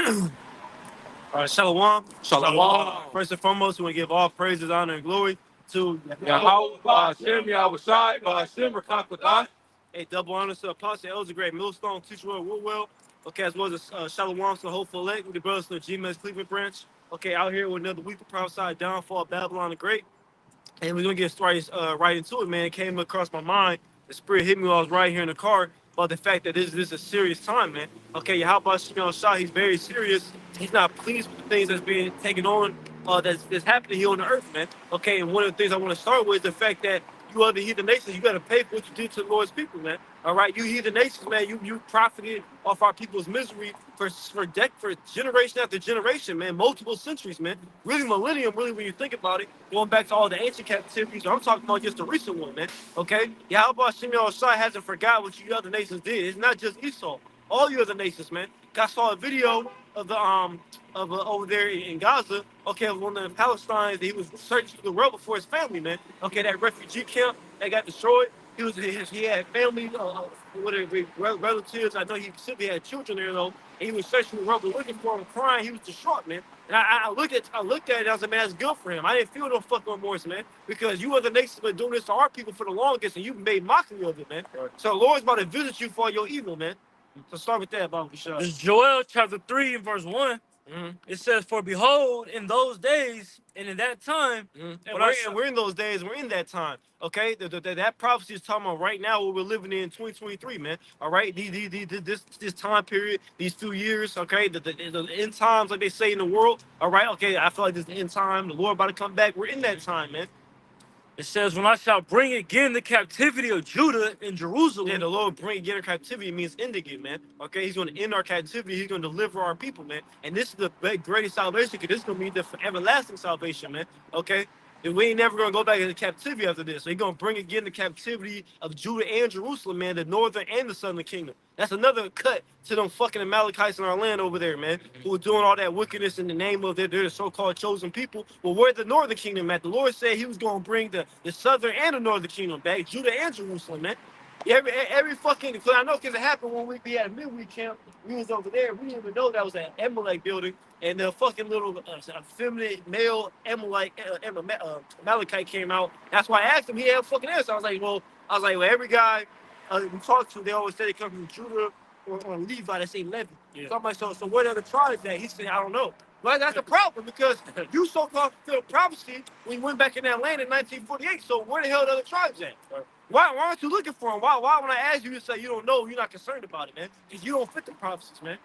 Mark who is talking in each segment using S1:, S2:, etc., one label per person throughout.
S1: Shalom.
S2: Shalom.
S1: First and foremost, we want to give all praises, honor, and glory to
S2: Yahweh, Hashem, Yahweh Shai, Hashem, Rakakwatah.
S1: a double honor to Apostle Elder Great Millstone, Teacher Roy Woodwell. Okay, as well as Shalom to the Hopeful Elect, with the brothers to the GMS Cleveland branch. Okay, out here with another week of prophesied downfall of Babylon the Great. And we're gonna get started right into it, man. It came across my mind. The spirit hit me while I was right here in the car about the fact that this is a serious time, man. Okay, how about Shah? He's very serious. He's not pleased with the things that's being taken on, that's happening here on the earth, man. Okay, and one of the things I want to start with is the fact that you other heathen nations, you got to pay for what you did to the Lord's people, man. All right, you heathen nations, man, you profited off our people's misery for generation after generation, man, multiple centuries, man, really millennium, really when you think about it, going back to all the ancient captivities. I'm talking about just the recent one, man. Okay, yeah, how about Shimei Shai hasn't forgot what you other nations did? It's not just Esau, all you other nations, man. I saw a video of the over there in Gaza. Okay, of one of the Palestinians that he was searching for the rubble for his family, man. Okay, that refugee camp that got destroyed. He had family, relatives. I know he simply had children there though. And he was searching the rubble, looking for him, crying. He was distraught, man. And I looked at it, and I was like, man, that's good for him. I didn't feel no fucking remorse, man, because you other nations been doing this to our people for the longest, and you made mockery of it, man. Right. So the Lord's about to visit you for your evil, man. So start with that, Baba Bashar.
S3: This is Joel chapter 3 and verse 1. It says, "For behold, in those days and in that time,"
S1: and we're in those days, we're in that time. Okay, that prophecy is talking about right now what we're living in 2023, man. All right, this time period, these few years, okay, the end times, like they say in the world. All right, okay, I feel like this is the end time. The Lord about to come back. We're in that time, man.
S3: It says, "When I shall bring again the captivity of Judah and Jerusalem."
S1: Yeah, the Lord bring again our captivity means ending it, man. Okay, He's going to end our captivity. He's going to deliver our people, man. And this is the greatest salvation, because this is going to be the everlasting salvation, man. Okay, and we ain't never going to go back into captivity after this. So He's going to bring again the captivity of Judah and Jerusalem, man, the northern and the southern kingdom. That's another cut to them fucking Amalekites in our land over there, man, who are doing all that wickedness in the name of their so-called chosen people. Well, where's the northern kingdom at? The Lord said He was going to bring the southern and the northern kingdom back, Judah and Jerusalem, man. Every fucking, because I know, because it happened when we be at a midweek camp. We was over there. We didn't even know that was an Amalek building, and the fucking little effeminate male Amalekite came out. That's why I asked him. He had a fucking answer. I was like, well, every guy we talked to, they always say they come from Judah or Levi. They say Levi. Yeah. So I'm like, so what other tribes that? He said, I don't know. Well, that's the problem, because you so-called fulfilled prophecy when you went back in that land in 1948. So where the hell are the other tribes at? Why aren't you looking for them? Why when I ask you to say you don't know, you're not concerned about it, man? Because you don't fit the prophecies, man.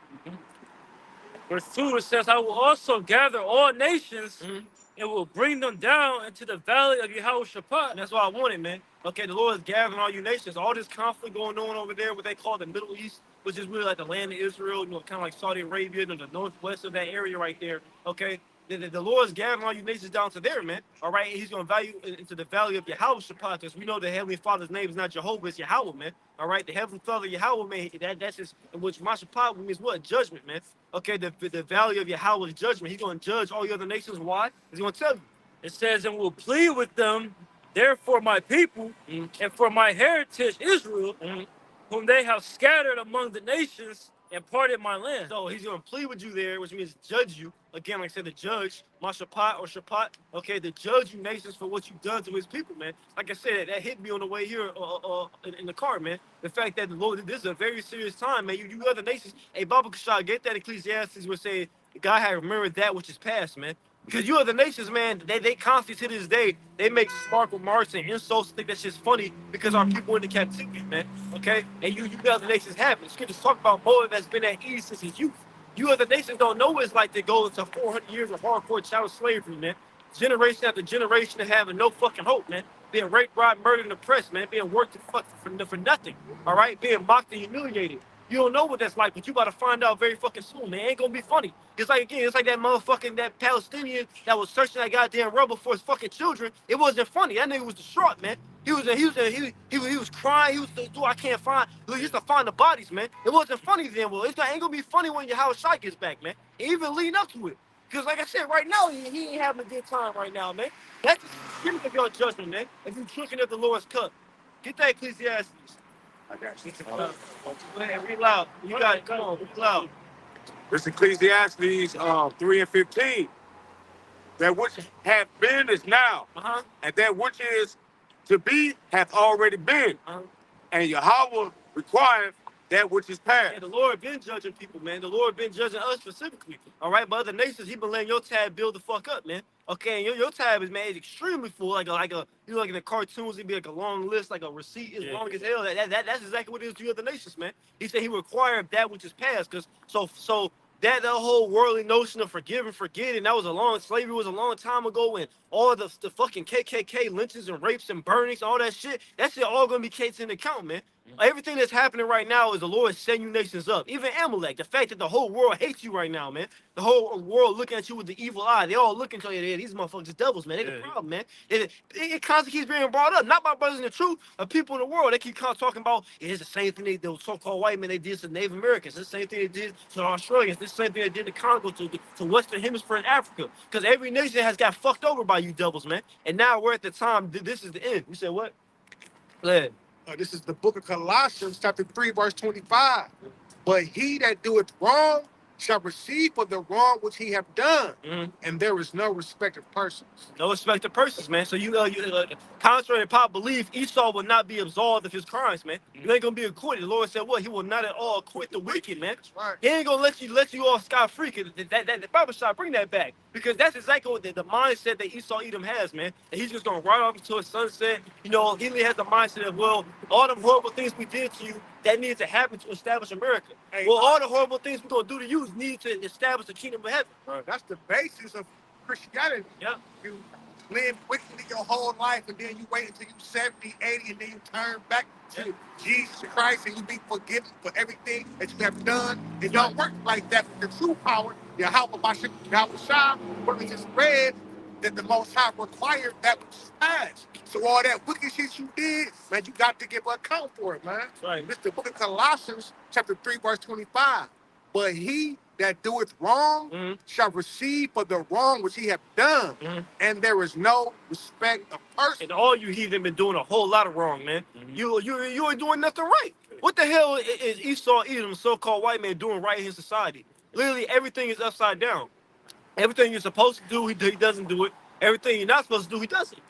S3: Verse 2, it says, "I will also gather all nations and will bring them down into the valley of Yehoshaphat."
S1: And that's what I wanted, man. Okay, the Lord is gathering all you nations. All this conflict going on over there, what they call the Middle East, which is really like the land of Israel, kind of like Saudi Arabia, the northwest of that area right there. Okay, the Lord is gathering all you nations down to there, man. All right, He's going to value into the valley of Yehoshaphat, because we know the Heavenly Father's name is not Jehovah, it's Yahweh, man. All right, the Heavenly Father Yahweh, man, that's just, which Mashaphat means what? Judgment, man. Okay, the valley of Yahweh's judgment. He's going to judge all the other nations. Why? He's going to tell you.
S3: It says, "And will plead with them, therefore my people, and for my heritage Israel, whom they have scattered among the nations and parted my land."
S1: So He's going to plead with you there, which means judge you. Again, like I said, the judge, Mashaphat or Shapat, okay, the judge you nations for what you've done to His people, man. Like I said, that hit me on the way here in the car, man. The fact that the Lord, this is a very serious time, man. You other nations, hey, Baba Kashah, get that Ecclesiastes where say God had remembered that which is past, man. Because you other nations, man, they constantly to this day, they make smart remarks and insults, think that's just funny because our people in the captivity, man. Okay? And you other nations have it. Scriptures talk about Moab that's been at ease since his youth. You other nations don't know what it's like to go into 400 years of hardcore child slavery, man. Generation after generation of having no fucking hope, man. Being raped, robbed, murdered, and oppressed, man. Being worked for nothing, all right? Being mocked and humiliated. You don't know what that's like, but you about to find out very fucking soon, man. It ain't gonna be funny. It's like, again, it's like that Palestinian that was searching that goddamn rubble for his fucking children. It wasn't funny. That nigga was distraught, man. He was crying. He was dude, I can't find. He used to find the bodies, man. It wasn't funny then. Well, it ain't gonna be funny when your house shot gets back, man. Even leading up to it. Because like I said, right now, he ain't having a good time right now, man. That's just giving of your judgment, man. If you're drinking at the Lord's cup. Get that Ecclesiastes.
S2: I got you.
S1: Go ahead, read loud. You got it. Come on, read loud.
S2: It's Ecclesiastes 3:15. That which hath been is now, and that which is to be hath already been. And Yahweh requireth that which is past.
S1: Yeah, the Lord been judging people, man. The Lord been judging us specifically. All right, but other nations, he been letting your tab build the fuck up, man. Okay, and your tab is made extremely full, like a you know, like in the cartoons, it'd be like a long list, like a receipt as long as hell. That's exactly what it is to other nations, man. He said he required that which is past, cause so that the whole worldly notion of forgive and forgetting, that was slavery was a long time ago, and all the fucking KKK lynchings and rapes and burnings, all that shit all gonna be taken into account, man. Everything that's happening right now is the Lord setting you nations up. Even Amalek, the fact that the whole world hates you right now, man. The whole world looking at you with the evil eye. They all looking to you. Yeah, these motherfuckers devils, man. They the problem, man. It constantly keeps being brought up. Not by brothers in the truth, but people in the world. They keep talking about it's the same thing the so-called white men they did to Native Americans. It's the same thing they did to the Australians. It's the same thing they did to Congo, to Western Hemisphere and Africa. Because every nation has got fucked over by you devils, man. And now we're at the time. This is the end. You said what? Go ahead.
S4: This is the book of Colossians, chapter 3, verse 25. But he that doeth wrong shall receive for the wrong which he have done, and there is no respect of persons.
S1: No respect of persons, man. So contrary to pop belief, Esau will not be absolved of his crimes, man. You ain't gonna be acquitted. The Lord said, "What? He will not at all acquit the wicked, man.
S4: Right.
S1: He ain't gonna let you off scot free." Cause the Bible shot bring that back, because that's exactly what the mindset that Esau Edom has, man. And he's just gonna ride off into a sunset. You know, he has the mindset of, well, all them horrible things we did to you, that needs to happen to establish America.
S4: Hey,
S1: well, all the horrible things we're gonna do to you need to establish the kingdom of heaven.
S4: That's the basis of Christianity.
S1: Yeah.
S4: You live wickedly your whole life, and then you wait until you 70, 80, and then you turn back to Jesus Christ, and you be forgiven for everything that you have done. It don't work like that with the true power. Yahweh Bashim, Yahweh Shah, what we just read, that the Most High required that which is past. So all that wicked shit you did, man, you got to give an account for it, man.
S1: Right.
S4: This is the book of Colossians, chapter 3, verse 25. But he that doeth wrong shall receive for the wrong which he hath done, and there is no respect of person.
S1: And all you heathen been doing a whole lot of wrong, man. You ain't doing nothing right. What the hell is Esau Edom, so-called white man, doing right in society? Literally everything is upside down. Everything you're supposed to do, he doesn't do it. Everything you're not supposed to do, he doesn't.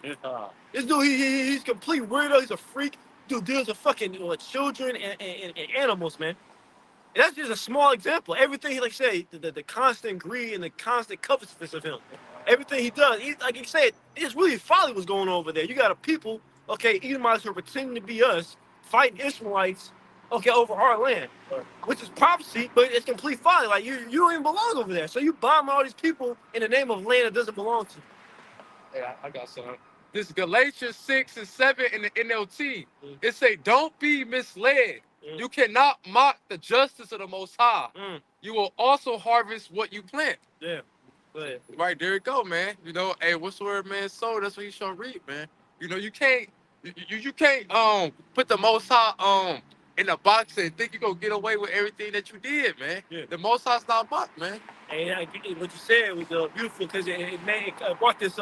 S1: This dude, he's complete weirdo. He's a freak. Dude deals with fucking children and animals, man. And that's just a small example. Everything, like I said, the constant greed and the constant covetousness of him. Everything he does, like you said, it's really folly what's going on over there. You got a people, okay, Edomites who are pretending to be us, fighting Ishmaelites, okay, over our land, which is prophecy, but it's complete folly. Like, you don't even belong over there. So you bomb all these people in the name of land that doesn't belong to you.
S2: Yeah, I got something. This Galatians 6 and 7 in the NLT. It say, don't be misled. You cannot mock the justice of the Most High. You will also harvest what you plant.
S1: Yeah. Go ahead.
S2: Right, there you go, man. You know, hey, what's the word man sow? That's what he shall reap, man. You know, you can't put the Most High in a box and think you're gonna get away with everything that you did, man. Yeah. The Most High's not mocked, man.
S1: And what you said was beautiful, because it brought this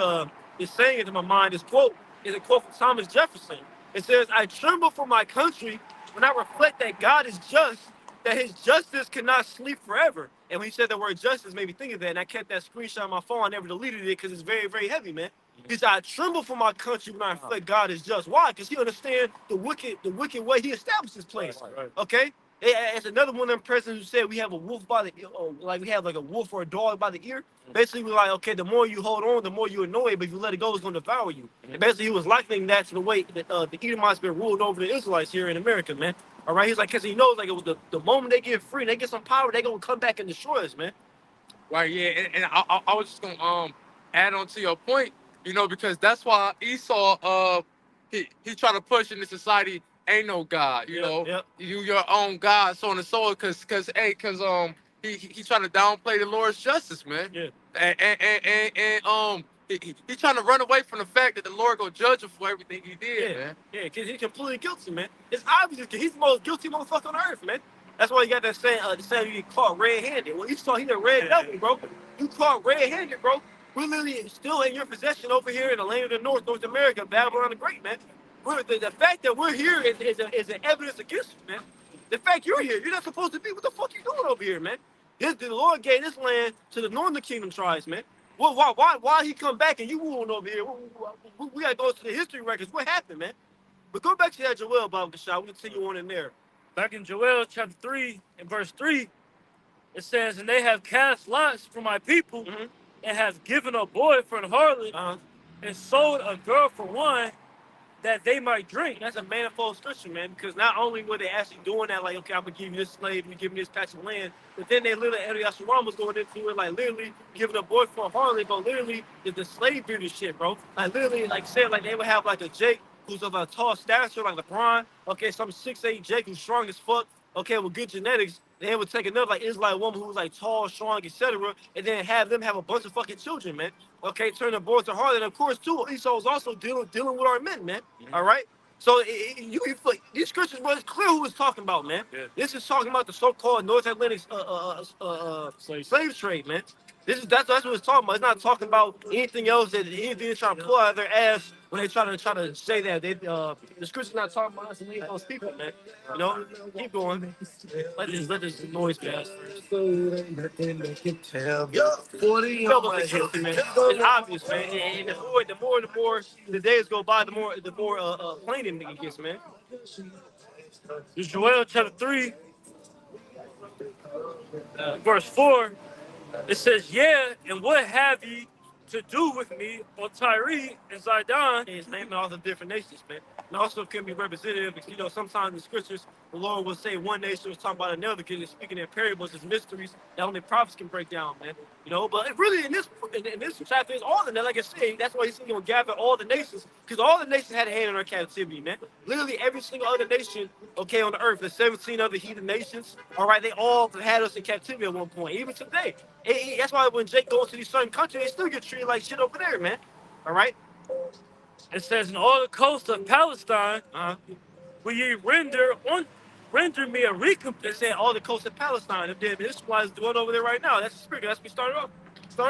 S1: saying into my mind. This quote is a quote from Thomas Jefferson. It says, "I tremble for my country when I reflect that God is just, that his justice cannot sleep forever." And when he said the word justice, made me think of that. And I kept that screenshot on my phone. I never deleted it because it's very, very heavy, man. He said, "I tremble for my country when I reflect God is just." Why? Because he understands the wicked way he established his place. Right. Okay? It's another one of them presidents who said we have a wolf by the ear, like we have like a wolf or a dog by the ear. Basically, we're like, okay, the more you hold on, the more you annoy it, but if you let it go, it's going to devour you. And basically, he was likening that to the way that the Edomites been ruled over the Israelites here in America, man. All right? He's like, because he knows, like, it was the moment they get free, they get some power, they going to come back and destroy us, man.
S2: Right, yeah, and I was just going to add on to your point, you know, because that's why Esau, he trying to push in the society, ain't no God, you know, you your own God, so on and so on, because he trying to downplay the Lord's justice, man. Yeah. And he trying to run away from the fact that the Lord gonna judge him for everything he did, man.
S1: Yeah, because he's completely guilty, man. It's obvious he's the most guilty motherfucker on earth, man. That's why you got that saying, you get caught red-handed. Well, he's a red devil, bro. You caught red-handed, bro. We're literally still in your possession over here in the land of the North America, Babylon the Great, man. The fact that we're here is an evidence against you, man. The fact you're here, you're not supposed to be. What the fuck you doing over here, man? The Lord gave this land to the northern kingdom tribes, man. Well, why he come back and you wooing over here? We gotta go to the history records. What happened, man? But go back to that Joel Bible shot. We'll continue on in there.
S3: Back in Joel chapter 3 and verse 3, it says, "And they have cast lots for my people, and have given a boy for an harlot, and sold a girl for wine, that they might drink."
S1: That's a manifold scripture, man, because not only were they actually doing that, like, okay, I'm gonna give you this slave, you give me this patch of land, but then they literally, Eliashua was going into it, like, literally giving a boy for a harlot, but literally the slave breeder shit, bro. Like, literally, like, said, like, they would have, like, a Jake who's of a tall stature, like LeBron, okay, some 6'8" Jake who's strong as fuck, okay, with good genetics. They would take another, like, Israelite woman who was, like, tall, strong, etc., and then have them have a bunch of fucking children, man. Okay, turn the boys to harlot. And of course, too, Esau was also dealing with our men, man. All right? So these scriptures was clear who was talking about, man.
S3: Yeah.
S1: This is talking about the so-called North Atlantic slave trade, man. That's what it's talking about. It's not talking about anything else that anything they're trying to pull out of their ass when they try to say that. The scripture's not talking about us and those people, man. You know, keep going. Let this noise pass. It's obvious, man. And the more the days go by, the more plain it gets, man.
S3: This Joel chapter 3, verse 4, it says, "Yeah, and what have ye to do with me, O Tyre and Zidon?"
S1: And it's naming all the different nations, man. And also can be representative because, you know, sometimes in the scriptures, the Lord will say one nation was talking about another because it's speaking in parables, as mysteries that only prophets can break down, man. You know, but really in this chapter, it's all of that. Like I say, that's why he's going to gather all the nations, because all the nations had a hand in our captivity, man. Literally every single other nation, okay, on the earth, the 17 other heathen nations, all right, they all had us in captivity at one point, even today. That's why when Jake goes to these certain countries, they still get treated like shit over there, man. All right?
S3: It says, "In all the coasts of Palestine, will ye render me a
S1: They
S3: recompense?"
S1: said all the coast of Palestine. The Israelites doing over there right now. That's the spirit. That's what we start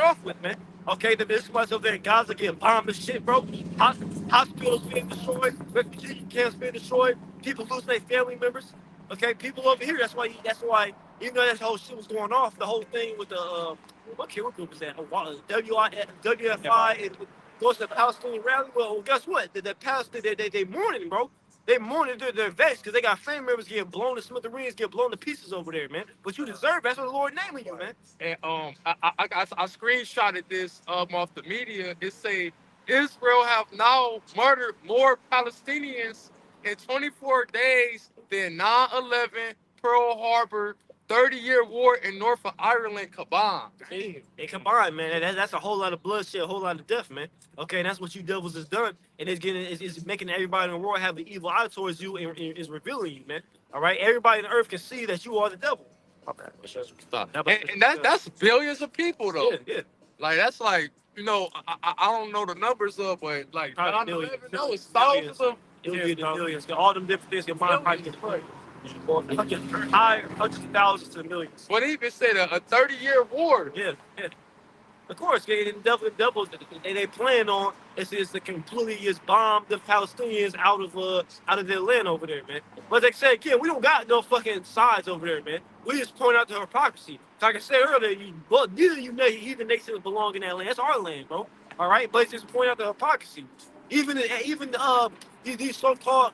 S1: off with, man. Okay, the Israelites over there in Gaza getting bombed and shit, bro. Hospitals being destroyed, refugee camps being destroyed, people losing their family members. Okay, people over here. That's why. Even though that whole shit was going off, the whole thing with the what group was that? WFI and goes to the Palestinian rally. Well, guess what? The Palestinian they mourning, bro. They mourning their vets because they got family members getting blown to smithereens, get blown to pieces over there, man. But you deserve it. That's what the Lord naming you, man.
S2: And I screenshotted this off the media. It say Israel have now murdered more Palestinians in 24 days than 9/11, Pearl Harbor, 30-year war in North of Ireland combined.
S1: They combined, man. That's a whole lot of bloodshed, a whole lot of death, man. Okay, and that's what you devils has done, and it's making everybody in the world have the evil eye towards you, and is revealing you, man. All right, everybody on the earth can see that you are the devil.
S2: And that's billions of people though.
S1: Yeah.
S2: Like that's like, you know, I don't know the numbers of, but like
S1: Probably
S2: 9/11,
S1: millions.
S2: that was thousands of.
S1: It'll be the millions. All them different things, your mind probably get hundreds of thousands to millions.
S2: But even said a 30-year war.
S1: Yeah. Of course, they plan on is to completely just bomb the Palestinians out of their land over there, man. But like I said again, we don't got no fucking sides over there, man. We just point out the hypocrisy. Like I said earlier, neither you know either nations belong in that land. That's our land, bro. All right, but it's just point out the hypocrisy. Even these so-called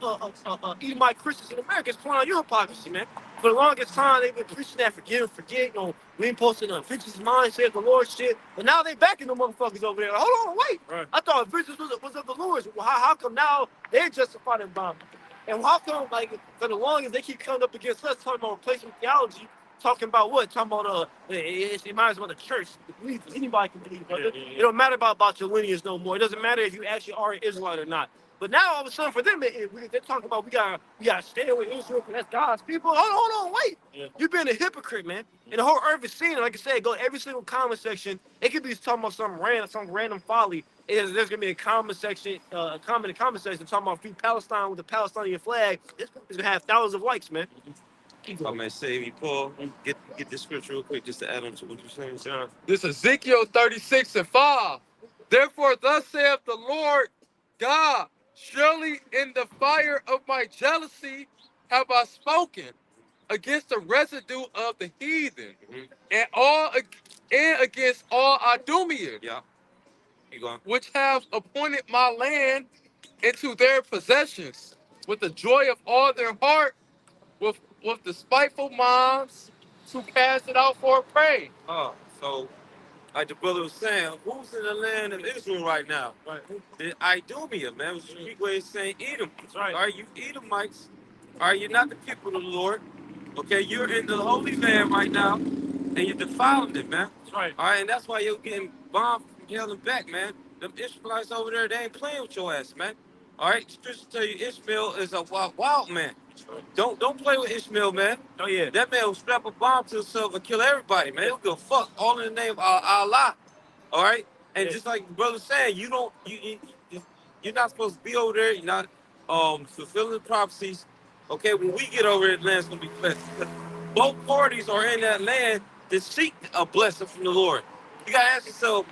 S1: Edomite Christians in America is pointing out your hypocrisy, man. For the longest time, they've been preaching that forget. You know, we ain't posting vengeance mindset of the Lord shit. But now they backing the motherfuckers over there. Like, hold on, wait.
S3: Right.
S1: I thought vengeance was of the Lord's. Well, how come now they're justifying bombing? And how come, like, for the longest they keep coming up against us talking about replacement theology, talking about what? Talking about it reminds me of the church. Anybody can believe. It don't matter about your lineage no more. It doesn't matter if you actually are an Israelite or not. But now all of a sudden for them, they're talking about we gotta stay with Israel because that's God's people. Hold on, wait.
S3: Yeah.
S1: You've been a hypocrite, man. And the whole earth is seeing it. Like I said, go to every single comment section. It could be talking about some random folly. There's gonna be a comment section, comment in the comment section talking about free Palestine with the Palestinian flag. It's gonna have thousands of likes, man.
S5: I'm gonna say, Paul, get this scripture real quick just to add on to what you're saying, John.
S2: This is Ezekiel 36:5. Therefore, thus saith the Lord God, surely in the fire of my jealousy have I spoken. against the residue of the heathen, and against all Idumeans,
S5: Yeah. You going?
S2: which have appointed my land into their possessions, with the joy of all their heart, with the spiteful minds, to cast it out for a prey.
S5: Oh, so like the brother was saying, who's in the land of Israel right now?
S1: Right.
S5: The Idumea, man, which is a Greek way of saying Edom.
S1: That's right.
S5: Are you Edomites? Are you not the people of the Lord? Okay, you're in the Holy Land right now, and you're defiling it, man.
S1: That's right.
S5: All right, and that's why you're getting bombed from hell and back, man. Them Israelites over there, they ain't playing with your ass, man. All right, scripture tell you Ishmael is a wild man. Don't play with Ishmael, man.
S1: Oh yeah.
S5: That man will strap a bomb to himself and kill everybody, man. He'll go fuck all in the name of Allah. All right, and
S1: Yeah.
S5: just like the brother saying, you're not supposed to be over there. You're not fulfilling the prophecies. Okay, when we get over there, the land's gonna be blessed. Both parties are in that land to seek a blessing from the Lord. You gotta ask yourself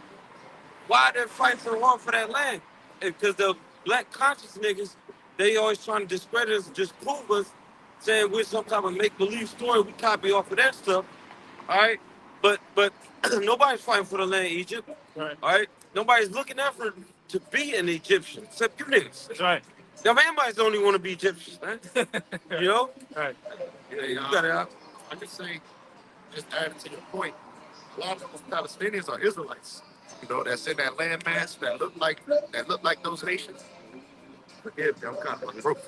S5: why they're fighting so hard for that land. Because the black conscious niggas, they always trying to discredit us, just prove us, saying we're some type of make-believe story. We copy off of that stuff. All right, but nobody's fighting for the land of Egypt.
S1: Right.
S5: All right, nobody's looking out for to be an Egyptian except you niggas.
S1: That's right.
S5: Now, everybody's don't even want to be Egyptians, man. You know?
S1: Right.
S5: Yeah, you got it out.
S4: I just say, just adding to your point, a lot of those Palestinians are Israelites. You know, that's in that landmass that look like those nations. Forgive me, I'm kind of broke.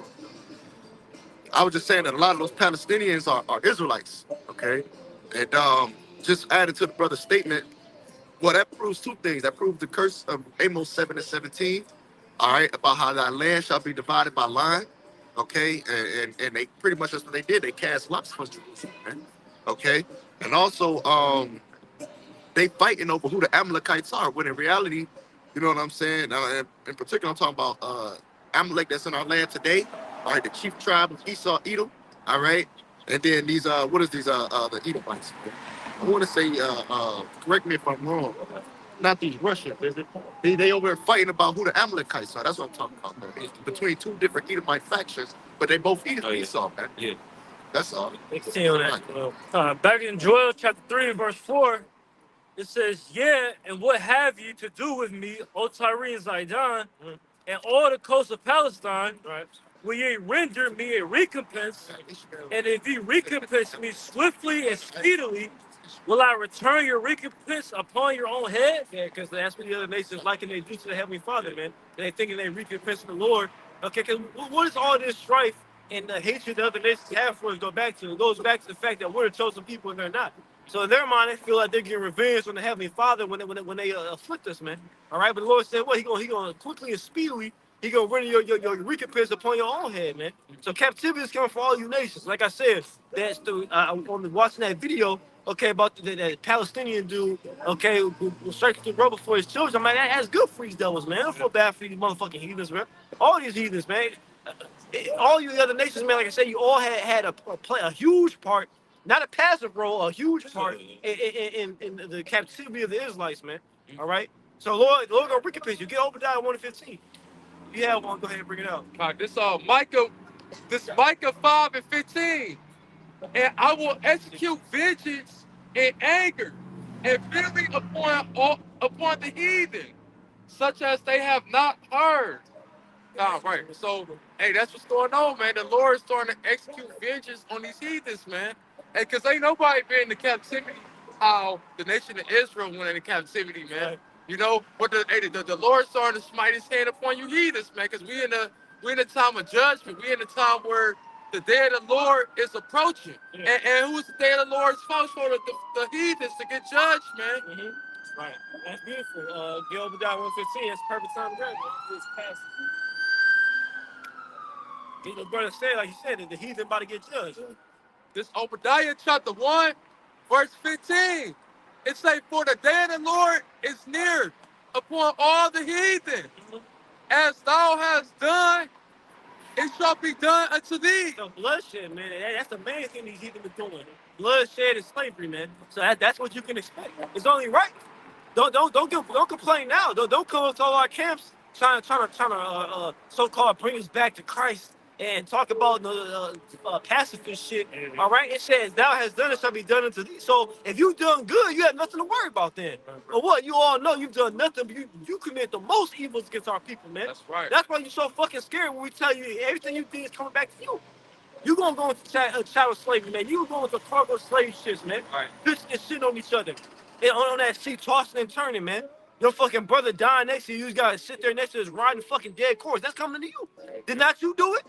S4: I was just saying that a lot of those Palestinians are Israelites. Okay, and just adding to the brother's statement, well, that proves two things. That proves the curse of Amos 7:17. All right, about how that land shall be divided by line. Okay, and they pretty much that's what they did. They cast lots for Jerusalem, man. Okay, and also they fighting over who the Amalekites are. When in reality, you know what I'm saying. In particular, I'm talking about Amalek that's in our land today. All right, the chief tribe of Esau, Edom. All right, and then these what is these the Edomites? I want to say correct me if I'm wrong. Not these Russians, is it? They over there fighting about who the Amalekites are. That's what I'm talking about, man. It's between two different Edomite factions, but they both Esau, man.
S5: Yeah.
S4: That's all.
S1: Continue on that. Back in Joel chapter 3 and verse 4, it says, yeah, and what have you to do with me, O Tyre and Zidon, and all the coasts of Palestine? Right. Will ye render me a recompense? And if ye recompense me swiftly and speedily, will I return your recompense upon your own head? Yeah, because that's what the other nations like and they do to the Heavenly Father, man. They thinking they recompense the Lord. Okay, because what is all this strife and the hatred the other nations have for us go back to? It goes back to the fact that we're the chosen people and they're not. So in their mind, they feel like they're getting revenge on the Heavenly Father when they afflict us, man. All right, but the Lord said, what? He gonna quickly and speedily, he gonna render your recompense upon your own head, man. So captivity is coming for all you nations. Like I said, that's the on watching that video, okay, about that Palestinian dude, okay, who searching through rubble for his children. Man, that's good for these devils, man. I don't feel bad for these motherfucking heathens, man. All these heathens, man. All you other nations, man. Like I said, you all had a huge part. Not a passive role, a huge part in the captivity of the Israelites, man. All right. So Lord gonna recompense you. Get Obadiah 1:15. You have one. Go ahead and bring it out.
S2: Right, this Micah 5:15, and I will execute vengeance in anger and fury upon the heathen, such as they have not heard. Nah, right. So, hey, that's what's going on, man. The Lord is starting to execute vengeance on these heathens, man. Hey, because ain't nobody been in the captivity how the nation of Israel went into captivity, man.
S1: Right.
S2: You know, but the Lord's starting to smite his hand upon you heathens, man, because we in a time of judgment. We in a time where the day of the Lord is approaching.
S1: Yeah.
S2: And who's the day of the Lord's folks for the heathens to get judged, man.
S1: Mm-hmm. Right. That's beautiful. Get Obadiah 1:15. That's perfect time to grab it. This passage. The brother said, like you said, that the heathen about to get judged.
S2: This Obadiah chapter 1, verse 15. It say, for the day of the Lord is near upon all the heathen. As thou hast done, it shall be done unto thee.
S1: So bloodshed, man. That's the main thing these heathen are doing. Bloodshed and slavery, man. So that's what you can expect. It's only right. Don't complain now. Don't come to all our camps trying to so-called bring us back to Christ and talk about the pacifist shit. All right, it says, "Thou hast done it shall be done unto thee." So if you done good, you have nothing to worry about then. But what you all know, you've done nothing. But you commit the most evils against our people, man.
S2: That's right.
S1: That's why you're so fucking scared when we tell you everything you did is coming back to you. You gonna go into chattel slavery, man. You going into cargo slave shit, man.
S5: Right.
S1: Bitch and shit on each other. And on that seat, tossing and turning, man. Your fucking brother dying next to you. You gotta sit there next to this riding fucking dead corpse. That's coming to you. Did not you do it?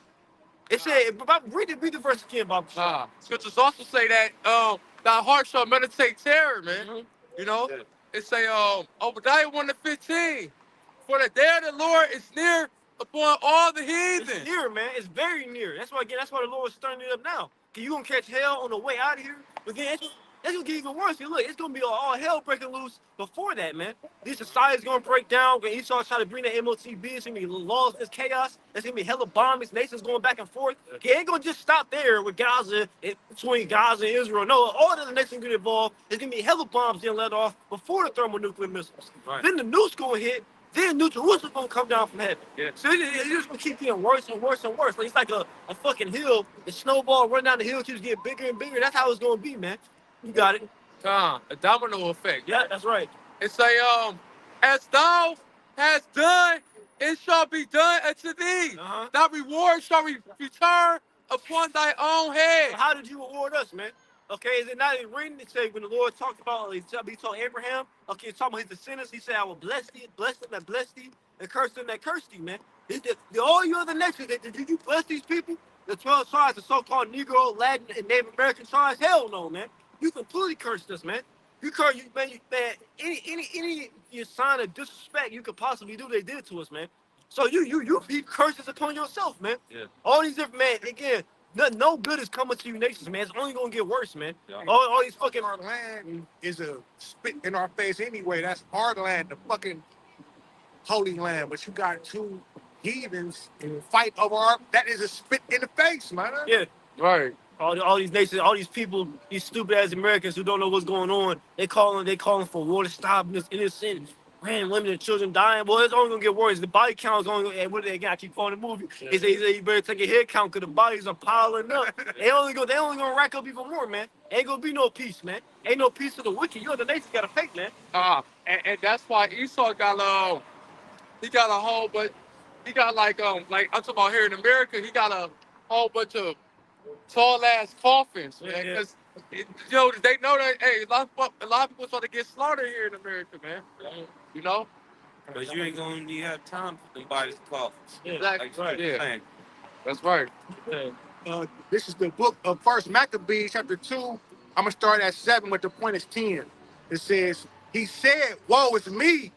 S1: It said, read the verse again, Bob.
S2: Scriptures also say that thy heart shall meditate terror, man.
S1: Mhm.
S2: You know, it say Obadiah 1:15. For the day of the Lord is near upon all the heathen.
S1: It's near, man. It's very near. That's why the Lord's stirring it up now. Cause you gonna catch hell on the way out of here. But then that's gonna get even worse. Look, it's gonna be all hell breaking loose before that, man. This society's gonna break down. When Esau try to bring the MOTB, it's gonna be laws, it's chaos. There's gonna be hella bombings, nations going back and forth. It ain't gonna just stop there with Gaza, between Gaza and Israel. No, all the other nations get involved. There's gonna be hella bombs getting let off before the thermonuclear missiles.
S5: Right.
S1: Then the nuke's gonna hit. Then New Jerusalem's gonna come down from heaven.
S5: Yeah.
S1: So it's just gonna keep getting worse and worse and worse. Like it's like a fucking hill. The snowball run down the hill, keeps getting bigger and bigger. That's how it's gonna be, man. You got it.
S2: A domino effect.
S1: Yeah, that's right.
S2: It say, as thou hast done, it shall be done unto thee.
S1: Uh-huh.
S2: Thy reward shall return upon thy own head.
S1: So how did you reward us, man? Okay, is it not written? It say when the Lord talked about, he told Abraham, okay, he's talking about his descendants, he said, I will bless them that bless thee, and curse them that curse thee, man. All you other nations, did you bless these people? The 12 tribes, the so-called Negro, Latin, and Native American tribes? Hell no, man. You completely cursed us, man. You man, any sign of disrespect you could possibly do, they did to us, man. So you heap curses upon yourself, man.
S5: Yeah.
S1: All these different, man, again, no good is coming to you nations, man. It's only gonna get worse, man.
S5: Yeah.
S1: All these fucking
S4: Our land is a spit in our face anyway. That's our land, the fucking holy land. But you got two heathens fight over our. That is a spit in the face, man.
S1: yeah.
S2: Right.
S1: All these nations, all these people, these stupid ass Americans who don't know what's going on, they calling for war to stop this innocent random women and children dying. Well, it's only gonna get worse. The body count is only gonna. What again? I keep calling the movie. They say you better take a head count because the bodies are piling up. They only gonna rack up even more, man. Ain't gonna be no peace, man. Ain't no peace to the wicked. You other nations gotta fake, man.
S2: And that's why Esau got he got a whole bunch. He got like I'm talking about here in America. He got a whole bunch of tall ass coffins, man. Because they know that hey, a lot of people try to get slaughtered here in America, man. You know.
S5: But you ain't gonna need have time for them bodies to call.
S1: Yeah,
S2: Exactly.
S5: Like
S2: Yeah.
S5: saying.
S2: That's right.
S1: Yeah.
S4: This is the book of First Maccabees, chapter 2. I'm gonna start at 7, but the point is 10. It says, "He said, Woe is me!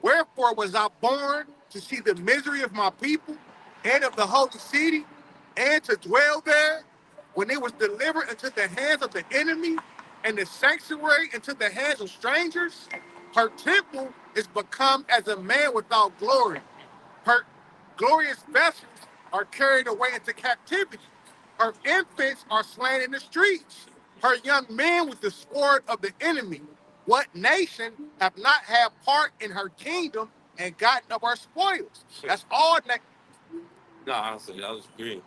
S4: Wherefore was I born to see the misery of my people and of the holy city, and to dwell there, when it was delivered into the hands of the enemy, and the sanctuary into the hands of strangers? Her temple is become as a man without glory. Her glorious vessels are carried away into captivity. Her infants are slain in the streets. Her young men with the sword of the enemy. What nation have not had part in her kingdom and gotten of her spoils?" That's all.
S5: No, honestly, I was agreeing.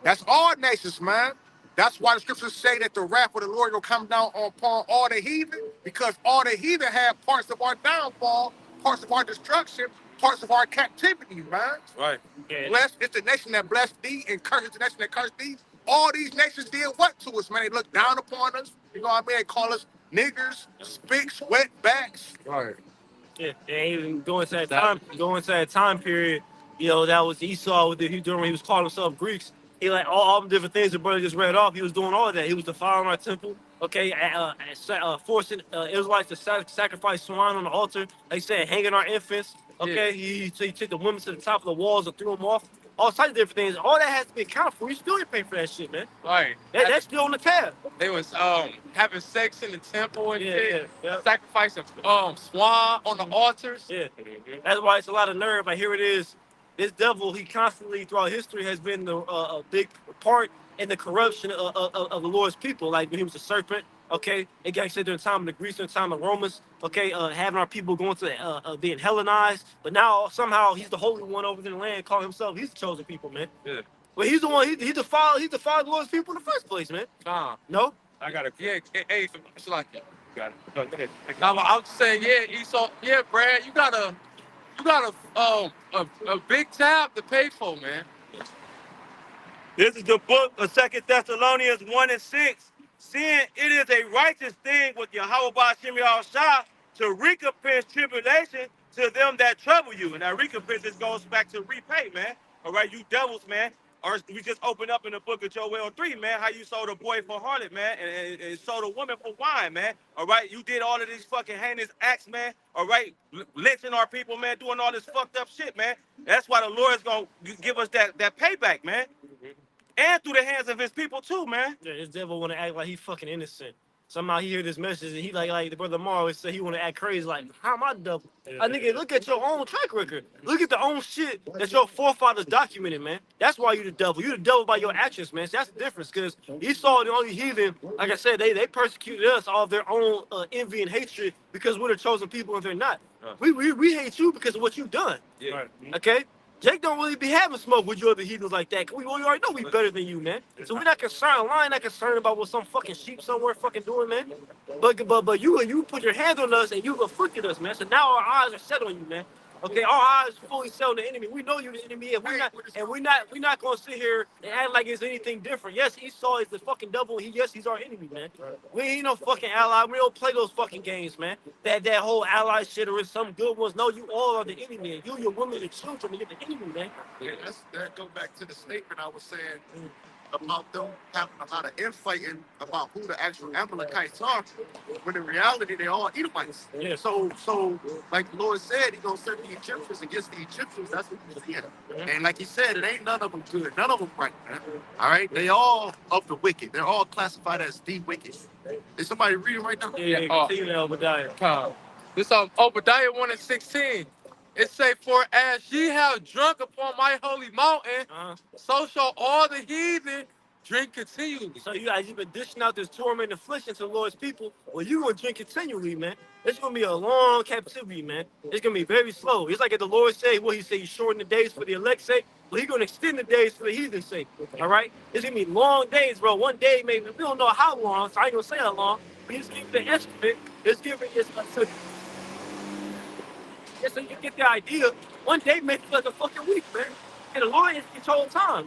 S4: That's all nations, man. That's why the scriptures say that the wrath of the Lord will come down upon all the heathen, because all the heathen have parts of our downfall, parts of our destruction, parts of our captivity, man.
S5: Right.
S1: Yeah.
S4: Blessed is the nation that blessed thee, and cursed is the nation that cursed thee. All these nations did what to us, man? They look down upon us. You know what I mean? They call us niggers, spicks, wetbacks.
S2: Right.
S1: Yeah, and even going to that time period, you know, that was Esau with he doing when he was calling himself Greeks. He like all the different things the brother just read off. He was doing all of that. He was defiling our temple. Okay, forcing Israelites to sacrifice swine on the altar. Like I said, hanging our infants. Okay, he took the women to the top of the walls and threw them off. All types of different things. All that has to be accounted for. You still get paid for that shit, man.
S2: Right.
S1: That's still on the tab.
S2: They was having sex in the temple and shit.
S1: Yeah.
S2: Sacrificing swan on the altars.
S1: Yeah, that's why it's a lot of nerve. Like here it is, this devil, he constantly throughout history has been a big part in the corruption of the Lord's people. Like when he was a serpent, okay, it got said during the time of the Greeks, during the time of the Romans, okay, having our people going to being Hellenized, but now somehow he's the holy one over in the land, calling himself he's the chosen people, man.
S5: Yeah.
S1: Well, he's the one. He defiled the Lord's people in the first place, man. No.
S2: I got it. Yeah, hey, it's like it. Got it. Go ahead. Now, I'm just saying, yeah, Esau, yeah, Brad, you got a big tab to pay for, man.
S6: This is the book of 2 Thessalonians 1 and 6. Seeing it is a righteous thing with Yahweh Shem Shah to recompense tribulation to them that trouble you. And that recompense goes back to repay, man. All right, you devils, man. Or we just opened up in the book of Joel 3, man, how you sold a boy for harlot, man, and sold a woman for wine, man. All right, you did all of these fucking heinous acts, man. All right, lynching our people, man, doing all this fucked up shit, man. That's why the Lord is going to give us that payback, man. And through the hands of his people too, man.
S1: Yeah, this devil want to act like he fucking innocent. Somehow he hear this message and he like the brother Mar always say he want to act crazy. Like, how am I devil? I nigga, look at your own track record. Look at the own shit that your forefathers documented, man. That's why you the devil. You the devil by your actions, man. So that's the difference. Because Esau, the only heathen, like I said, they persecuted us all of their own envy and hatred because we're the chosen people and they're not. We hate you because of what you've done.
S6: Yeah.
S1: Right. Okay? Jake don't really be having smoke with you other heathens like that. We already know we better than you, man. So we're not concerned. Lion not concerned about what some fucking sheep somewhere fucking doing, man. But you put your hands on us and you afflicted us, man. So now our eyes are set on you, man. Okay, our eyes fully set on the enemy. We know you're the enemy, and we're not gonna sit here and act like it's anything different. Yes, Esau is the fucking devil. He's our enemy, man. We ain't no fucking ally. We don't play those fucking games, man. That whole ally shit or some good ones. No, you all are the enemy. You, your women, and children, you're the enemy, man.
S4: Yeah, that go back to the statement I was saying about them having a lot of infighting about who the actual Amalekites are, when in reality they all Edomites.
S1: Yeah.
S4: So like the Lord said, He gonna send the Egyptians against the Egyptians. That's what He's seeing. And like He said, it ain't none of them good, none of them right, man. All right, they all of the wicked. They're all classified as the wicked. Is somebody reading right now?
S1: Yeah, continue to Obadiah.
S2: This Obadiah 1 and 16. It say, for as ye have drunk upon my holy mountain, so shall all the heathen drink continually.
S1: So you guys, you've been dishing out this torment and affliction to the Lord's people. Well, you gonna drink continually, man. It's gonna be a long captivity, man. It's gonna be very slow. It's like if the Lord say, what He say, He shorten the days for the elect's sake. Well, He gonna extend the days for the heathen's sake. All right? It's gonna be long days, bro. One day, maybe we don't know how long, so I ain't gonna say how long. But He's giving the estimate. So you get the idea. One day makes like a fucking week, man. And the Lord is control time.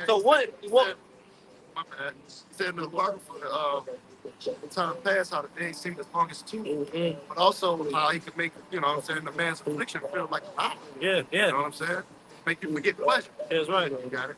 S1: So what?
S4: My bad. Said in the Bible for the time past how the days seem as long as two, but also how He could make, you know what I'm saying, the man's affliction feel like an hour.
S1: Yeah.
S4: You know what I'm saying? Make you forget pleasure.
S1: That's right.
S4: You got it.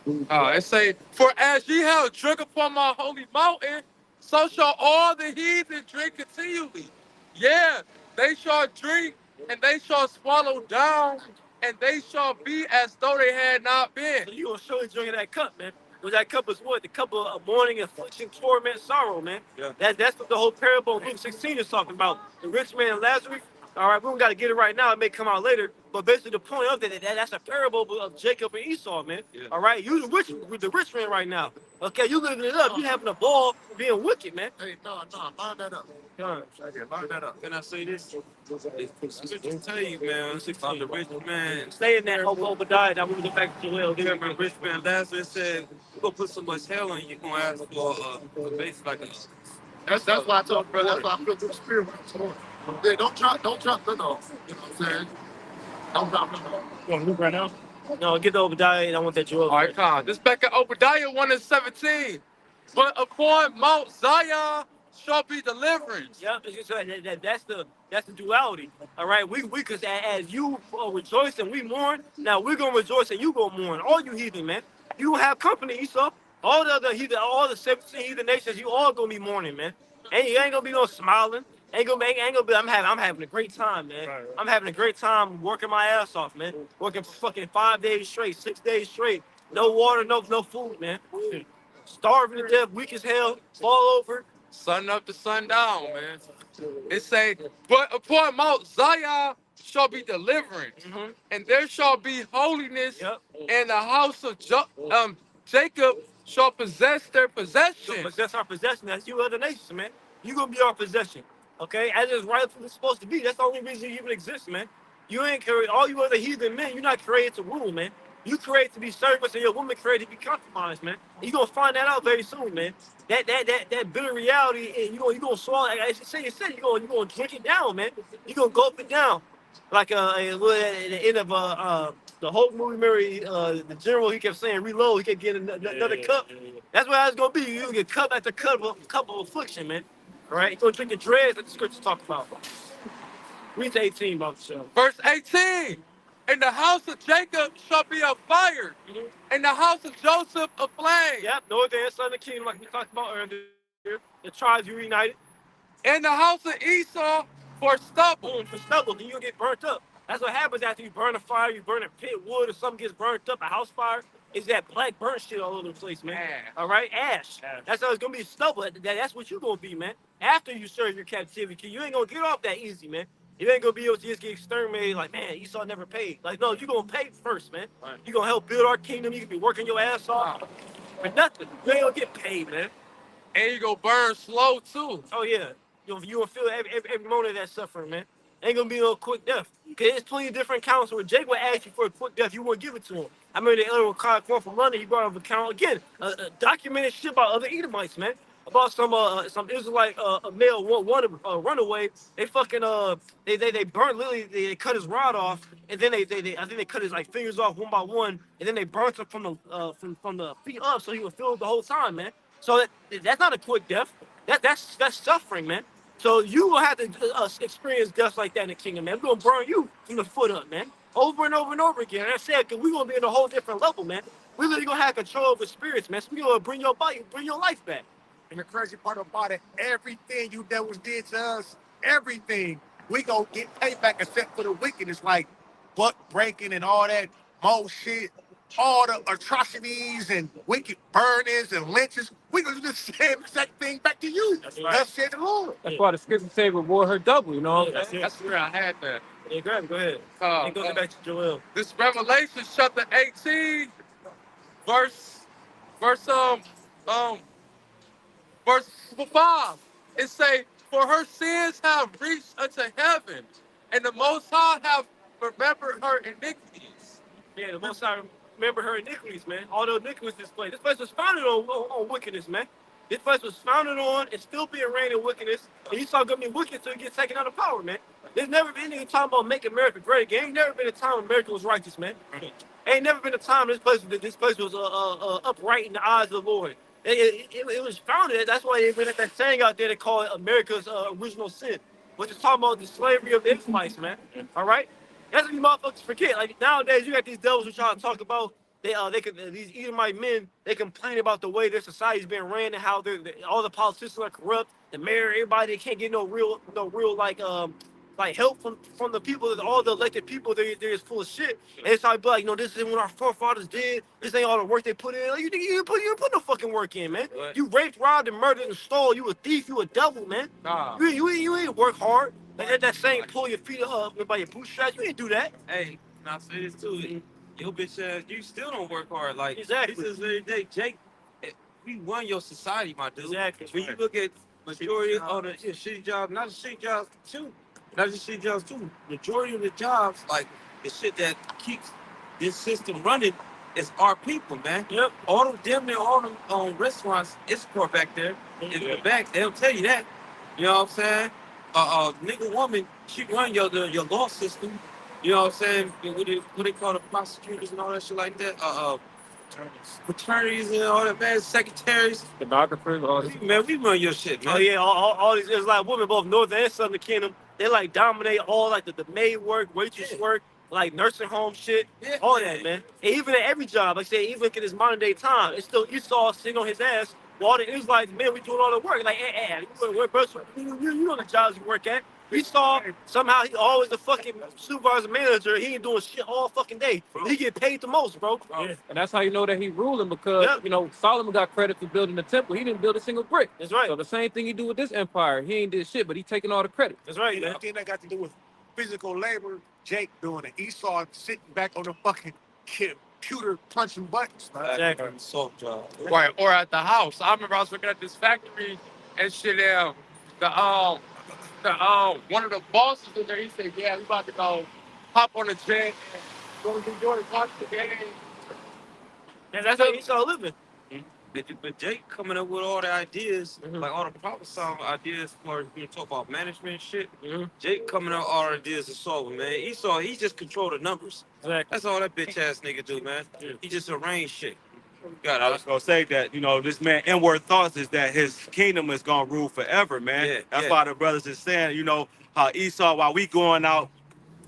S2: It say, for as ye have drunk upon my holy mountain, so shall all the heathen drink continually. Yeah, they shall drink, and they shall swallow down, and they shall be as though they had not been.
S1: So you gonna surely drink that cup, man. Because that cup is what? The cup of mourning, affliction, torment, sorrow, man.
S6: Yeah.
S1: That's what the whole parable of Luke 16 is talking about. The rich man and Lazarus. All right, we don't got to get it right now. It may come out later. But basically, the point of that's a parable of Jacob and Esau, man. Yeah. All right, you the rich man right now. Okay, you living it up. You having a ball being wicked, man.
S4: Hey, no, line that up.
S1: Come
S4: Line that up.
S6: Can I say this? Scripture tell you, man, about the rich man.
S1: Stay in that Obadiah. Now we go back to Joel.
S6: Remember, rich man Lazarus said, "You're gonna put so much hell on you, you're gonna ask for basically like a."
S4: That's why I told brother. That's why I feel through the spirit when I told him. Yeah, don't drop none off. You know what I'm saying? Don't drop none off.
S3: You want to move right now?
S1: No, get the Obadiah. I want that Joel.
S2: All right, come. This back at Obadiah 1 and 17. But upon Mount Zion shall be deliverance.
S1: Yeah, so that's the duality. All right, we cause as you rejoice and we mourn, now we're gonna rejoice and you gonna mourn. All you heathen, man, you have company, Esau. All the other heathen, all the 17 heathen nations, you all gonna be mourning, man. And you ain't gonna be no smiling. Ain't gonna be. I'm having a great time, man. Right. I'm having a great time working my ass off, man. Working fucking 5 days straight, 6 days straight. No water, no food, man. Starving to death, weak as hell, fall over.
S2: Sun up to sundown, man. It say, but upon Mount Zion shall be deliverance, and there shall be holiness, and the house of Jacob shall possess their possession.
S1: So possess our possession. That's you other nations, man. You gonna be our possession, okay? As it's rightfully supposed to be. That's the only reason you even exist, man. You ain't created. All you other heathen men, you're not created to rule, man. You create to be servants, and your woman created to be compromised, man. You're gonna find that out very soon, man. That bitter reality, and you gonna swallow. Like I say, you gonna drink it down, man. You gonna gulp it down, like at the end of the whole movie. Mary, the general, he kept saying reload. He kept getting another cup. That's what it's gonna be. You gonna get cup after cup of affliction, man. All right, you gonna drink the dregs that the scriptures talk about. Read 18 about the show.
S2: Verse 18. In the house of Jacob shall be a fire. In the house of Joseph a flame.
S1: Yep, northern and southern kingdom, like we talked about earlier. The tribes reunited.
S2: In the house of Esau for stubble.
S1: For stubble, then you'll get burnt up. That's what happens after you burn a fire, you burn a pit of wood, or something gets burnt up, a house fire. Is that black burnt shit all over the place, man.
S2: Ash.
S1: All right, ash. That's how it's gonna be stubble. That's what you're gonna be, man. After you serve your captivity, you ain't gonna get off that easy, man. You ain't gonna be able to just get exterminated like, man, Esau never paid. Like, no, you're gonna pay first, man. Right. You're gonna help build our kingdom. You can be working your ass off for nothing. You ain't gonna get paid, man.
S2: And you gonna burn slow too.
S1: Oh yeah, you gonna feel every moment of that suffering, man. Ain't gonna be no quick death. Cause there's plenty of different accounts where Jake would ask you for a quick death, you wouldn't give it to him. I remember the other one from London, he brought up an account again, documented shit about other Edomites, man. About some Israelite a male one runaway. They fucking they burnt literally, they cut his rod off, and then they I think they cut his like fingers off one by one, and then they burnt him from the feet up, so he was filled the whole time, man. So that's not a quick death. That's suffering, man. So you will have to experience death like that in the kingdom, man. We're gonna burn you from the foot up, man, over and over and over again. And I said, cause we're gonna be in a whole different level, man. We're literally gonna have control over spirits, man. So we're gonna bring your body, bring your life back.
S4: And the crazy part about it, everything you devils did to us, everything, we gonna get payback except for the wickedness, like butt breaking and all that more shit, all the atrocities and wicked burnings and lynches. We gonna do the same exact thing back to you.
S1: That's right.
S4: Thus said the Lord.
S5: That's why the scripture say reward her double, you know?
S1: Yeah,
S2: That's where I had that.
S1: Yeah, go ahead. And go back to Joel.
S2: This Revelation chapter 18, verse 5. It say, for her sins have reached unto heaven, and the Most High have remembered her iniquities.
S1: Yeah, the Most High remember her iniquities, man. All the iniquities displayed. This place was founded on wickedness, man. This place was founded on and still being reigned in wickedness. And Esau gonna be wicked till he gets taken out of power, man. There's never been any time about making America great again. Ain't never been a time when America was righteous, man. Ain't never been a time this place was upright in the eyes of the Lord. It was founded. That's why they put that saying out there. They call it America's original sin, which is talking about the slavery of the Israelites, man. All right, that's what you motherfuckers forget. Like nowadays, you got these devils who try to talk about these Edomite men. They complain about the way their society's been ran and how all the politicians are corrupt. The mayor, everybody, they can't get no real like help from the people, all the elected people. They're just full of shit. And it's like, this is what our forefathers did. This ain't all the work they put in. Like, you didn't put no fucking work in, man. What? You raped, robbed, and murdered and stole. You a thief. You a devil, man. Nah. You ain't work hard. Like that saying, pull your feet up by your bootstraps. You ain't do that.
S5: Hey, and I say this too. Your bitch ass, you still don't work hard. Like
S1: exactly.
S5: This is very day, Jake. We won your society, my dude.
S1: Exactly.
S5: When you look at majority of the shitty jobs, not the shitty jobs too. Not just shit jobs too. Majority of the jobs, like the shit that keeps this system running, is our people, man.
S1: Yep.
S5: All of them, all them restaurants, it's poor back there. In the back, they'll tell you that. You know what I'm saying? Nigga woman, she run your law system. You know what I'm saying? What they call the prosecutors and all that shit like that. Fraternities and all that, man. Secretaries,
S1: stenographers, all this.
S5: Man, we run your shit, man.
S1: Oh yeah, all these Israelite women, both North and Southern Kingdom. They like dominate all like the maid work, waitress work, like nursing home shit, all that, man. And even at every job, like I say, even in this modern day time, it's still Esau sitting on his ass. While all the Israelites, man, we doing all the work. Like, you know the jobs you work at. Esau, somehow he always the fucking supervisor manager. He ain't doing shit all fucking day. He get paid the most, bro.
S5: Yeah.
S3: And that's how you know that he ruling because, Solomon got credit for building the temple. He didn't build a single brick.
S1: That's right.
S3: So the same thing he do with this empire. He ain't did shit, but he taking all the credit.
S1: That's right.
S4: The thing that got to do with physical labor, Jake doing it. Esau sitting back on the fucking computer punching buttons.
S1: Exactly.
S5: Soft job.
S2: Right, or at the house. I remember I was looking at this factory and shit. One of the bosses in there, he said, "Yeah, we about to go hop on a jet and go to New York, watch the game,
S1: And that's how Esau living.
S5: But Jake coming up with all the ideas, like all the problem solving ideas for you talk about management shit. Jake coming up with all the ideas to solve it, man. Esau, he just control the numbers.
S1: Exactly.
S5: That's all that bitch ass nigga do, man. He just arrange shit. God,
S6: I was gonna say that, this man inward thoughts is that his kingdom is gonna rule forever, man.
S5: Yeah,
S6: That's why the brothers is saying, how Esau, while we going out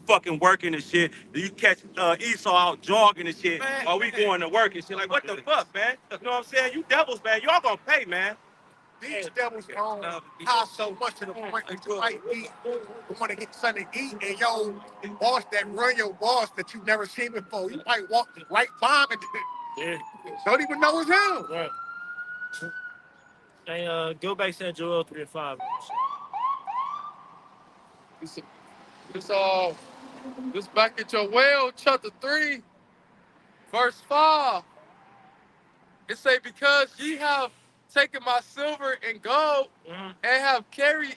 S6: fucking working and shit, you catch Esau out jogging and shit while we going to work and shit. Like, what the fuck, man? You know what I'm saying? You devils, man. Y'all gonna pay, man.
S4: These devils gonna cost so much to the point that you might want to get something to eat, and your boss that run your boss that you've never seen before, you might walk right by him and don't even know it's him.
S1: Right. Hey, go back to Joel 3 and 5.
S2: This back at Joel chapter 3, verse 5. It say, because ye have taken my silver and gold and have carried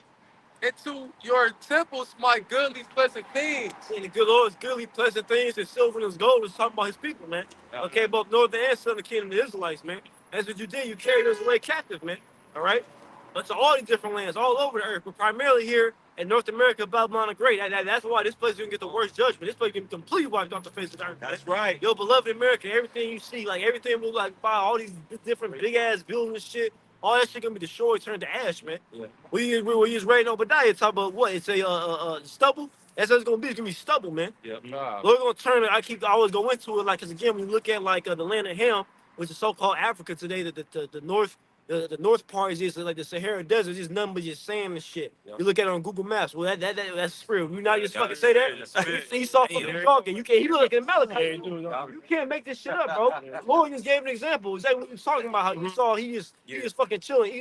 S2: into your temples my goodly pleasant things.
S1: And the good Lord's goodly pleasant things, and silver and his gold is talking about his people, man. Okay, both northern and southern kingdom of the Israelites, man. That's what you did. You carried us away captive, man. All right? But to all these different lands, all over the earth, but primarily here in North America, Babylon the Great. That's why this place is going to get the worst judgment. This place is going to be completely wiped off the face of the earth.
S6: That's right.
S1: Yo, beloved America, everything you see, like everything will like by all these different big ass buildings and shit, all that shit gonna be destroyed, turned to ash, man. Yeah. We just reading Obadiah talk about what? It's a stubble. That's what it's gonna be. It's gonna be stubble, man.
S6: Yep.
S1: We're gonna turn it. I always go into it, like, because again, when you look at like the land of Ham, which is so-called Africa today, the north. The north part is just like the Sahara Desert, it's just nothing but just sand and shit. Yep. You look at it on Google Maps. Well, that's real. You not just fucking say that. Esau fucking talking. You can't. He look like an Amalekite. You can't make this shit up, bro. Lord just gave an example. Exactly what he was talking about. How Esau, he just fucking chilling.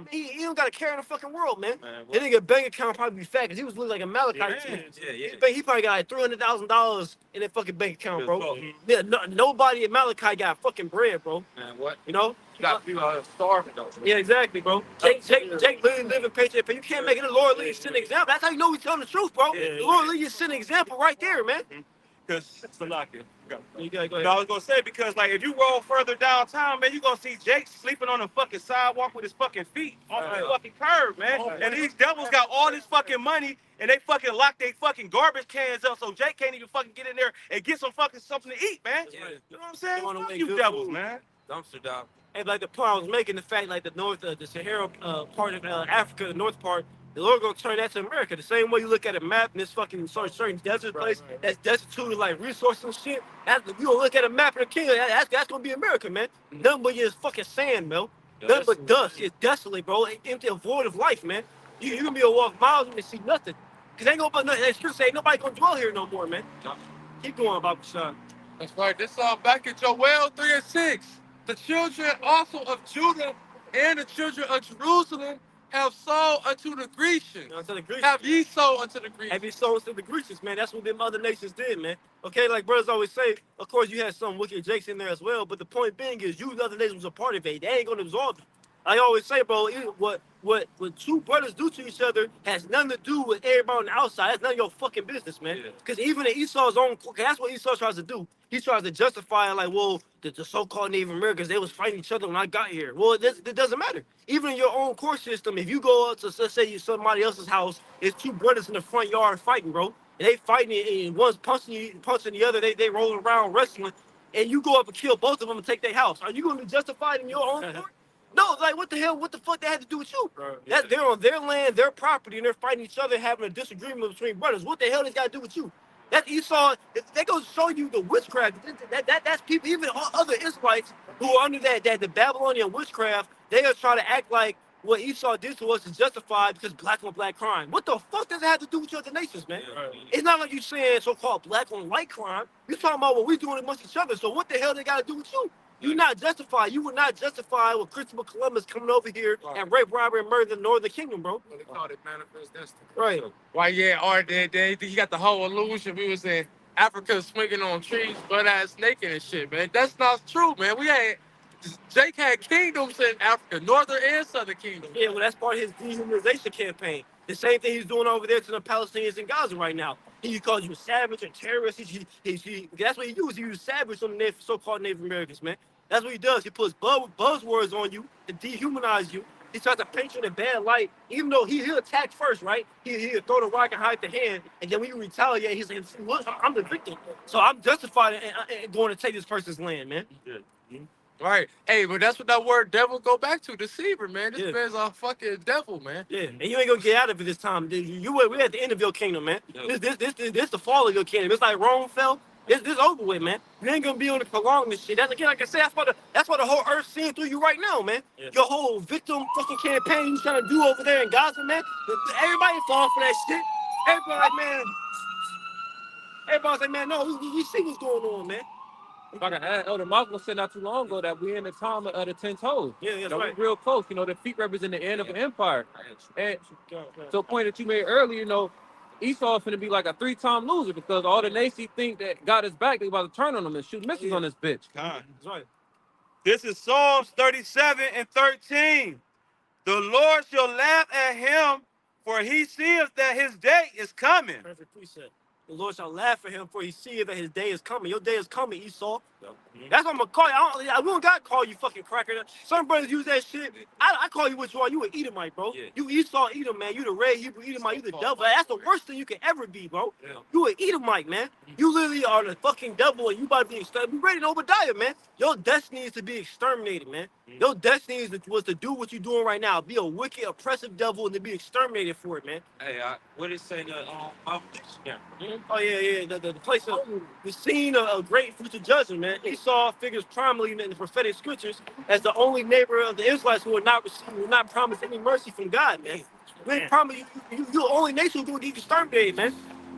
S1: He don't got a care in the fucking world, man. That nigga bank account probably be fat because he was looking like a Amalekite. He probably got like $300,000 in that fucking bank account, bro. Yeah, nobody at Amalekite got fucking bread, bro.
S2: Man, what?
S1: You know.
S2: Got people starving though.
S1: Yeah, exactly, bro. Jake literally living paycheck, but you can't make it. The Lord lead you set an example. That's how you know he's telling the truth, bro. The Lord lead you set an example right there, man.
S6: Because Salakia.
S1: You gotta go ahead.
S6: I was gonna say, because like if you roll further downtown, man, you gonna see Jake sleeping on the fucking sidewalk with his fucking feet off the fucking curb, man. And these devils got all this fucking money and they fucking lock their fucking garbage cans up so Jake can't even fucking get in there and get some fucking something to eat, man. You know what I'm saying? Fuck you devils, man.
S5: Dumpster dog.
S1: And like the point I was making, the fact like the north, the Sahara part of Africa, the north part, the Lord gonna turn that to America. The same way you look at a map and this fucking certain desert place that's destitute of like resources and shit. You gonna look at a map of the kingdom, that's gonna be America, man. Nothing but just fucking sand, man. Nothing but dust. It's desolate, bro. Empty, void of life, man. You gonna be able to walk miles and see nothing. Cause ain't gonna that scripture say ain't nobody gonna dwell here no more, man. Keep going about the son.
S2: That's right. This back in Joel 3 and 6. The children also of Judah and the children of Jerusalem have sold unto the Grecians. Have ye sold unto the Grecians?
S1: Have ye sold unto the Grecians, man? That's what them other nations did, man. Okay, like brothers always say, of course you had some wicked Jakes in there as well, but the point being is you other nations was a part of it. They ain't gonna absorb you. I always say, bro, what two brothers do to each other has nothing to do with everybody on the outside. That's none of your fucking business, man. Because even in Esau's own, that's what Esau tries to do. He tries to justify, like, well, the so-called Native Americans, they was fighting each other when I got here. Well, it doesn't matter. Even in your own court system, if you go up to, let's say, somebody else's house, there's two brothers in the front yard fighting, bro. And they fighting, and one's punching the other, they rolling around wrestling, and you go up and kill both of them and take their house. Are you going to be justified in your own court? No, like, what the hell? What the fuck that had to do with you? They're on their land, their property, and they're fighting each other, having a disagreement between brothers. What the hell does that got to do with you? That Esau, they gonna show you the witchcraft. That's people, even other Israelites who are under the Babylonian witchcraft. They are trying to act like what Esau did to us is justified because black on black crime. What the fuck does it have to do with your other nations, man? It's not like you saying so-called black on white crime. You're talking about what we're doing amongst each other. So what the hell they got to do with you? You're not justified. You would not justify with Christopher Columbus coming over here and rape, robbery, and murder the Northern Kingdom, bro.
S2: What they call it, manifest destiny.
S1: Right.
S2: Why, yeah, or you got the whole illusion. We was in Africa swinging on trees, butt-ass naked and shit, man. That's not true, man. Jake had kingdoms in Africa, Northern and Southern Kingdom.
S1: Yeah, well, that's part of his dehumanization campaign. The same thing he's doing over there to the Palestinians in Gaza right now. He calls you a savage and terrorist. That's what he used. He used savage on the so-called Native Americans, man. That's what he does. He puts buzzwords on you to dehumanize you. He tries to paint you in a bad light, even though he'll attack first, right? He'll throw the rock and hide the hand, and then when you retaliate, he's like, "Look, I'm the victim, so I'm justified in going to take this person's land, man."
S2: Yeah. Right. Hey, but that's what that word devil go back to, deceiver, man. This man's a fucking devil, man.
S1: Yeah, and you ain't gonna get out of it this time. We're at the end of your kingdom, man. Yeah. This the fall of your kingdom. It's like Rome fell. This over with, man. You ain't gonna be on it for long. This shit. That's again, like I said, that's why the whole earth's seeing through you right now, man. Yeah. Your whole victim fucking campaign you trying to do over there in Gaza, man. Everybody fall for that shit. Everybody like, man. Everybody's like, man, no, we see what's going on, man.
S5: If I can add, Elder Malcolm said not too long ago that we're in the time of the 10 toes.
S1: Yeah, that's right.
S5: We're real close. The feet represent the end of an empire. And to a point that you made earlier, Esau is going to be like a 3-time loser because all the nations think that God is back. They're about to turn on him and shoot missiles on this bitch.
S1: That's right.
S6: This is Psalms 37:13. The Lord shall laugh at him, for he seeth that his day is coming.
S1: Perfect precept. The Lord shall laugh at him, for he seeth that his day is coming. Your day is coming, Esau. That's what I'm gonna call you. We don't gotta call you fucking cracker. Some brothers use that shit. I call you what you are. You an Edomite, bro. Yeah. You Esau Edom, man. You the red Hebrew Edomite. You the devil. That's the worst thing you can ever be, bro. Yeah. You an Edomite, man. You literally are the fucking devil, and you about to be exterminated. Be ready to Obadiah, man. Your destiny is to be exterminated, man. Your destiny was to do what you're doing right now. Be a wicked, oppressive devil, and to be exterminated for it, man.
S5: Hey, what did it say?
S1: Yeah. Oh yeah. The place of the scene of great future judgment, man. Esau figures primarily in the prophetic scriptures as the only neighbor of the Israelites who will not promise any mercy from God, man. We promise you the only nation who's gonna get exterminated, man.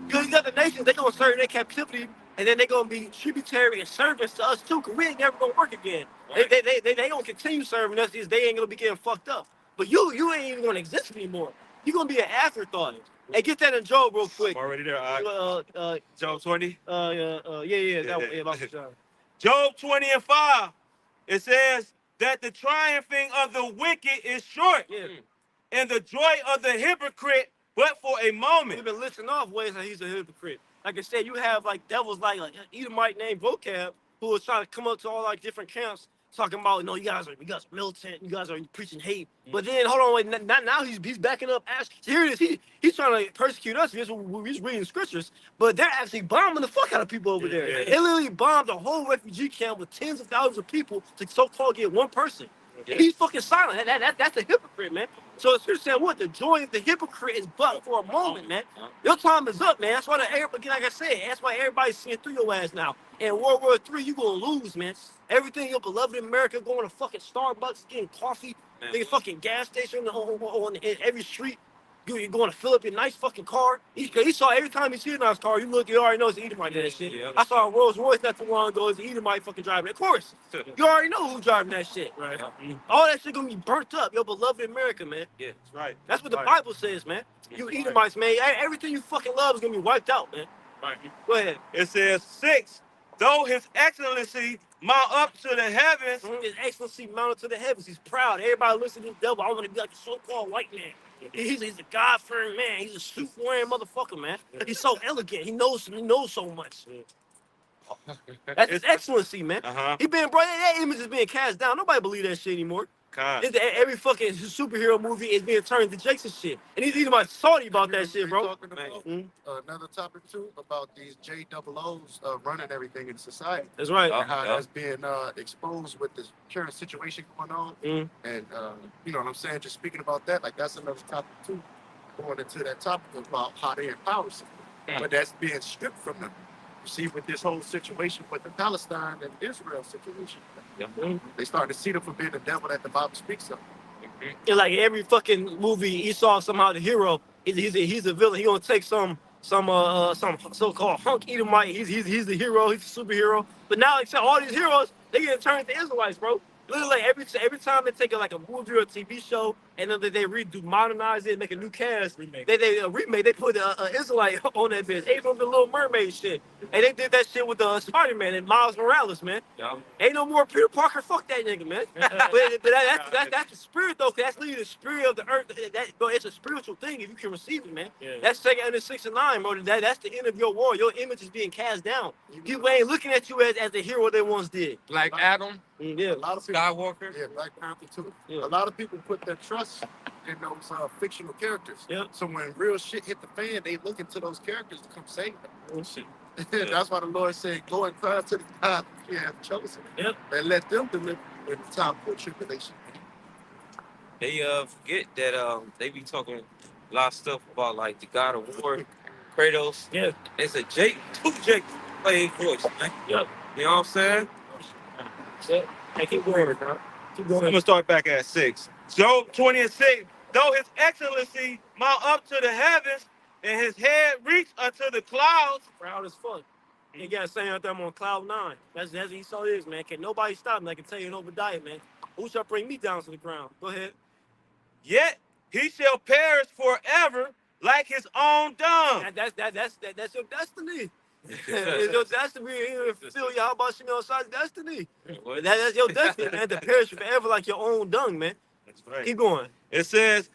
S1: Because these other nations, they gonna serve their captivity, and then they gonna be tributary and servants to us too. Cause we ain't never gonna work again. Right. They gonna continue serving us. They ain't gonna be getting fucked up. But you ain't even gonna exist anymore. You gonna be an afterthought. Hey, get that in Job real quick.
S6: I'm already there. Job 20.
S1: Yeah.
S6: Job 20:5. It says that the triumphing of the wicked is short, and the joy of the hypocrite but for a moment.
S1: We've been listing off ways that he's a hypocrite. Like I said, you have like devils like Edomite named Vocab who was trying to come up to all like different camps talking about, you guys are militant, you guys are preaching hate. But then hold on, wait, now he's backing up. Here it is. He's trying to persecute us. We're just reading scriptures, but they're actually bombing the fuck out of people over there. Yeah. They literally bombed a whole refugee camp with tens of thousands of people to so-called get one person. Yeah. He's fucking silent. That's a hypocrite, man. So it's saying what the joy of the hypocrite is but for a moment, man. Your time is up, man. That's why like I said, that's why everybody's seeing through your ass now. In World War III, you gonna lose, man. Everything your beloved America going to fucking Starbucks, getting coffee, getting fucking gas station on every street. You're going to fill up your nice fucking car. He saw every time you see a nice car, you already know it's an Edomite that shit. Yeah. I saw a Rolls Royce not too long ago. It's an Edomite fucking driving. Of course, you already know who's driving that shit. Right. All that shit gonna be burnt up. Your beloved America, man.
S6: Yeah, that's right.
S1: That's what the Bible says, man. You Edomites, man. Everything you fucking love is gonna be wiped out, man.
S6: Right.
S1: Go ahead.
S6: It says 6. Though his excellency mount up to the heavens.
S1: His excellency mounted to the heavens. He's proud. Everybody looks at this devil. I want to be like a so-called white man. He's a God-fearing man. He's a suit-wearing motherfucker, man. He's so elegant. He knows so much. That's his excellency, man. He been, bro, that image is being cast down. Nobody believe that shit anymore. Every fucking superhero movie is being turned into Jason shit. And he's even salty about that shit, bro.
S4: Another topic, too, about these JOOs running everything in society.
S1: That's right.
S4: And how that's being exposed with this current situation going on. And, you know what I'm saying? Just speaking about that, like that's another topic, too. Going into that topic about how they empower system. But that's being stripped from them. You see, with this whole situation with the Palestine and Israel situation, they start to see them for being the devil that the Bible speaks of.
S1: And like every fucking movie, Esau somehow the hero. He's a villain. He gonna take some so-called hunk Edomite. He's the hero. He's the superhero. But now, except all these heroes, they get turned into Israelites, bro. Literally, like every time they take like a movie or a TV show, and then they modernize it, make a new cast. They remake. They put Israelite on that bitch. They from the Little Mermaid shit, and they did that shit with Spider-Man and Miles Morales, man.
S5: Yeah.
S1: Ain't no more Peter Parker. Fuck that nigga, man. That's the spirit though. Cause that's literally the spirit of the earth. Bro, it's a spiritual thing if you can receive it, man.
S3: Yeah.
S1: That's 2 Corinthians 6:9, bro. That's the end of your war. Your image is being cast down. People ain't looking at you as the hero they once did.
S2: Like Adam,
S1: Yeah.
S4: A lot of people,
S2: Skywalker.
S4: yeah, Black Panther too.
S1: Yeah.
S4: A lot of people put their trust in those fictional characters.
S1: Yeah.
S4: So when real shit hit the fan, they look into those characters to come save them.
S1: Oh, shit.
S4: That's why the Lord said, "Go and cry to the God you have chosen,
S1: Yep.
S4: and let them deliver in the time of tribulation."
S5: They forget that they be talking a lot of stuff about like the God of War, Kratos.
S1: Yeah.
S5: It's a two Jake playing voice, man.
S1: Yep.
S5: You know what I'm saying?
S1: Yeah. Hey, keep going, bro. Keep
S6: I'm
S1: going.
S6: gonna start back at 6. Job 20:6. Though his excellency mount up to the heavens, and his head reach unto the clouds.
S1: Proud as fuck. You gotta say out there I'm on cloud 9. That's what Esau is, man. Can nobody stop me? I can tell you in Obadiah, man. Who shall bring me down to the ground? Go ahead.
S6: Yet he shall perish forever like his own dung.
S1: That's your destiny. It's your destiny. You feel how about Shimon destiny? That's your destiny, man. To perish forever like your own dung, man.
S6: That's right.
S1: Keep going.
S6: It says,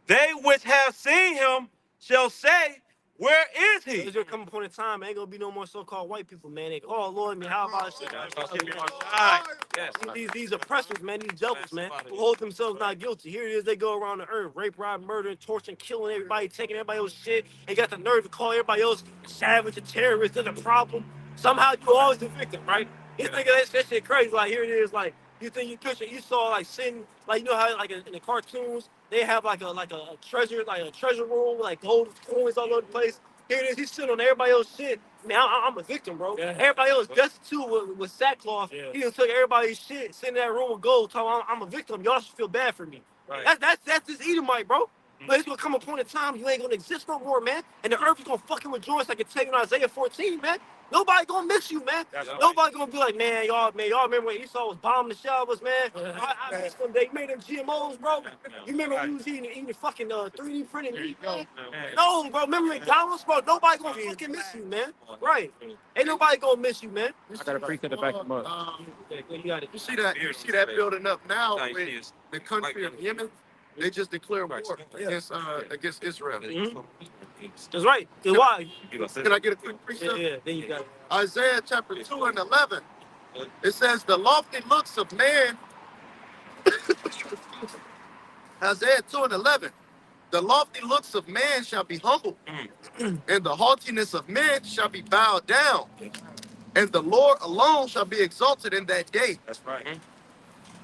S6: they which have seen him shall say, where is he?
S1: There's gonna come a point in time, ain't gonna be no more so-called white people, man. They, oh Lord, man, how about these oppressors, man, these devils, man, who hold themselves not guilty. Here it is, they go around the earth, rape, rob, murder, torturing, killing everybody, taking everybody else's shit, and got the nerve to call everybody else savage and terrorist. There's a problem. Somehow you always the victim, right? You think that shit crazy. Like here it is, like you think you picture, you saw like sin, like you know how like in the cartoons they have like a treasure room with like gold coins all over the place. Here it is, he's sitting on everybody else's shit. Man, I'm a victim, bro.
S3: Yeah.
S1: Everybody else destitute with sackcloth.
S3: Yeah.
S1: He just took everybody's shit, sitting in that room with gold, talking, I'm a victim. Y'all should feel bad for me.
S5: Right.
S1: That's this Edomite, bro. But it's gonna come a point in time you ain't gonna exist no more, man. And the earth is gonna fucking rejoice like it's taking Isaiah 14, man. Nobody gonna miss you, man. Nobody gonna be like, man, y'all remember when Esau was bombing the showers, man? I miss them. They made them GMOs, bro. You remember when we was eating fucking 3D printed meat, man? No, bro. Remember McDonald's, bro? Nobody gonna fucking miss you, man. Right? Ain't nobody gonna miss you, man.
S2: I got a preset to back him up.
S1: You got it.
S4: You see that building up now with the country of Yemen. They just declared war against Israel.
S1: Mm-hmm. That's right. Why?
S4: Can I get a quick precept?
S1: Yeah, then you got it.
S4: Isaiah chapter 2:11. It says, the lofty looks of man. Isaiah 2:11. The lofty looks of man shall be humbled, and the haughtiness of men shall be bowed down, and the Lord alone shall be exalted in that day.
S6: That's right.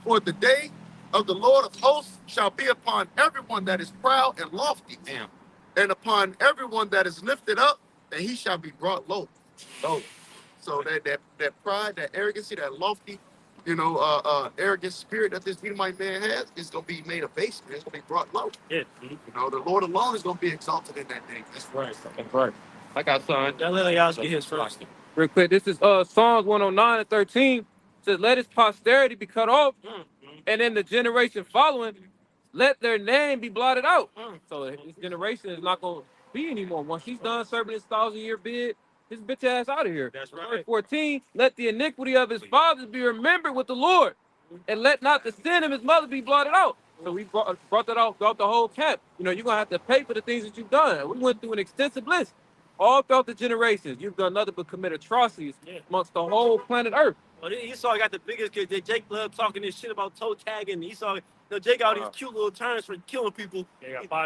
S4: For the day of the Lord of hosts shall be upon everyone that is proud and lofty, and upon everyone that is lifted up, and he shall be brought low. So that pride, that arrogancy, that lofty, arrogant spirit that this Edomite man has is gonna be made a base, man. It's gonna be brought low.
S1: Yeah.
S4: The Lord alone is gonna be exalted in that day.
S1: That's right.
S2: That's right. I got son.
S1: That little y'all get his first.
S2: Real quick, this is Psalms 109:13. It says, let his posterity be cut off, and in the generation following, let their name be blotted out. So this generation is not going to be anymore. Once he's done serving his 1,000-year bid, his bitch ass out of here.
S6: That's right.
S2: Verse 14, let the iniquity of his fathers be remembered with the Lord, and let not the sin of his mother be blotted out. So we brought that out throughout the whole camp. You're going to have to pay for the things that you've done. We went through an extensive list. All throughout the generations, you've done nothing but commit atrocities amongst the whole planet Earth.
S1: Well, Esau got the biggest kid. Jake Love talking this shit about toe tagging. Esau, Jake got all these cute little turns for killing people.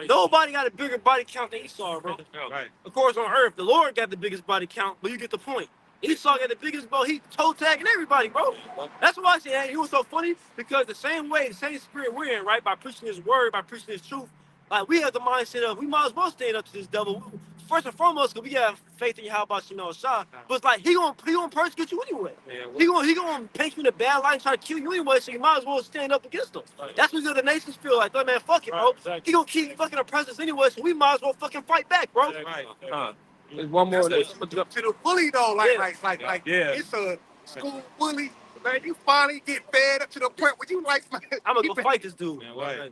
S1: Nobody got a bigger body count than Esau, bro.
S6: Right.
S1: Of course, on Earth, the Lord got the biggest body count, but you get the point. Esau got the biggest, bro. He toe tagging everybody, bro. That's why I say, hey, it was so funny because the same way, the same spirit we're in, right, by preaching His word, by preaching His truth, like we have the mindset of we might as well stand up to this devil. First and foremost, because we have faith in Yahweh Shah. But it's like he gonna persecute you anyway. He gonna paint you in a bad light and try to kill you anyway. So you might as well stand up against him. That's what the nations feel like. Oh, man, fuck it, bro. He gonna keep fucking oppressing us anyway. So we might as well fucking fight back, bro.
S2: There's one more.
S4: To the bully though, like it's a school bully. Man, you finally get fed up to the point where you like,
S1: I'm gonna go fight this dude.
S6: Right.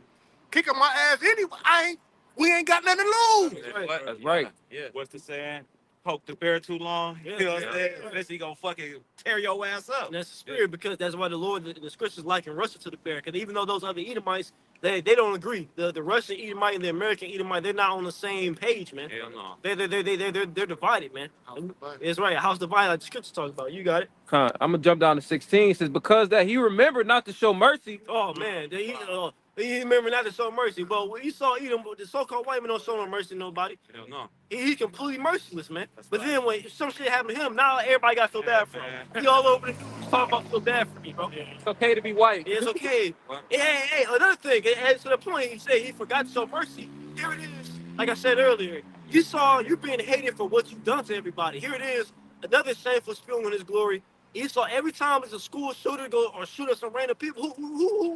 S4: kicking my ass anyway. We ain't got nothing to lose.
S2: That's right.
S6: Yeah. What's the saying? Poke the bear too long. You know what I'm saying? Unless he gonna fucking tear your ass up.
S1: And that's the spirit, because that's why the Lord, the scriptures liken Russia to the bear. Because even though those other Edomites, they don't agree. The Russian Edomite and the American Edomite, they're not on the same page, man.
S6: Hell no.
S1: They're divided, man. It's right. A house divided, like the scriptures talk about. You got it.
S2: I'm gonna jump down to 16. It says, because that he remembered not to show mercy.
S1: Oh man, he remember not to show mercy. But when you saw Edom, the so-called white man don't show no mercy to nobody.
S6: Hell no.
S1: He's completely merciless, man. But then when some shit happened to him, now everybody got to feel bad for him. He all over the news talking about feel bad for me, bro.
S2: It's okay to be white.
S1: Yeah, it's okay. Hey, another thing, and to the point, he said he forgot to show mercy. Here it is. Like I said earlier, you being hated for what you've done to everybody. Here it is, another shameful spewing his glory. Esau, every time it's a school shooter go or shoot at some random people, who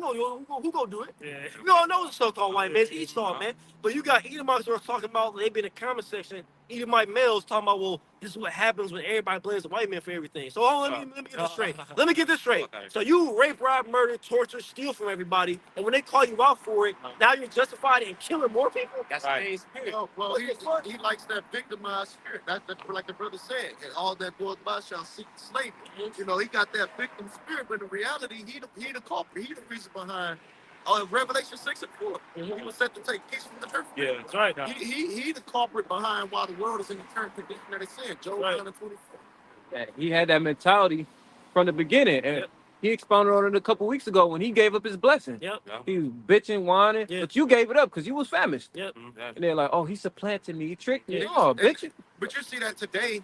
S1: gonna do it?
S3: Yeah.
S1: We all know the so-called white man. It's Esau, man. But you got Edomites who are talking about, they be in the comment section, Edomite males talking about, well, this is what happens when everybody blames the white man for everything. So let me get this straight. Let me get this straight.
S6: Okay.
S1: So you rape, rob, murder, torture, steal from everybody, and when they call you out for it, now you're justified in killing more people?
S5: That's
S6: Right.
S5: the main spirit.
S4: Well, he likes that victimized spirit. That's like the brother said. And all that goes by shall seek slavery. You know, he got that victim spirit, but in reality, he the culprit. He the reason behind Revelation 6 and 4. He was set to take peace from the earth.
S6: Yeah.
S3: That's right.
S4: He the culprit behind why the world is in the current condition that it's in. Job 9:24.
S2: Yeah, he had that mentality from the beginning. And he expounded on it a couple weeks ago when he gave up his blessing.
S1: Yep.
S2: He was bitching, whining, but you gave it up because you was famished.
S1: Yep.
S2: And they're like, oh, he supplanted me, he tricked me.
S1: Yeah.
S2: Oh, bitch.
S4: But you see that today,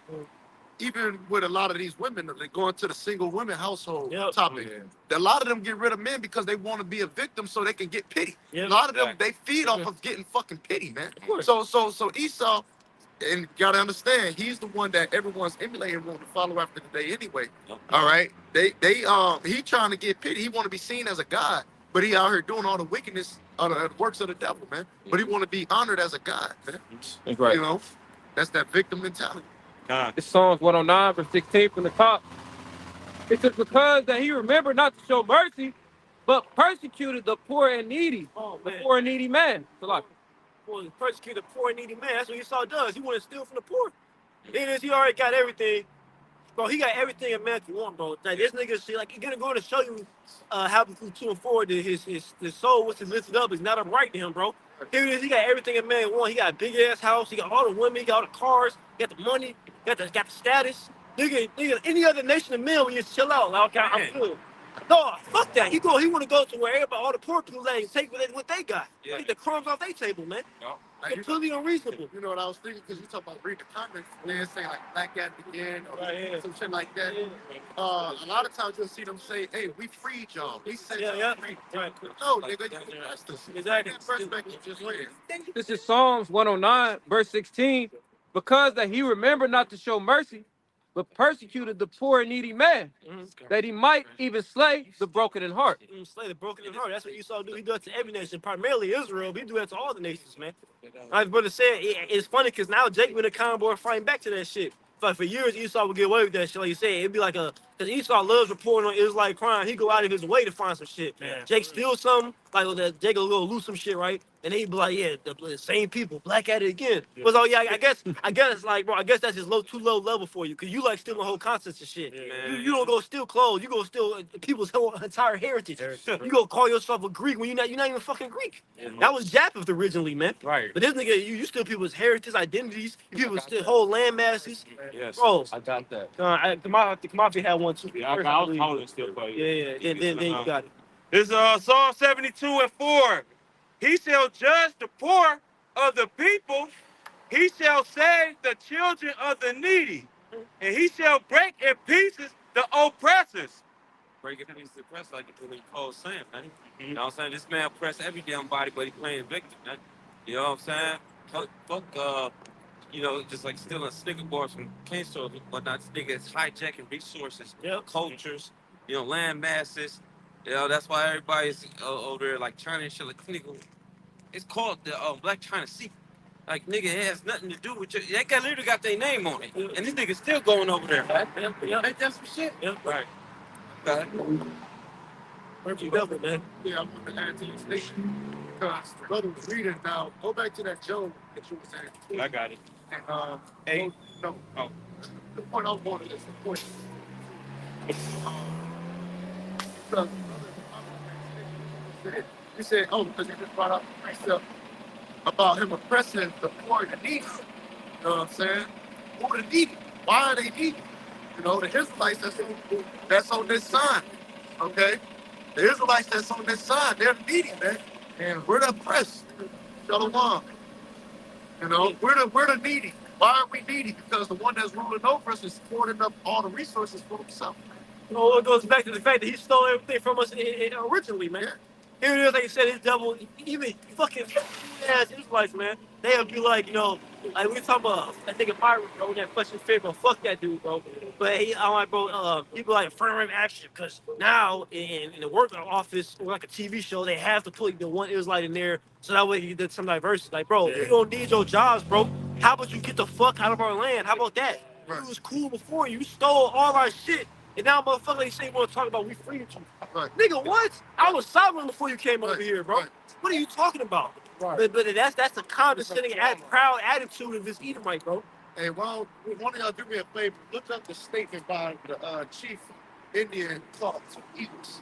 S4: even with a lot of these women, they go into the single women household topic. A lot of them get rid of men because they want to be a victim so they can get pity.
S1: Yep.
S4: A lot of them, they feed off of getting fucking pity, man.
S1: course.
S4: So Esau, and you gotta understand, he's the one that everyone's emulating, want to follow after today anyway. All right, he trying to get pity. He want to be seen as a god, but he out here doing all the wickedness, the works of the devil, man. But he want to be honored as a god, man.
S2: That's right.
S4: You know, that's that victim mentality.
S2: It's Psalms 109, verse 16 from the top. It says, because that he remembered not to show mercy, but persecuted the poor and needy.
S1: Oh,
S2: The
S1: man.
S2: poor and needy man. So like,
S1: Well, persecute the poor and needy man. That's what Esau does. He want to steal from the poor. It is. He already got everything. Bro, he got everything a man can want, bro. Like, this nigga, see, like, he's gonna go to show you how through 2 and 4 that his soul, which is lifted up, is not upright to him, bro. Here it is. He got everything a man want. He got a big ass house. He got all the women. He got all the cars. He got the money. Got the status. Nigga, any other nation of men, we just chill out. Like, okay, I'm good. No, fuck that. He want to go to where everybody, all the poor people, at and take what they got. Take the crumbs off their table, man.
S4: Like,
S1: Completely unreasonable.
S4: You know what I was thinking? Because you talk about read the comments, they say like black at the end or some shit like that. A lot of times you'll see them say, "Hey, we freed y'all. We said y'all free."
S1: Right.
S4: No, nigga, you oppressed us.
S1: Exactly.
S4: That perspective just weird.
S2: this is Psalms 109, verse 16. Because that he remembered not to show mercy, but persecuted the poor and needy man, that he might even slay the broken in heart.
S1: Slay the broken in heart. That's what Esau do. He does it to every nation, primarily Israel. But he do that to all the nations, man. Like brother said, it's funny because now Jacob and the convoy are fighting back to that shit. Like for years, Esau would get away with that shit. Like you said, it'd be like because Esau loves reporting on Israelite crime. He go out of his way to find some shit.
S3: Yeah.
S1: Jake steals something, like Jacob will go lose some shit, right? And he'd be like, yeah, the same people, black at it again. But oh yeah, I guess it's like, bro, I guess that's just too low level for you, because you like stealing whole concepts and shit. You don't go steal clothes, you go steal people's whole entire heritage. You go call yourself a Greek when you're not even fucking Greek. That was Japheth originally, man.
S2: Right.
S1: But this nigga, you steal people's heritage, identities, people steal whole land masses.
S6: Yes.
S1: Bro,
S2: I got that.
S1: Kamafi had one too.
S6: Yeah, I was holding still for you.
S1: Yeah. Then you got it.
S6: It's Psalm 72 and 4. He shall judge the poor of the people. He shall save the children of the needy. And he shall break in pieces the oppressors.
S5: Break it into the press like Cole saying, man. You know what I'm saying? This man press every damn body, but he playing victim, man. You know what I'm saying? Fuck, you know, just like stealing Snicker bars from cane stores and whatnot. This nigga is hijacking resources, cultures, you know, land masses. You know, that's why everybody's over there like China and shit. Like, nigga, it's called the Black China Sea. Like, nigga, it has nothing to do with you. They literally got their name on it. And this nigga still going over there, man. Ain't that some shit?
S6: Right.
S1: Perfect government, man.
S4: Yeah, I want to add to your station. because the brother was reading. Now, go back to that Job that you were saying.
S6: I got it.
S4: And,
S6: Hey.
S4: no.
S6: Oh.
S4: The point I'm going to is the point. Because you said, oh, because you just brought up the precept about him oppressing the poor and the needy. You know what I'm saying? Who are the needy? Why are they needy? You know, the Israelites that's on this sign. Okay? The Israelites that's on this sign, they're the needy, man. And we're the oppressed. Shalom. You know, we're the needy. Why are we needy? Because the one that's ruling over us is hoarding up all the resources for himself.
S1: You know, it goes back to the fact that he stole everything from us originally, man.
S4: Yeah.
S1: Here it is, like you said, his devil, even fucking ass Israelites, man. They'll be like, you know, like we talking about, I think of Myron, bro, that fucking fit, bro. Fuck that dude, bro. But I'm like, bro, he be like affirmative action, because now in the work office or like a TV show, they have to put the one Israelite in there so that way you get some diversity. Like, bro, we don't need your jobs, bro. How about you get the fuck out of our land? How about that?
S4: Right.
S1: You was cool before, you stole all our shit. And now, motherfucker, they say you want to talk about we freed you.
S4: Right.
S1: Nigga, what? I was sovereign before you came over here, bro.
S4: Right.
S1: What are you talking about?
S4: Right.
S1: But that's the condescending, proud attitude of this Edomite, bro.
S4: Hey, well, one of y'all do me a favor. Look up the statement by the chief Indian called Two Eagles.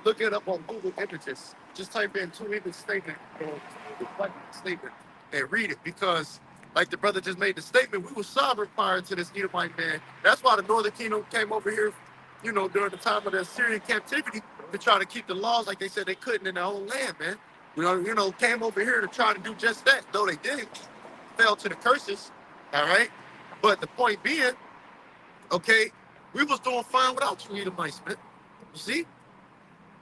S4: Look it up on Google Images. Just type in Two Eagles statement statement and read it, because like the brother just made the statement, we were sovereign prior to this Edomite man. That's why the Northern Kingdom came over here, you know, during the time of the Assyrian captivity to try to keep the laws like they said they couldn't in their own land, man. You know, came over here to try to do just that, though they did. Fell to the curses, all right? But the point being, okay, we was doing fine without you Edomites, man. You see?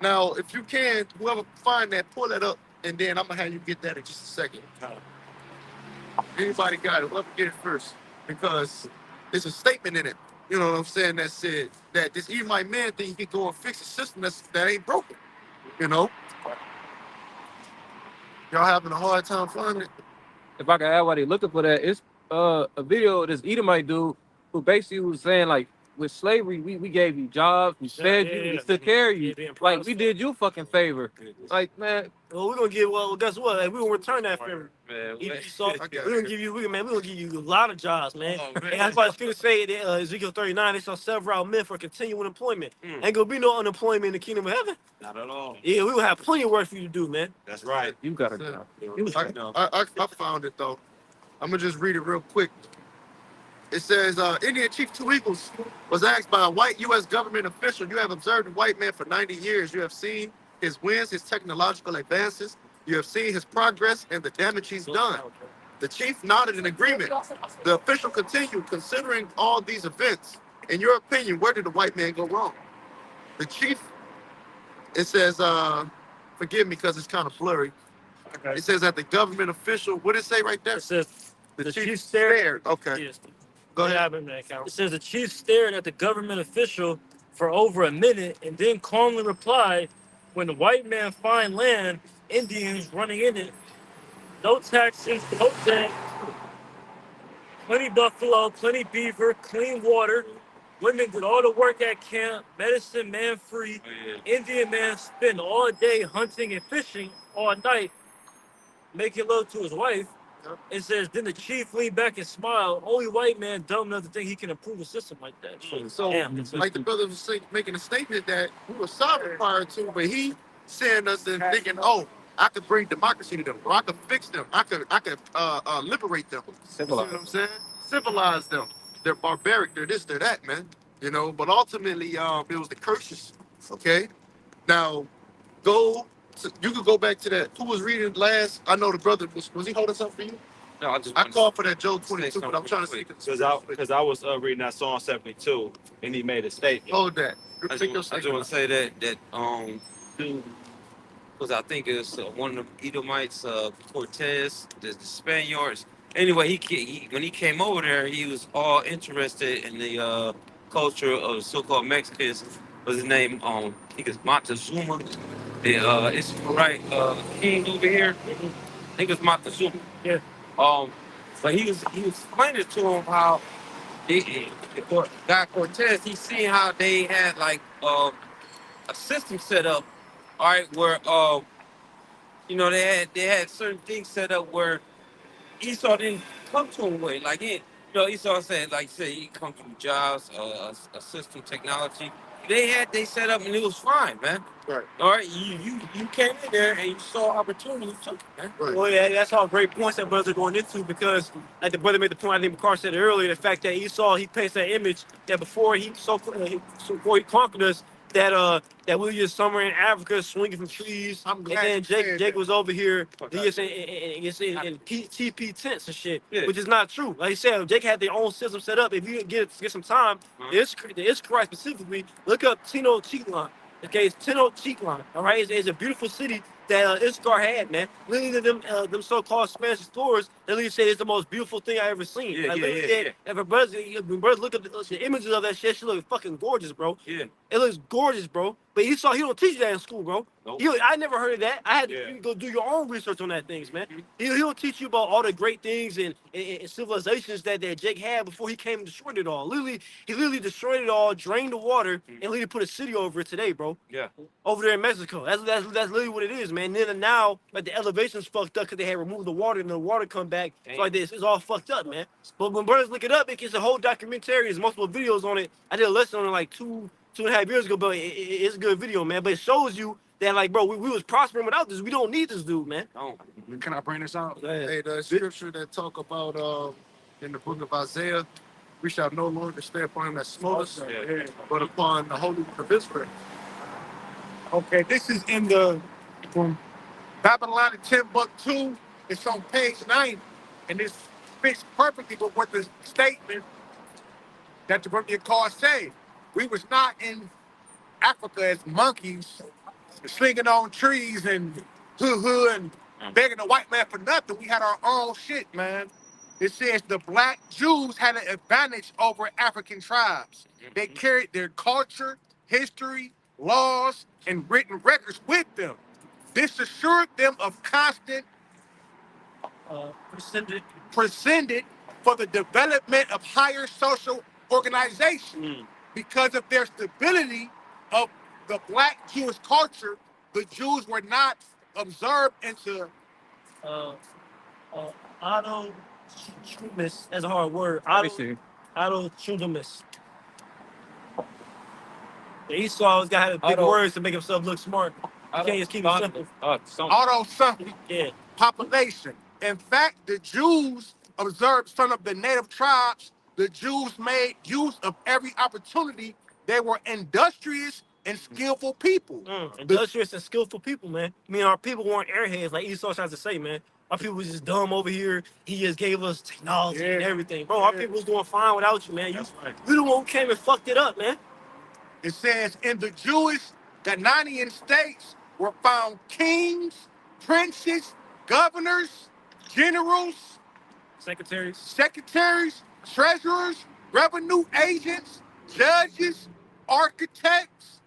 S4: Now, if you can, whoever find that, pull that up, and then I'm gonna have you get that in just a second. Anybody got it? Whoever get it first, because there's a statement in it. You know what I'm saying? That said that this Edomite man think he can go and fix a system that ain't broken. You know? Y'all having a hard time finding it?
S5: If I can add while they looking for that, it's a video of this Edomite dude who basically was saying, like, with slavery, we gave you jobs, we fed you, we took care of you. Like, we did you a fucking favor. Like, man.
S1: Well, we're gonna give. Well, guess what? Like, we're gonna return that favor.
S5: Man,
S1: So we're gonna give you. We're gonna give you a lot of jobs, man. And that's why it's gonna say that Ezekiel 39. They shall sever out men for continual employment. Ain't gonna be no unemployment in the kingdom of heaven.
S6: Not at all.
S1: Yeah, we will have plenty of work for you to do, man.
S6: That's right.
S5: You got it.
S4: I found it though. I'm gonna just read it real quick. It says, Indian Chief Two Eagles was asked by a white U.S. government official, you have observed a white man for 90 years. You have seen his wins, his technological advances. You have seen his progress and the damage he's done. The chief nodded in agreement. The official continued, considering all these events, in your opinion, where did the white man go wrong? The chief, it says, forgive me because it's kind of blurry. Okay. It says that the government official, what did it say right there?
S3: It says
S4: the chief stared. Okay.
S3: Yes.
S4: Go ahead.
S3: It says the chief stared at the government official for over a minute and then calmly replied, when the white man find land, Indians running in it, no taxes, no debt, plenty buffalo, plenty beaver, clean water, women did all the work at camp, medicine man free, Indian man spend all day hunting and fishing all night, making love to his wife. It says, then the chief leaned back and smiled. Only white man dumb enough to think he can improve a system like that.
S4: So, like the brother was making a statement that we were sovereign prior to, but he saying us and thinking, oh, I could bring democracy to them, or I could fix them, I could liberate them. You see what I'm saying? Civilize them. They're barbaric. They're this, they're that, man. You know. But ultimately, it was the curses. Okay. Now, you could go back to that. Who was reading last? I know the brother was he holding something for you?
S6: No,
S4: I called for that Job 22, but I'm trying to see
S6: because I was reading that Psalm 72 and he made a statement.
S4: Hold that.
S5: I just want to say that dude, because I think it's one of the Edomites, Cortez, the Spaniards. Anyway, he when he came over there, he was all interested in the culture of the so-called Mexicans. What's his name? I think it's Montezuma. It's right king over here. I think it's Montezuma.
S3: Yeah.
S5: But he was explaining to him how guy Cortez, he's seeing how they had like a system set up, all right, where you know, they had certain things set up where Esau didn't come to him with. Like he, you know, Esau said, like say he come through jobs, a system, technology. They set up and it was fine, man.
S4: Right.
S5: All right, you came in there and you saw opportunity, you took it, man.
S4: Right.
S1: Well, yeah, that's all great points that brothers are going into because, like the brother made the point, I think McCarr said it earlier, the fact that Esau, he paints that image that before before he conquered us, that we were just somewhere in Africa swinging from trees,
S4: I'm
S1: and
S4: glad
S1: then
S4: you
S1: Jake
S4: said
S1: Jake
S4: that.
S1: was over here
S5: Fuck
S1: just
S5: out
S1: in TP tents and shit,
S5: Yeah.
S1: which is not true. Like you said, Jake had their own system set up. If you get some time, the Issachar specifically, look up Tino Cheekline. Okay, it's Tino Cheekline. All right, it's a beautiful city that Issachar had, man. Literally, them so-called Spanish explorers, they literally say it's the most beautiful thing I ever seen.
S5: Yeah,
S1: like,
S5: yeah,
S1: literally
S5: yeah,
S1: said,
S5: yeah.
S1: when brothers look at the images of that shit look fucking gorgeous, bro.
S5: Yeah.
S1: It looks gorgeous, bro. But he don't teach you that in school, bro.
S5: Nope.
S1: I never heard of that. I had to
S5: Yeah.
S1: go do your own research on that things, man. He don't teach you about all the great things and civilizations that Jake had before he came and destroyed it all. He literally destroyed it all, drained the water, and literally put a city over it today, bro.
S5: Yeah.
S1: Over there in Mexico. That's literally what it is, man. Then now, like the elevation's fucked up because they had removed the water and the water come back. So like this, it's all fucked up, man. But when brothers look it up, it's a whole documentary. There's multiple videos on it. I did a lesson on it like 2.5 years ago, but it's a good video, man. But it shows you that, like, bro, we was prospering without this. We don't need this dude, man.
S5: No.
S2: Can I bring this out?
S4: Hey, the scripture that talk about in the book of Isaiah, we shall no longer stay upon him that smote us, but upon the Holy One of Israel. Okay, this is in the from Babylon and Timbuktu. It's on page 90, and this fits perfectly with what the statement that the brother called say. We was not in Africa as monkeys, slinging on trees and and begging the white man for nothing. We had our own shit, man. It says the black Jews had an advantage over African tribes. They carried their culture, history, laws, and written records with them. This assured them of constant presented for the development of higher social organization. Because of their stability of the black Jewish culture, the Jews were not absorbed into
S1: Autochumus, that's a hard word. Autochumus. Esau always got to have big words to make himself look smart. You can't just keep it simple.
S4: auto something
S1: Yeah.
S4: population. In fact, the Jews observed some of the native tribes. The Jews made use of every opportunity. They were industrious and skillful people.
S1: Industrious and skillful people, man. I mean, our people weren't airheads like Esau tries to say, man. Our people was just dumb over here. He just gave us technology and everything. Bro, our people was doing fine without you, man. You the one who came and fucked it up, man.
S4: It says in the Jewish Ghanaian states were found kings, princes, governors, generals, secretaries, treasurers, revenue agents, judges, architects,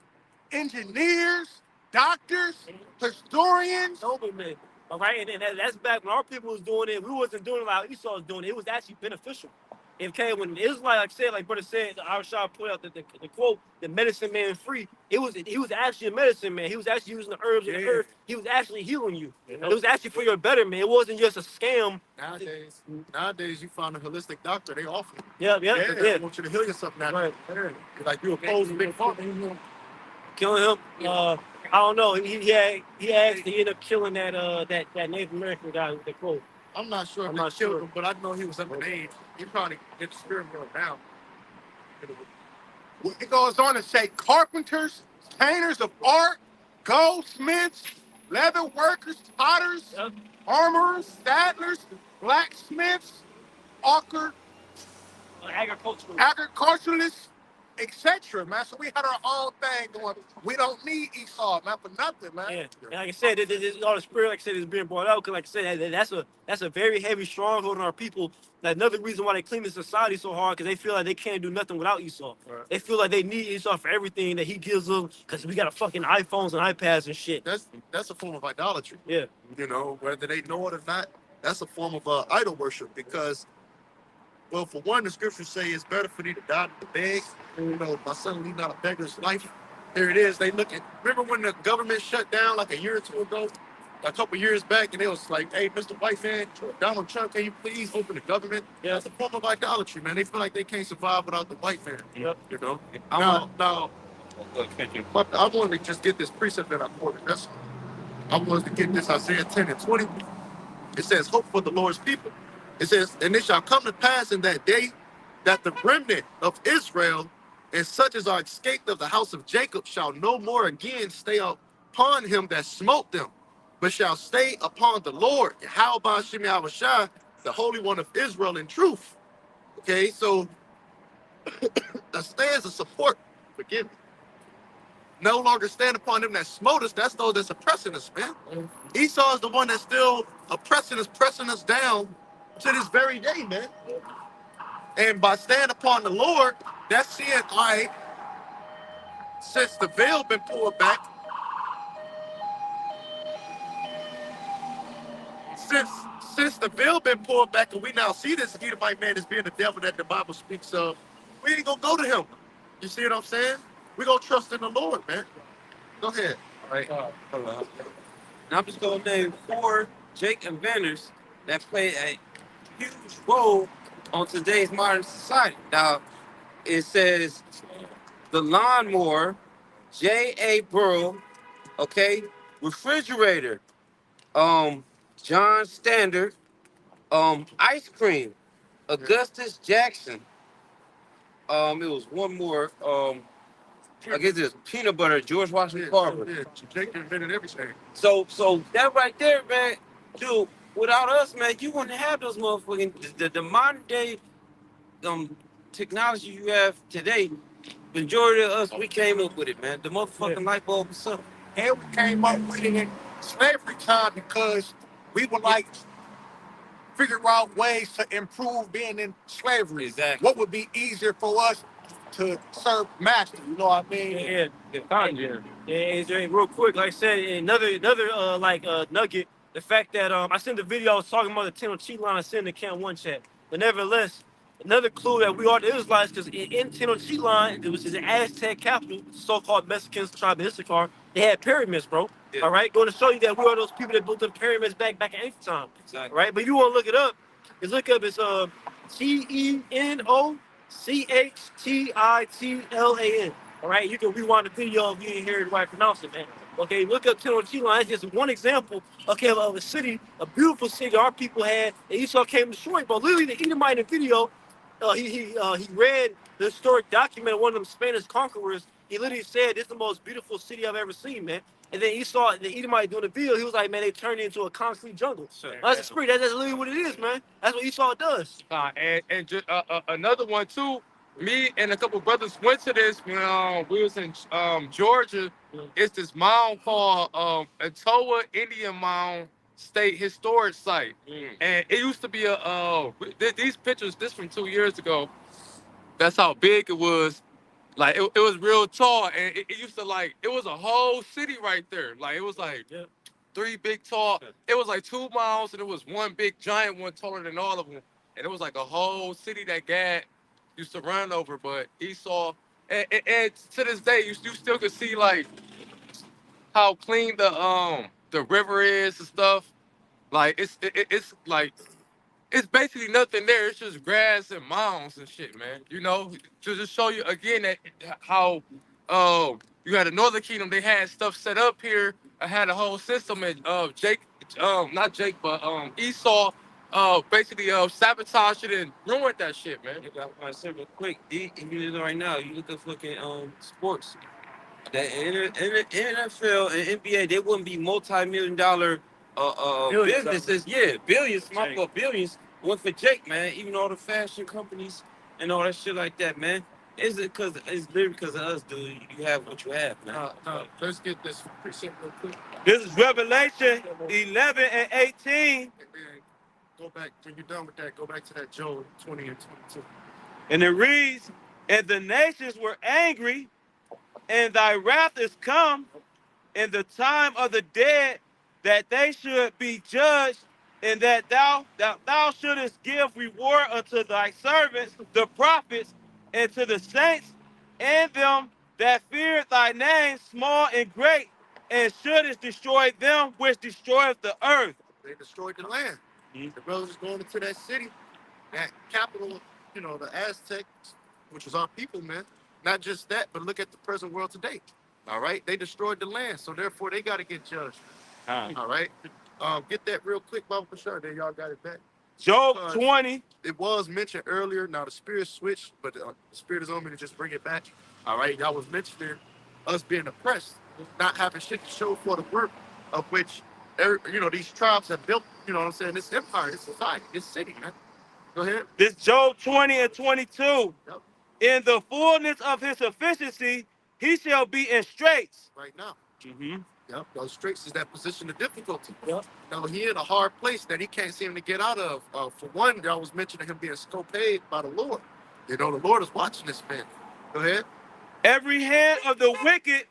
S4: engineers, doctors, historians.
S1: Noblemen. All right, and that's back when our people was doing it. We wasn't doing it like Esau was doing it. It was actually beneficial. Okay, when it was like I said, like brother said, our shop put out the quote, the medicine man free. He was actually a medicine man. He was actually using the herbs of the earth. He was actually healing you. It was actually for your betterment. It wasn't just a scam.
S4: Nowadays you find a holistic doctor, they offer.
S1: Yeah.
S4: They want you to heal yourself now.
S1: Right.
S4: Like you oppose big pharma.
S1: Killing him. I don't know. He actually ended up killing that Native American guy with the quote.
S4: I'm not sure if
S1: I'm
S4: they
S1: not
S4: killed
S1: sure.
S4: him, but I know he was underage. He probably get the spirit world down. It goes on to say carpenters, painters of art, goldsmiths, leather workers, potters, armorers, saddlers, blacksmiths, agriculturalists, etc. Man, so we had our own thing going. We don't need Esau, man, for nothing, man.
S1: Yeah, and like I said, this all the spirit, like I said, is being brought out because, like I said, that's a very heavy stronghold on our people. Like, another reason why they clean the society so hard because they feel like they can't do nothing without Esau. Right. They feel like they need Esau for everything that he gives them because we got fucking iPhones and iPads and shit.
S4: That's a form of idolatry.
S1: Yeah,
S4: you know, whether they know it or not, that's a form of idol worship because. Well, for one, the scriptures say it's better for thee to die than to beg. You know, my son lead not a beggar's life. Here it is. They look at. Remember when the government shut down like a year or two ago? a couple years back, and it was like, "Hey, Mr. White Man, Donald Trump, can you please open the government?" Yeah, that's a form of idolatry, man. They feel like they can't survive without the white man. Yep. You know. Now, I wanted to just get this precept that I quoted. I wanted to get this Isaiah 10 and 20. It says, "Hope for the Lord's people." It says, "And it shall come to pass in that day that the remnant of Israel and such as are escaped of the house of Jacob shall no more again stay upon him that smote them, but shall stay upon the Lord, Yahweh Shem Yahweh, the Holy One of Israel in truth." Okay, so that stands as support. Forgive me. No longer stand upon them that smote us. That's those that's oppressing us, man. Esau is the one that's still oppressing us, pressing us down to this very day, man. And by standing upon the Lord, that's seeing, all right, since the veil been pulled back, since the veil been pulled back, and we now see this Edomite man as being the devil that the Bible speaks of, we ain't gonna go to him. You see what I'm saying? We gonna trust in the Lord, man. Go ahead.
S5: All right. And I'm just gonna name 4 Jake inventors that play a huge role on today's modern society. Now, it says the lawnmower, J.A. Burrow, okay, refrigerator, John Standard, ice cream, Augustus Jackson. It was one more. I guess it's peanut butter, George Washington Carver.
S4: Yeah, Jake invented everything.
S5: So that right there, man, dude. Without us, man, you wouldn't have those motherfucking the modern day technology you have today. Majority of us, we came up with it, man. The motherfucking light bulb was something.
S4: And we came up with it in slavery time because we were like figure out ways to improve being in slavery.
S5: Exactly.
S4: What would be easier for us to serve master? You know what I mean?
S1: Yeah, real quick, like I said, another nugget. The fact that I sent the video I was talking about the Tenochtitlan I sent in the Camp One chat. But nevertheless, another clue that we are the Israelites, because in Tenochtitlan, it was his Aztec capital, so-called Mexican tribe of Issachar. They had pyramids, bro.
S5: Yeah.
S1: All right, going to show you that we are those people that built the pyramids back in ancient time.
S5: Exactly.
S1: Right, but if you want to look it up, it's Tenochtitlan. All right, you can rewind the video if you didn't hear it right pronounce it, man. Okay, look up Tenochtitlan. It's just one example, okay, of a city, a beautiful city our people had, and Esau came to destroy it. But literally, the Edomite in the video, he read the historic document of one of them Spanish conquerors. He literally said, "This is the most beautiful city I've ever seen, man." And then Esau, the Edomite doing the video, he was like, "Man, they turned it into a concrete jungle."
S5: Sure.
S1: That's a spirit. That's literally what it is, man. That's what Esau does.
S2: And just, another one too. Me and a couple brothers went to this when we was in Georgia. It's this mound called Etowa Indian Mound State Historic Site, and it used to be these pictures. This from 2 years ago. That's how big it was. Like it was real tall, and it used to it was a whole city right there. Like it was like 3 big tall. It was like 2 miles, and it was one big giant one taller than all of them, and it was like a whole city that Gad used to run over. But Esau, and to this day, you still can see like how clean the river is and stuff. Like it's like it's basically nothing there. It's just grass and mounds and shit, man. You know, to just show you again that how you had the Northern Kingdom, they had stuff set up here. I had a whole system, and not Jake, but Esau, basically sabotaged it and ruined that shit, man.
S5: I said real quick, if you do it right now, you look at fucking sports. The NFL and NBA, they wouldn't be multi-million-dollar businesses. Yeah, billions, billions. Went for Jake, man. Even all the fashion companies and all that shit like that, man. It's literally because of us, dude. You have what you have, man.
S4: Let's get this precept real quick.
S6: This is Revelation 11 and 18.
S4: Go back, when you're done with that, go back to that Job 20 and 22.
S6: And it reads, "And the nations were angry, and thy wrath is come in the time of the dead, that they should be judged, and that thou shouldest give reward unto thy servants, the prophets, and to the saints, and them that fear thy name, small and great, and shouldest destroy them which destroyeth the earth.
S4: They destroyed the land. The brothers is going into that city, that capital, the Aztecs, which was our people, man. Not just that, but look at the present world today. All right, they destroyed the land, so therefore they got to get judged. All right, get that real quick, Baba, for sure. Then y'all got it back.
S6: Job 20.
S4: It was mentioned earlier. Now the spirit switched, but the spirit is on me to just bring it back. All right, y'all was mentioning us being oppressed, not having shit to show for the work of which, these tribes have built. You know what I'm saying? This empire, this society, this city, man. Go ahead.
S6: This Job 20 and 22.
S4: Yep.
S6: In the fullness of his sufficiency, he shall be in straits.
S4: Right now.
S6: Mm-hmm.
S4: Yep. Those straits is that position of difficulty.
S3: Yep.
S4: Now he in a hard place that he can't seem to get out of. For one, y'all was mentioning him being scoped by the Lord. The Lord is watching this man. Go ahead.
S6: Every hand of the wicked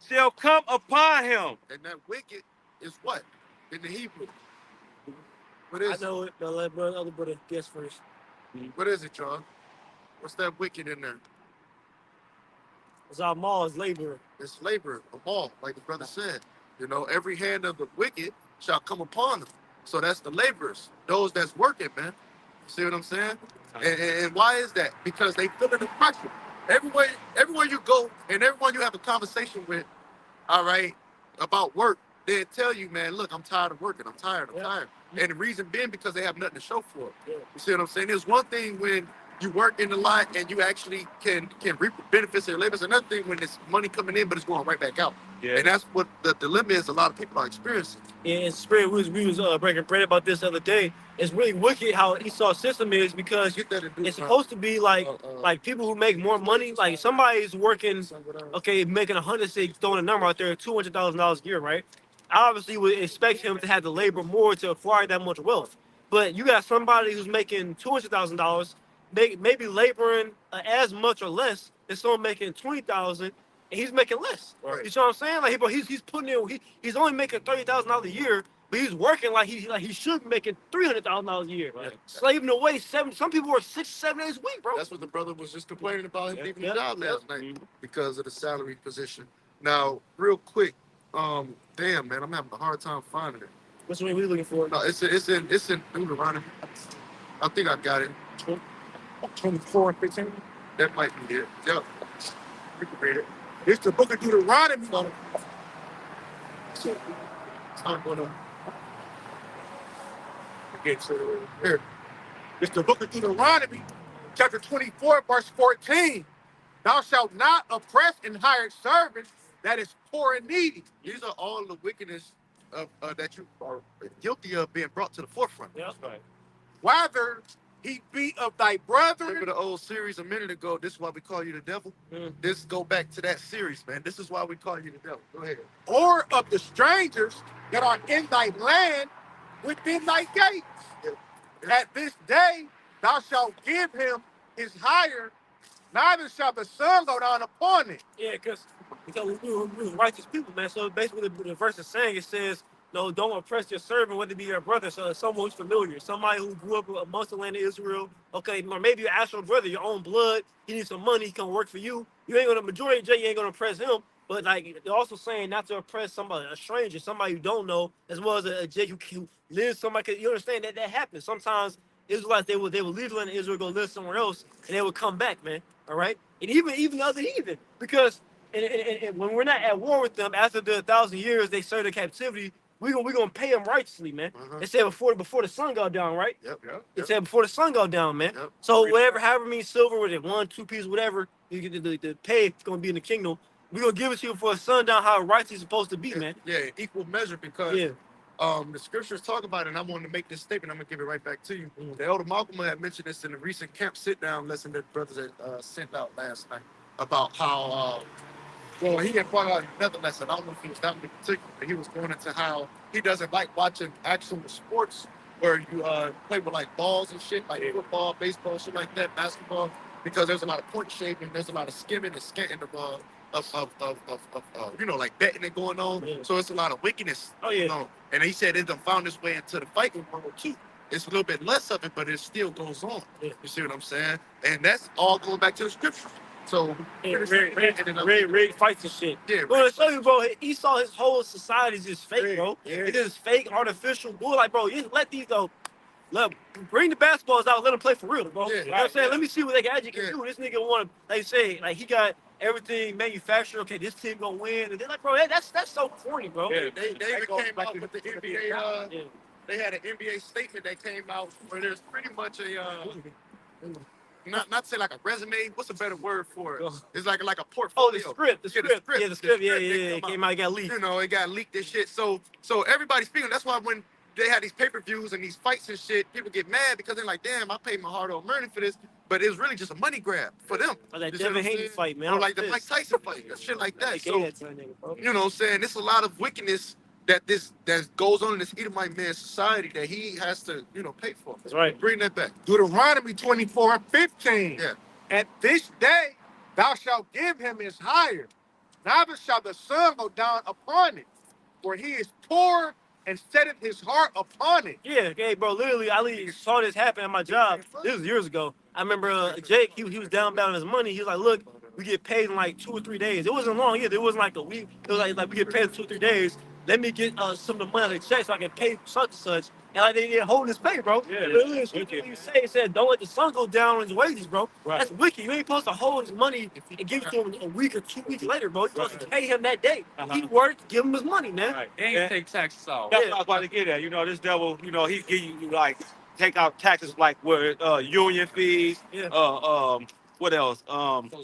S6: shall come upon him.
S4: And that wicked is what? In the Hebrew. What is
S3: I know it, but let other brother guess first.
S4: What is it, John? What's that wicked in there?
S3: It's our mall's laborer.
S4: It's labor, a ball, like the brother said. Every hand of the wicked shall come upon them. So that's the laborers, those that's working, man. See what I'm saying? And why is that? Because they feeling the pressure. Everywhere you go and everyone you have a conversation with, all right, about work, they'll tell you, man, look, I'm tired of working. I'm tired. And the reason being because they have nothing to show for it.
S3: Yeah.
S4: You see what I'm saying? There's one thing when you work in the lot and you actually can reap the benefits of your labor. It's another thing when it's money coming in, but it's going right back out.
S6: Yeah.
S4: And that's what the dilemma is a lot of people are experiencing.
S1: Yeah, and Spirit, we was breaking bread about this the other day. It's really wicked how Esau's system is because it's supposed to be like people who make more money. Like somebody's working, okay, making 100, say throwing a number out there, $200,000 a year, right? I obviously would expect him to have to labor more to acquire that much wealth. But you got somebody who's making $200,000, maybe laboring as much or less as someone making 20,000. And he's making less.
S4: Right.
S1: You know what I'm saying? Like, but he's putting in. He's only making $30,000 a year, but he's working like he should be making $300,000 a year.
S4: Right.
S1: Slaving away 7. Some people work 6-7 days a week, bro.
S4: That's what the brother was just complaining about him leaving the
S1: Yep.
S4: job last night because of the salary position. Now, real quick, damn man, I'm having a hard time finding it.
S1: What's what we looking for?
S4: No, it's in Deuteronomy. I think I got it.
S3: 24 and 15.
S4: That might be it. Yep. You can read it. It's the book of Deuteronomy. So, I'm gonna get to here. It's the book of Deuteronomy, chapter 24, verse 14. Thou shalt not oppress and hire servants that is poor and needy. These are all the wickedness of that you are guilty of being brought to the forefront.
S1: Yeah, that's right.
S4: Whether he be of thy brother. Remember the old series a minute ago, this is why we call you the devil? This go back to that series, man. This is why we call you the devil. Go ahead. Or of the strangers that are in thy land within thy gates. Yeah. At this day thou shalt give him his hire, neither shall the sun go down upon it.
S1: Yeah, because we righteous people, man. So basically, the verse is saying, it says, no, don't oppress your servant, whether it be your brother, so someone who's familiar, somebody who grew up amongst the land of Israel. Okay, or maybe your actual brother, your own blood. He needs some money. He can work for you. You ain't gonna majority of you ain't gonna oppress him. But like they're also saying not to oppress somebody, a stranger, somebody you don't know, as well as a Jake who lives somebody. You understand that happens sometimes. Israelites they would leave the land of Israel, go live somewhere else, and they would come back, man. All right, and even other heathen, because and when we're not at war with them after the 1,000 years they served in captivity, we gonna pay them righteously, man. They said before the sun go down, right?
S4: Yep.
S1: They said before the sun go down, man.
S4: Yep.
S1: So whatever, however many silver, with it 1, 2 pieces, whatever, you get the pay is gonna be in the kingdom. We're gonna give it to you for a sundown, how righteous it's supposed to be, man.
S4: Yeah, equal measure, because the scriptures talk about it, and I wanted to make this statement. I'm gonna give it right back to you. The elder Malcolm had mentioned this in the recent camp sit-down lesson that brothers had sent out last night about how well, he had brought out another lesson. I don't know if he was that in particular, but he was going into how he doesn't like watching actual sports where you play with like balls and shit, like football, baseball, shit like that, basketball, because there's a lot of point shaving, there's a lot of skimming and scanting of like betting and going on.
S1: Yeah.
S4: So it's a lot of wickedness.
S1: Oh yeah.
S4: Going on. And he said it done found its way into the fighting world too. It's a little bit less of it, but it still goes on.
S1: Yeah.
S4: You see what I'm saying? And that's all going back to the scriptures. So
S1: rig fights and shit.
S4: Yeah,
S1: Bro, to show you, bro, Esau, his whole society is just fake, bro.
S4: Yeah.
S1: It is fake, artificial bull. Like, bro, you let these go. Bring the basketballs out, let them play for real, bro.
S4: Yeah,
S1: You know what I'm saying? Let me see what they can actually
S4: Yeah.
S1: do. This nigga want to, they say, like, he got everything manufactured. Okay, this team gonna win. And they're like, bro, that's so corny, bro.
S4: They even came out with the NBA.
S1: Yeah.
S4: They had an NBA statement that came out where there's pretty much a not say like a resume. What's a better word for it? It's like a portfolio.
S1: Oh, the script. Yeah, the script. Yeah, it came out, it got leaked.
S4: You know, it got leaked and shit. So everybody's speaking. That's why when they had these pay-per-views and these fights and shit, people get mad because they're like, damn, I paid my hard-earned money for this, but it was really just a money grab for them.
S1: Like that
S4: You see what
S1: Devin
S4: I'm
S1: Haney
S4: saying?
S1: fight, man.
S4: Or like the Mike Tyson fight, shit like that.
S1: They
S4: So,
S1: gave that to that nigga, bro.
S4: you know what I'm saying? There's a lot of wickedness that goes on in this Edomite man society that he has to, pay for.
S1: That's right.
S4: Bring that back.
S7: Deuteronomy 24:15.
S4: Yeah.
S7: At this day thou shalt give him his hire, neither shall the sun go down upon it, for he is poor and setteth his heart upon it.
S1: Yeah, okay, bro. Literally, I saw this happen at my job. This was years ago. I remember Jake, he was down about his money. He was like, look, we get paid in like 2 or 3 days. It wasn't long either. It wasn't like a week. It was like we get paid in 2 or 3 days. Let me get some of the money on the check so I can pay such and such. And like they didn't hold his pay, bro.
S3: Yeah,
S1: Literally,
S3: that's
S1: what
S3: wicked.
S1: you say, it said, don't let the sun go down on his wages, bro.
S3: Right.
S1: That's wicked. You ain't supposed to hold his money and give it to him a week or 2 weeks later, bro. You're supposed to pay him that day. He worked, give him his money, man.
S6: Right.
S2: And take taxes out.
S6: That's what I was about to get at. This devil, he give you like take out taxes like union fees,
S1: Yeah.
S6: what else?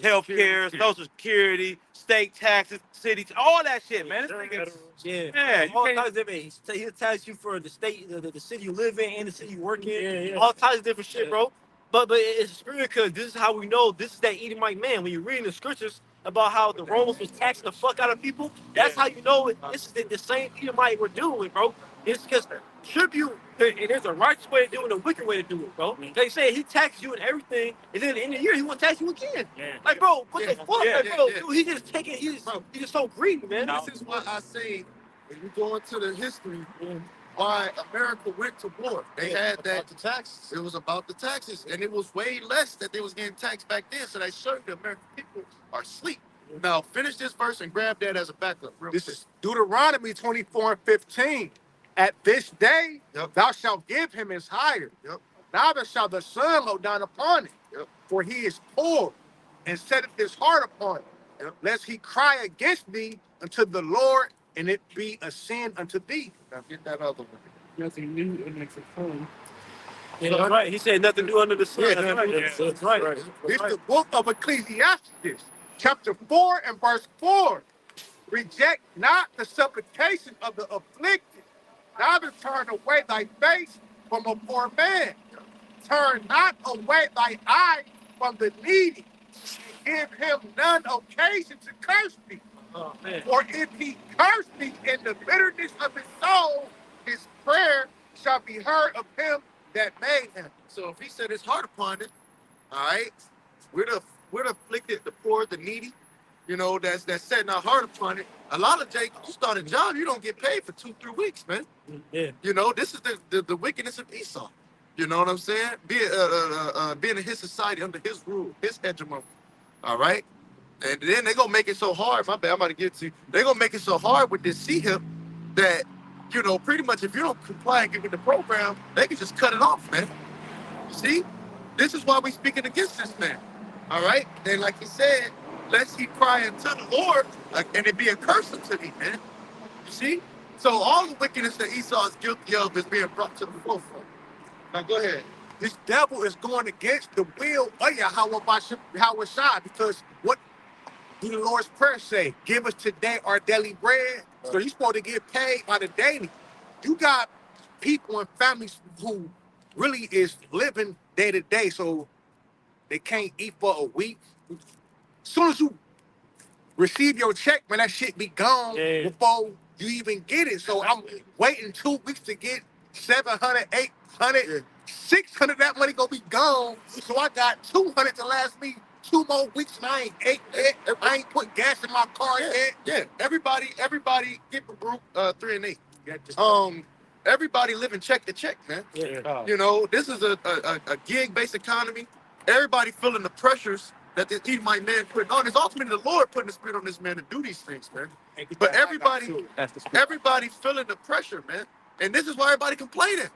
S6: Health care, Social Security, state taxes, city, all that shit, man. This nigga,
S1: Yeah,
S6: you
S1: all
S6: can't-
S1: kinds of different. He'll tax you for the state, the city you live in, and the city you work in.
S3: Yeah.
S1: All kinds of different shit, bro. But it's weird because this is how we know this is that Edomite man. When you're reading the scriptures about how the Romans was taxing the fuck out of people, that's how you know this is the same Edomite we're dealing with, bro. It's because tribute, and there's a righteous way to do it and a wicked way to do it, bro. They say he taxes you and everything, and then at the end of the year he won't tax you again.
S3: Yeah.
S1: Like, bro, what the fuck, like, bro?
S4: yeah.
S1: Dude, he just taking, he's just so greedy, man.
S4: This is why I say, when you go into the history, why America went to war. They had that.
S7: The taxes.
S4: It was about the taxes, and it was way less that they was getting taxed back then. So they showed the American people are asleep. Now finish this verse and grab that as a backup.
S7: This is Deuteronomy 24:15. At this day thou shalt give him his hire. Neither shall the sun go down upon it. For he is poor and setteth his heart upon it. Lest he cry against thee unto the Lord, and it be a sin unto thee.
S4: Now get that other one.
S3: Nothing new under the sun.
S1: Yeah, that's right. He said nothing new under the sun.
S4: Yeah,
S1: That's right.
S3: yeah,
S1: That's right.
S4: right.
S7: This
S1: That's
S7: is the book of Ecclesiastes, chapter 4 and verse 4. Reject not the supplication of the afflicted, neither turn away thy face from a poor man. Turn not away thy eye from the needy, and give him none occasion to curse thee.
S1: Oh, man.
S7: For if he curse thee in the bitterness of his soul, his prayer shall be heard of him that made him.
S4: So if he set his heart upon it, all right, we're the afflicted, the poor, the needy, that's setting our heart upon it. A lot of Jake, you start a job, you don't get paid for 2-3 weeks, man.
S1: Yeah.
S4: This is the wickedness of Esau. You know what I'm saying? Being in his society under his rule, his hegemony. All right? And then they're gonna make it so hard, my bad, I'm about to get to you. They're gonna make it so hard with this C-hip that, pretty much if you don't comply and get with the program, they can just cut it off, man. See? This is why we speaking against this man. All right? And like he said, lest he cry unto the Lord, and it be a curse unto thee, man. You see? So all the wickedness that Esau is guilty of is being brought to the forefront. Now go ahead.
S7: This devil is going against the will of Yahweh Shai, because what do the Lord's Prayer say? Give us today our daily bread. So you're supposed to get paid by the daily. You got people and families who really is living day to day, so they can't eat for a week. As soon as you receive your check, man, that shit be gone before you even get it. So I'm waiting 2 weeks to get 700, 800, 600. That money gonna be gone. So I got 200 to last me 2 more weeks, and I ain't ate yet. I ain't put gas in my car yet.
S4: Yeah. Everybody get the group 3 and 8. Everybody living check to check, man.
S1: Yeah.
S4: This is a gig-based economy. Everybody feeling the pressures
S7: that this Edomite man putting on. It's ultimately the Lord putting the spirit on this man to do these things, man. But everybody feeling the pressure, man. And this is why everybody complaining.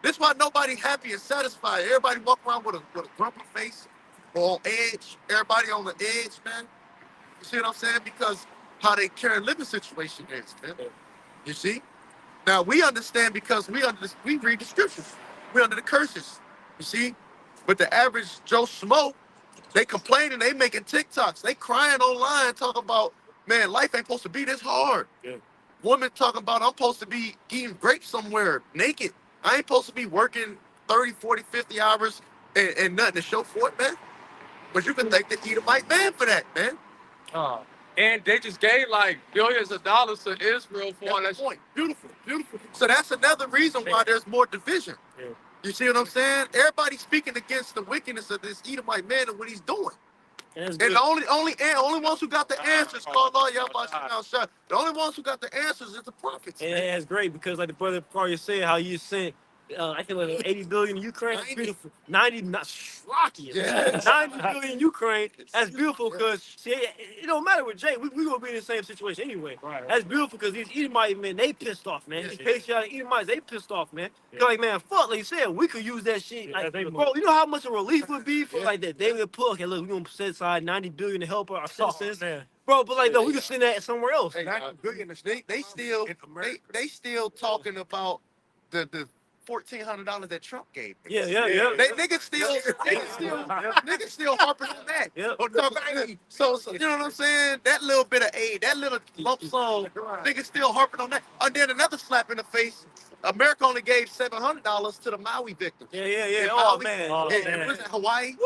S7: This is why nobody happy and satisfied. Everybody walk around with a grumpy face or on edge. Everybody on the edge, man. You see what I'm saying? Because how they current living situation is, man. You see? Now we understand because we read the scriptures. We under the curses. You see? But the average Joe Schmo, they complaining, they making TikToks, they crying online, talking about, man, life ain't supposed to be this hard. Yeah. Women talking about, I'm supposed to be eating grapes somewhere naked. I ain't supposed to be working 30, 40, 50 hours and nothing to show for it, man. But you can thank the Edomite man for that, man.
S2: And they just gave like billions of dollars to Israel for
S7: that point. Beautiful, beautiful. So that's another reason why there's more division. Yeah. You see what I'm saying? Everybody's speaking against the wickedness of this Edomite man and what he's doing. And the only ones who got the answers, the only ones who got the answers is the prophets.
S1: And that's great because, like the brother Corey said, how you sent, I think like 80 billion in Ukraine. 90. Beautiful. 90, not shocking. Yeah. 90 billion in Ukraine. That's beautiful because see, it don't matter with Jay. We gonna be in the same situation anyway. Right. That's beautiful because these Edomite men, they pissed off, man. These patriotic Edomites, they pissed off, man. Yeah. Like, man, fuck, like you said, we could use that shit. Yeah, like, bro, you know how much a relief would be for like that they would put, okay, look, we gonna set aside 90 billion to help our citizens. Bro, but like, no, we can send that somewhere else.
S7: Hey, 90 billion, they still talking about the $1,400 that Trump gave.
S1: Yeah.
S7: Niggas still harping on that. Yeah. So you know what I'm saying? That little bit of aid, that little lump sum, niggas still harping on that. And then another slap in the face. America only gave $700 to the Maui victims.
S1: Yeah. Oh, man.
S7: Was it Hawaii?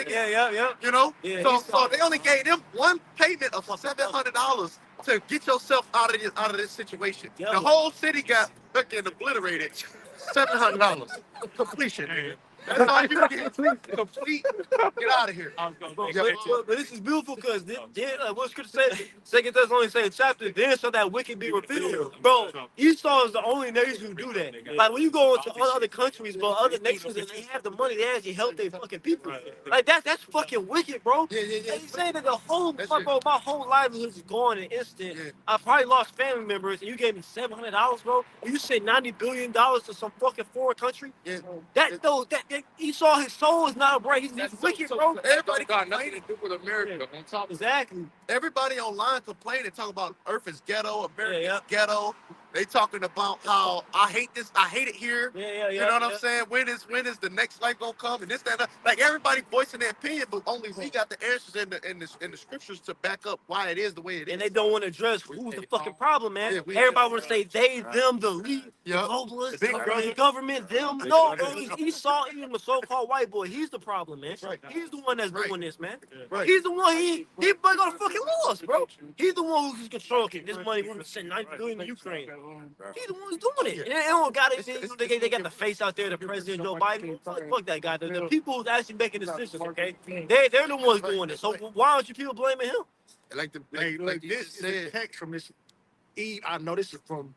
S1: Yeah.
S7: You know? Yeah, so they only gave them one payment of $700 to get yourself out of this situation. Yo. The whole city got fucking obliterated. $700 completion. That's all you get. Complete. Get out of here.
S1: But this is beautiful because what scripture says, 2 Thessalonians chapter, then shall that wicked be revealed. Bro, Esau is the only nation who do that. Like when you go into other countries, bro, other nations, and they have the money, they actually help their fucking people. Like that's fucking wicked, bro. Yeah. He's saying that my whole livelihood is gone in an instant. Yeah. I probably lost family members, and you gave me $700, bro. And you said $90 billion to some fucking foreign country. Yeah. That Esau, his soul is not right. He's wicked, bro.
S2: Everybody got nothing to do with America. On top of
S1: exactly.
S7: Everybody online complaining, talking about Earth is ghetto, America is ghetto. They talking about how I hate this, I hate it here. You know what I'm saying? When is the next life gonna come? And this, that, like everybody voicing their opinion, but only we got the answers in the scriptures to back up why it is the way it is.
S1: And they don't want to address who's the fucking problem, man. Everybody want to say they, them, the elite, the globalists, the government, them. No, bro, Esau, even the so-called white boy, he's the problem, man. He's the one that's doing this, man. He's the one. He got the fucking laws, bro. He's the one who's controlling this money. We're gonna send $90 billion to Ukraine. He's the one who's doing it. And they don't got it. They got the face out there, the president Joe Biden. Fuck that guy. The people who's actually making decisions, okay? They're the ones doing it. So why aren't you people blaming him?
S7: Like this is a text from this Eve. I know this is from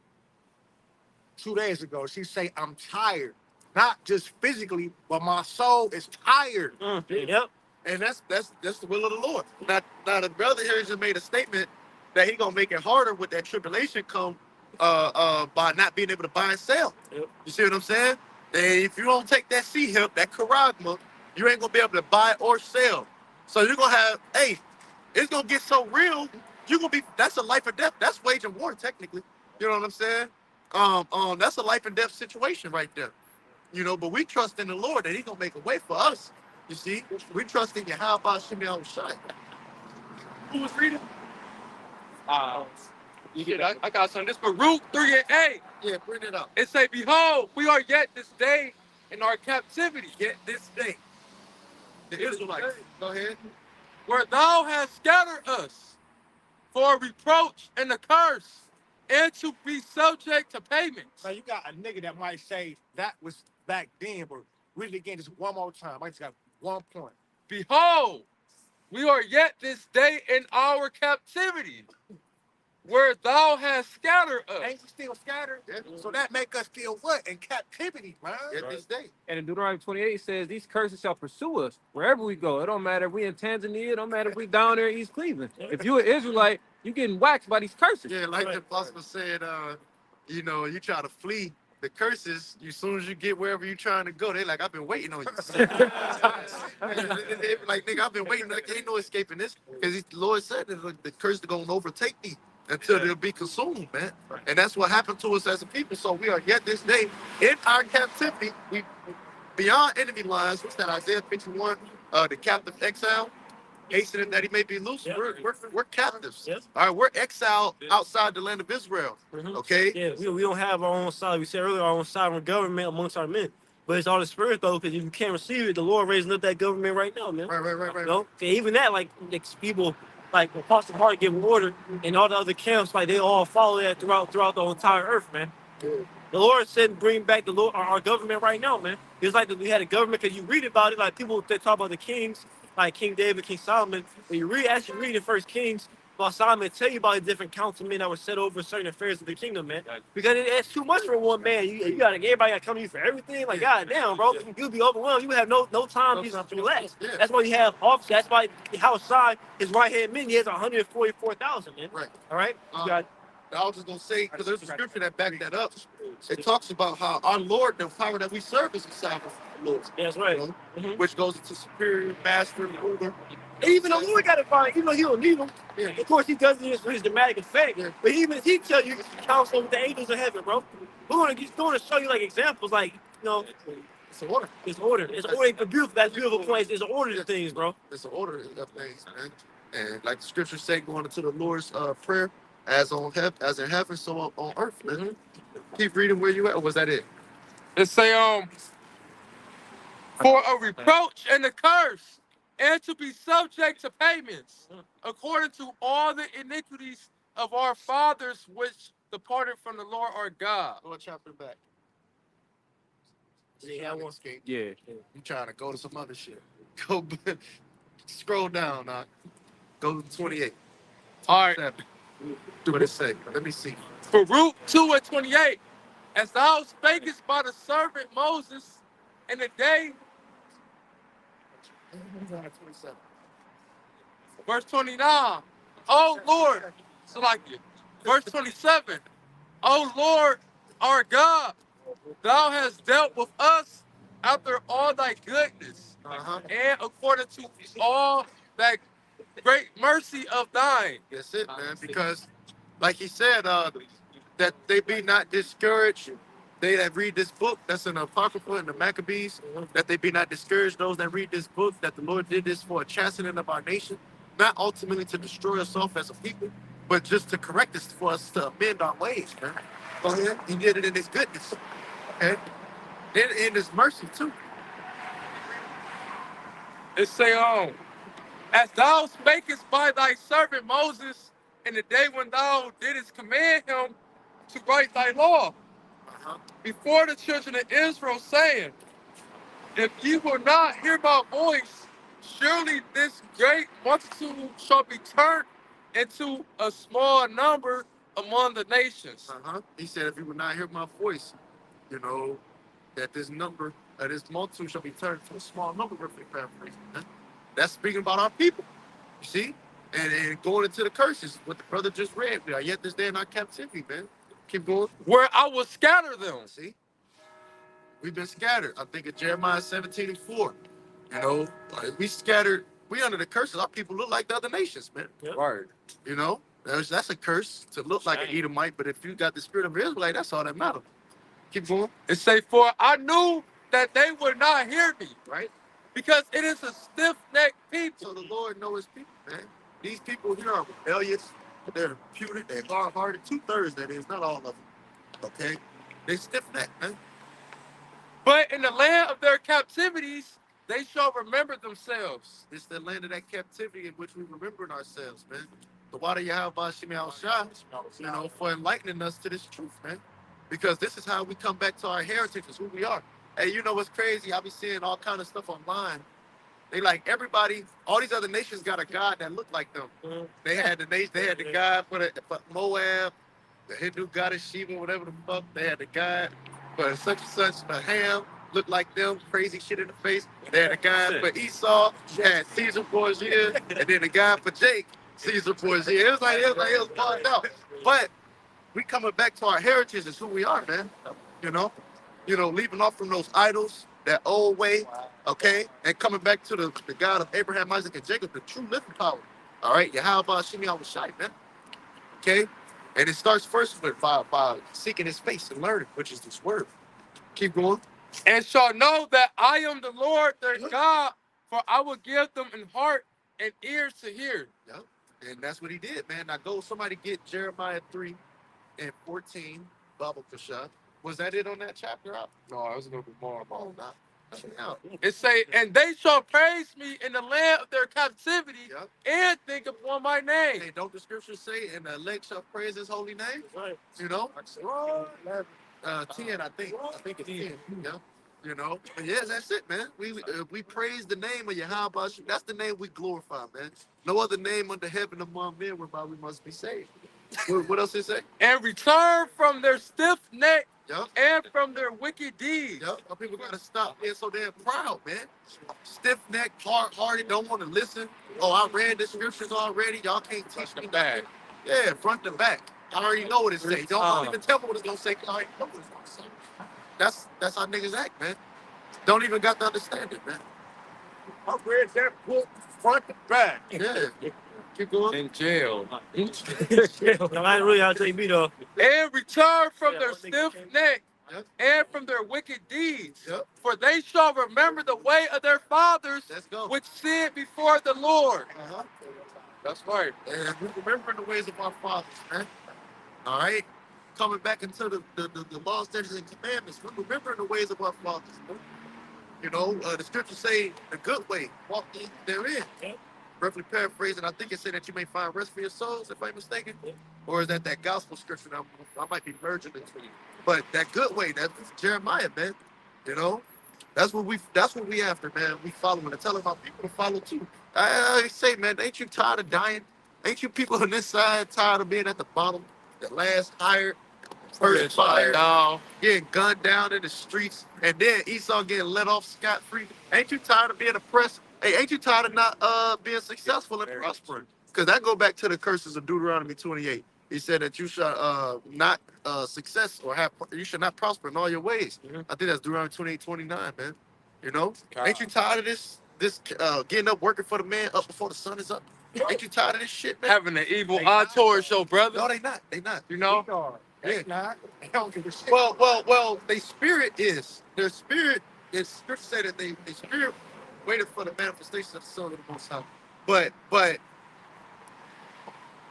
S7: 2 days ago. She say, I'm tired. Not just physically, but my soul is tired.
S1: Yep.
S7: And that's the will of the Lord. Now the brother here just made a statement that he gonna make it harder with that tribulation come by not being able to buy and sell. Yep. You see what I'm saying? And if you don't take that C-hip, that charagma, you ain't gonna be able to buy or sell. So you're gonna have, it's gonna get so real, that's a life or death. That's waging war technically. You know what I'm saying? That's a life and death situation right there. You know, but we trust in the Lord that He's gonna make a way for us. You see, we trust in Yahweh Shimei Shai.
S2: Who was reading? I got some. This Baruch 3:8.
S7: Yeah, bring it up.
S2: It say, behold, we are yet this day in our captivity.
S7: Yet this day. The Israelites. Go ahead.
S2: Where thou hast scattered us for a reproach and a curse, and to be subject to payments.
S7: Now you got a nigga that might say that was back then, but read it again just one more time. I just got 1 point.
S2: Behold, we are yet this day in our captivity. where thou hast scattered us.
S7: Ain't we still scattered? Yeah. So that make us still what? In captivity, man.
S5: At this day.
S6: And in Deuteronomy 28 says, these curses shall pursue us wherever we go. It don't matter if we in Tanzania, it don't matter if we down there in East Cleveland. If you an Israelite, you getting waxed by these curses.
S8: Yeah, like the apostle said, you know, you try to flee the curses, as soon as you get wherever you're trying to go, they like, I've been waiting on you. They like, nigga, I've been waiting. Like, ain't no escaping this. Because the Lord said that the curse is going to overtake thee until they'll be consumed, man. And that's what happened to us as a people. So we are yet this day in our captivity. We beyond enemy lines. What's that, Isaiah 51, the captive exile? Hastening that he may be loose. We're captives.
S1: Yep.
S8: All right, we're exiled outside the land of Israel. Okay.
S1: Yeah, we don't have our own side. We said earlier our own sovereign government amongst our men. But it's all the spirit though, because if you can't receive it, the Lord raising up that government right now, man.
S8: Right.
S1: You know? Even that, like people like Apostle Hart give order and all the other camps, like they all follow that throughout the whole entire earth, man. The Lord said, bring back the Lord, our government right now, man. It's like we had a government, because you read about it, like people that talk about the kings, like King David, King Solomon. When you actually read in First Kings about Solomon, tell you about the different councilmen that were set over certain affairs of the kingdom, man. Because it's too much for one man. You got everybody got to come to you for everything. Like, goddamn, bro, you'll be overwhelmed. You have no time to relax. That's why you have officers. That's why House side, his right hand men, he has 144,000, man.
S8: Right.
S1: All right.
S8: I was just gonna say, because there's a scripture that backed that up. It talks about how our Lord, the power that we serve, is the sovereign Lord.
S1: That's right.
S8: You know, which goes into superior, master, ruler.
S1: And even the Lord got to find, even though he don't need them.
S8: Yeah.
S1: Of course, he does this for his dramatic effect.
S8: Yeah.
S1: But even he tell you counsel with the angels of heaven, bro. He's going to show you like examples, like
S8: It's an order.
S1: It's order. It's order. It's beautiful. That's beautiful place. It's an order to things, bro.
S8: It's an order of things, man. And like the scripture say, going into the Lord's prayer, as in heaven, so on earth, man. Keep reading where you at. Or was that it?
S2: It say, for a reproach and a curse, and to be subject to payments, according to all the iniquities of our fathers, which departed from the Lord our God.
S8: Go a chapter back.
S1: Yeah,
S8: You trying to go to some other shit. Go scroll down, go to 28.
S2: All right.
S8: Do what it say. Let me see.
S2: For Root 2 and 28, as thou spakest by the servant Moses in the day. Verse 29. Oh Lord, verse 27. Oh Lord, our God, thou hast dealt with us after all thy goodness, and according to all that great mercy of thine.
S8: That's it, man. Because, like he said, that they be not discouraged. They that read this book, that's in the Apocrypha and the Maccabees, that they be not discouraged. Those that read this book, that the Lord did this for a chastening of our nation, not ultimately to destroy us off as a people, but just to correct us, for us to amend our ways, man. Go ahead. He did it in his goodness. Okay? And in his mercy, too.
S2: It say, as thou spakest by thy servant Moses in the day when thou didst command him to write thy law before the children of Israel, saying, if ye will not hear my voice, surely this great multitude shall be turned into a small number among the nations.
S8: He said, if you will not hear my voice, that this multitude shall be turned to a small number, roughly paraphrasing. That's speaking about our people, you see? And going into the curses, what the brother just read. We are yet this day in our captivity, man. Keep going.
S2: Where I will scatter them.
S8: See? We've been scattered. I think of Jeremiah 17:4. We scattered, we under the curses. Our people look like the other nations, man.
S1: Yep.
S8: Right. That's a curse to look like an Edomite, but if you got the spirit of Israelite, that's all that matters. Keep going.
S2: It say, for I knew that they would not hear me,
S8: right?
S2: Because it is a stiff-necked people.
S8: So the Lord knows his people, man. These people here are rebellious, they're imputed, they're hard-hearted. 2/3, that is, not all of them. Okay? They stiff-necked, man.
S2: But in the land of their captivities, they shall remember themselves.
S8: It's the land of that captivity in which we remember ourselves, man. The water Yahweh Shah, for enlightening us to this truth, man. Because this is how we come back to our heritage, is who we are. Hey, you know what's crazy? I be seeing all kind of stuff online They like everybody, all these other nations got a god that looked like them. They had the god for Moab, the Hindu goddess Shiva, whatever the fuck. They had the god for such and such, a Ham, looked like them, crazy shit in the face. They had a guy for Esau, had Caesar Borgia, and then the guy for Jake, Caesar Borgia. It was bugged out. But we coming back to our heritage is who we are, man. You know, leaving off from those idols, that old way, okay, and coming back to the God of Abraham, Isaac, and Jacob, the true living power. All right, Yahweh Shimi Awashai, man. Okay, and it starts first with by seeking His face and learning, which is this word. Keep going.
S2: And shall know that I am the Lord their God, for I will give them an heart and ears to hear.
S8: Yep. And that's what He did, man. Now go, somebody get Jeremiah 3:14, Bible Kasha. Was that it on that chapter out?
S2: No, it was a little bit more.
S8: Come on now.
S2: It say, and they shall praise me in the land of their captivity,
S8: Yep.
S2: and think upon my name.
S8: Hey, don't the scriptures say, and the elect shall praise His holy name?
S1: Right.
S8: You know? 10, I think. I think it's 10. Yeah. You know? But yeah, that's it, man. We praise the name of Yahweh. That's the name we glorify, man. No other name under heaven among men whereby we must be saved. What else it say?
S2: And return from their stiff neck,
S8: Yep.
S2: and from their wicked deeds.
S8: Yep. Some people gotta stop being so damn proud, man. Stiff necked, hard-hearted, don't want to listen. Oh, I read the scriptures already. Y'all can't teach me
S2: back.
S8: Yeah, front to back. I already know what it says. Don't even tell me what it's gonna say. I already know what it's gonna say. That's how niggas act, man. Don't even got to understand it, man.
S7: I read that book front to back.
S8: Yeah. Keep going.
S2: In jail.
S1: No, I ain't really how to take me though.
S2: And return from their stiff neck,
S8: Yep.
S2: and from their wicked deeds.
S8: Yep.
S2: For they shall remember the way of their fathers,
S8: Let's go.
S2: which sinned before the Lord.
S8: Uh-huh.
S2: That's right.
S8: And we remember the ways of our fathers, man. All right? Coming back into the law, statutes, and commandments. We remember the ways of our fathers, man. You know, the scriptures say the good way, walk in therein.
S1: Yep.
S8: Roughly paraphrasing, I think it said that you may find rest for your souls, if I'm mistaken.
S1: Yep.
S8: Or is that gospel scripture? I might be merging it to you. But that good way, that's Jeremiah, man. You know, that's what we after, man. We following and telling our people to follow too. I say, man, ain't you tired of dying? Ain't you people on this side tired of being at the bottom, the last hired, first fired, getting gunned down in the streets, and then Esau getting let off scot-free? Ain't you tired of being oppressed? Hey, ain't you tired of not being successful and prospering? Because that go back to the curses of Deuteronomy 28. He said that you shall not success or you should not prosper in all your ways.
S1: Mm-hmm.
S8: I think that's Deuteronomy 28:29, man. You know, ain't you tired of this getting up working for the man up before the sun is up? Ain't you tired of this shit, man?
S2: Having an evil eye towards your brother.
S8: No, they not. They not.
S2: You know?
S8: Yeah.
S7: Not. They don't give a shit.
S8: Well, their spirit is. Scripture say that their spirit waited for the manifestation of the Son of the Most High. But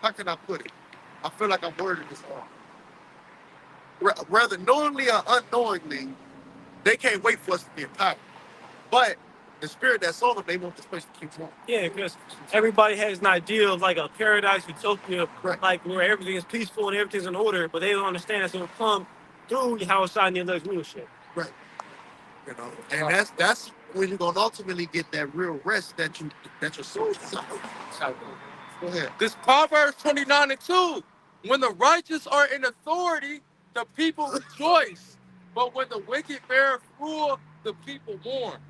S8: how can I put it? I feel like I'm wording this wrong. Rather knowingly or unknowingly, they can't wait for us to be empowered. But the spirit that's on them, they want this place to keep going.
S1: Yeah, because everybody has an idea of like a paradise utopia,
S8: Right.
S1: like where everything is peaceful and everything's in order, but they don't understand that's going to come through Yahweh and the elect's leadership.
S8: Right. You know, and that's when you're gonna ultimately get that real rest that your soul desires. Go ahead.
S2: This Proverbs 29:2. When the righteous are in authority, the people rejoice. But when the wicked bear rule, the people mourn.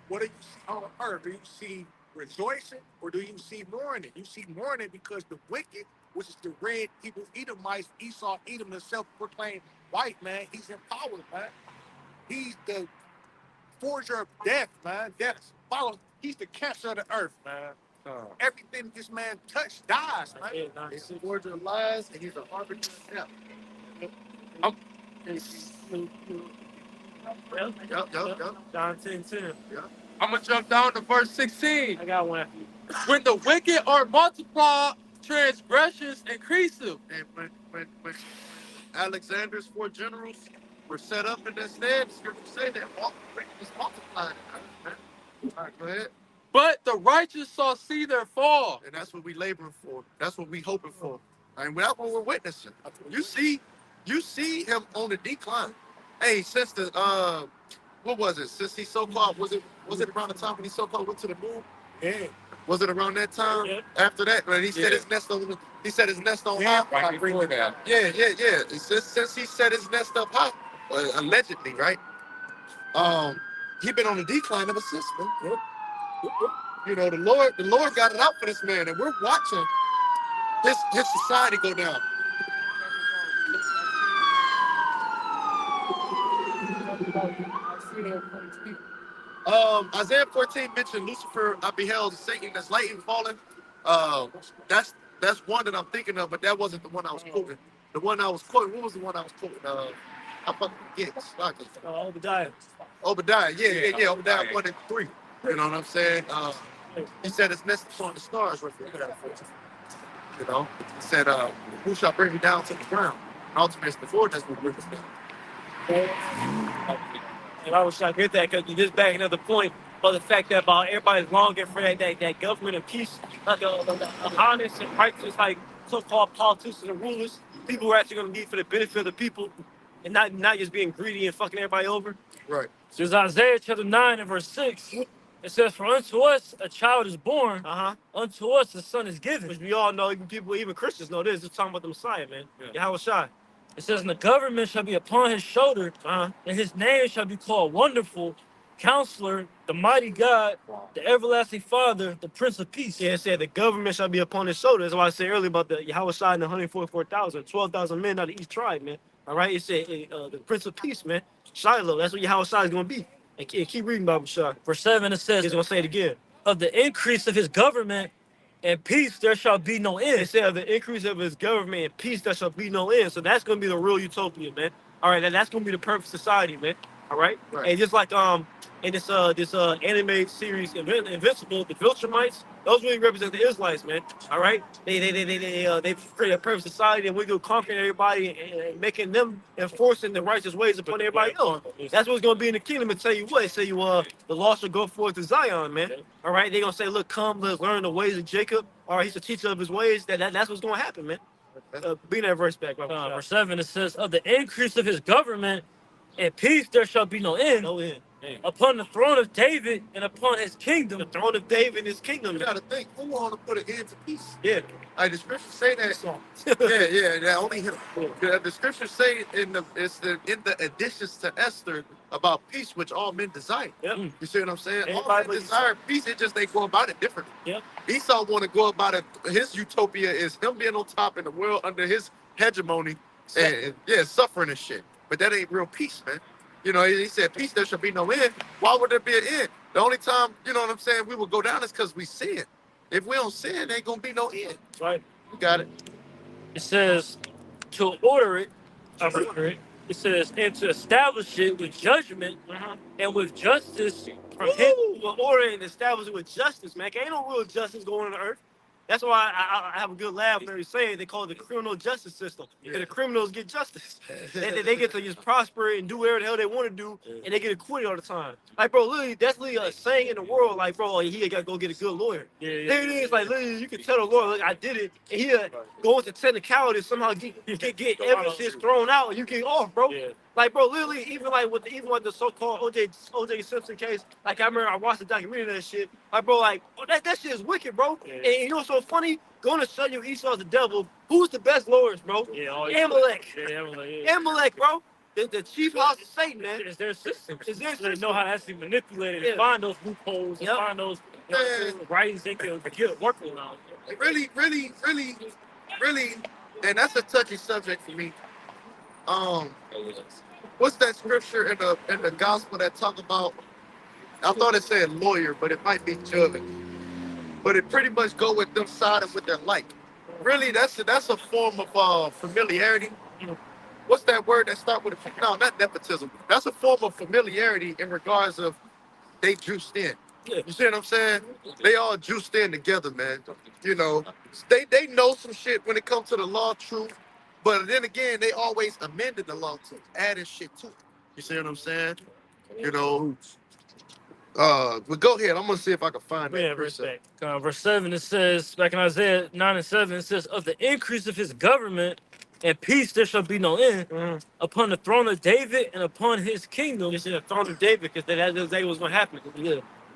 S7: What do you see on earth? Do you see rejoicing or do you see mourning? You see mourning because the wicked, which is the red evil Edomites, Esau, Edom, the self-proclaimed white man, he's in power, man. He's the forger of death, man. Death follows. He's the cancer of the earth, man. Everything this man touched dies, man.
S1: Yeah,
S8: He's a forger of lies and he's a harbinger of death. Yep.
S1: John 10:10.
S2: I'm going to jump down to verse 16.
S1: I got one.
S2: When the wicked are multiplied, transgressions increaseth.
S8: And when Alexander's 4 generals were set up in that stead, the scripture say that wickedness multiplied. All right, go ahead.
S2: But the righteous shall see their fall.
S8: And that's what we laboring for. That's what we hoping for. And that's what we're witnessing. You see him on the decline. Hey, since the what was it? Since he so-called, was it around the time when he so-called went to the moon?
S1: Yeah.
S8: Was it around that time?
S1: Yeah.
S8: After that, when he set his nest on, high.
S5: Right before that.
S8: Yeah. It's since he set his nest up high, allegedly, right? He been on the decline ever since, man.
S1: Yep.
S8: You know, the Lord got it out for this man, and we're watching his society go down. Isaiah 14 mentioned Lucifer. I beheld Satan as lightning falling. That's one that I'm thinking of, but that wasn't the one I was quoting. The one I was quoting, what was the one I was quoting? I fucking forget.
S1: Obadiah.
S8: Obadiah, yeah. Obadiah 1 and 3. You know what I'm saying? He said his nest upon the stars. You know, he said, "Who shall bring me down to the ground?" And ultimately, it's the Lord that's going to bring us down.
S1: And I wish I get that because you just back another point of the fact that about everybody's longing for that government of peace, like the honest and righteous, like so-called politicians and rulers, people who are actually going to be for the benefit of the people, and not just being greedy and fucking everybody over.
S8: Right.
S3: So it's Isaiah chapter 9 and verse 6. It says, "For unto us a child is born, unto us a son is given."
S1: Which we all know, even Christians know this. It's talking about the Messiah, man. Yahweh Shai.
S3: It says, "And the government shall be upon his shoulder, and his name shall be called Wonderful, Counselor, the Mighty God, the Everlasting Father, the Prince of Peace."
S1: Yeah, it said the government shall be upon his shoulder. That's why I said earlier about the Yahweh Shai and the 144,000, 12,000 men out of each tribe, man. All right, it said the Prince of Peace, man. Shiloh, that's what Yahweh Shai is going to be. And keep reading Bible Shai.
S3: Verse 7, it says,
S1: He's going to say it again.
S3: "Of the increase of his government and peace there shall be no end."
S1: It said of the increase of his government and peace there shall be no end. So that's going to be the real utopia, man. All right, that's going to be the perfect society, man. All right? And just like in this anime series Invincible, the Viltrumites, those really represent the Israelites, man. All right, they create a perfect society, and we go conquering everybody and making them enforcing the righteous ways upon everybody else. That's what's gonna be in the kingdom. And tell you what, say you the lost shall go forth to Zion, man. All right, they gonna say, look, come, let's learn the ways of Jacob. All right, he's a teacher of his ways. That's what's gonna happen, man. Bring that verse back,
S3: verse 7, it says, "Of the increase of his government and peace there shall be no end.
S1: No end.
S3: Upon the throne of David and upon his kingdom."
S1: The throne of David and his kingdom.
S8: You gotta think, who want to put an end to peace?
S1: Yeah.
S8: Like the scriptures say that. That only him. The scriptures say in the additions to Esther about peace, which all men desire.
S1: Yep.
S8: You see what I'm saying?
S1: Everybody
S8: All men desire peace. It just they go about it differently.
S1: Yep.
S8: Esau want to go about it. His utopia is him being on top in the world under his hegemony, and suffering and shit. But that ain't real peace, man. You know, he said, "Peace, there shall be no end." Why would there be an end? The only time, you know what I'm saying, we will go down is because we sin. If we don't sin, there ain't gonna be no end.
S1: Right.
S8: You got it.
S3: It says, "To order it," it says, "and to establish it with judgment and with justice from him."
S1: We'll order and establish it with justice, man. Ain't no real justice going on the earth. That's why I have a good laugh when they say they call it the criminal justice system. Yeah. And the criminals get justice. they get to just prosper and do whatever the hell they want to do, and they get acquitted all the time. Like, bro, literally, that's literally a saying in the world. Like, bro, he got to go get a good lawyer. There it is. Like, literally, you can tell the lawyer, look, I did it, and he'll go into technicalities, somehow get evidence thrown out, and you get off, bro. Yeah. Like, bro, literally, even with the so-called OJ Simpson case, like I remember I watched the documentary of that shit. Like, bro, like that shit is wicked, bro. Yeah. And you know what's so funny? Going to show you Esau's the devil. Who's the best lawyers, bro?
S3: Yeah,
S1: Amalek.
S3: Yeah.
S1: Amalek, bro. The chief house of Satan, man.
S3: It's their system.
S1: It's their system.
S3: They know how to actually manipulate it and find those loopholes and find those writings they can get working on.
S8: Really, and that's a touchy subject for me. What's that scripture in the gospel that talk about? I thought it said lawyer, but it might be judge. But it pretty much go with them siding with their like. Really, that's a form of familiarity. What's that word that start with a, no, not nepotism. That's a form of familiarity in regards of they juiced in. You see what I'm saying? They all juiced in together, man. You know, they know some shit when it comes to the law, truth. But then again, they always amended the law to adding shit to it. You see what I'm saying? You know. But go ahead. I'm gonna see if I can find that.
S3: Verse 7, it says, back in Isaiah 9 and 7, it says, "Of the increase of his government and peace there shall be no end upon the throne of David and upon his kingdom.
S1: It's the throne of David, because that exactly was going to happen.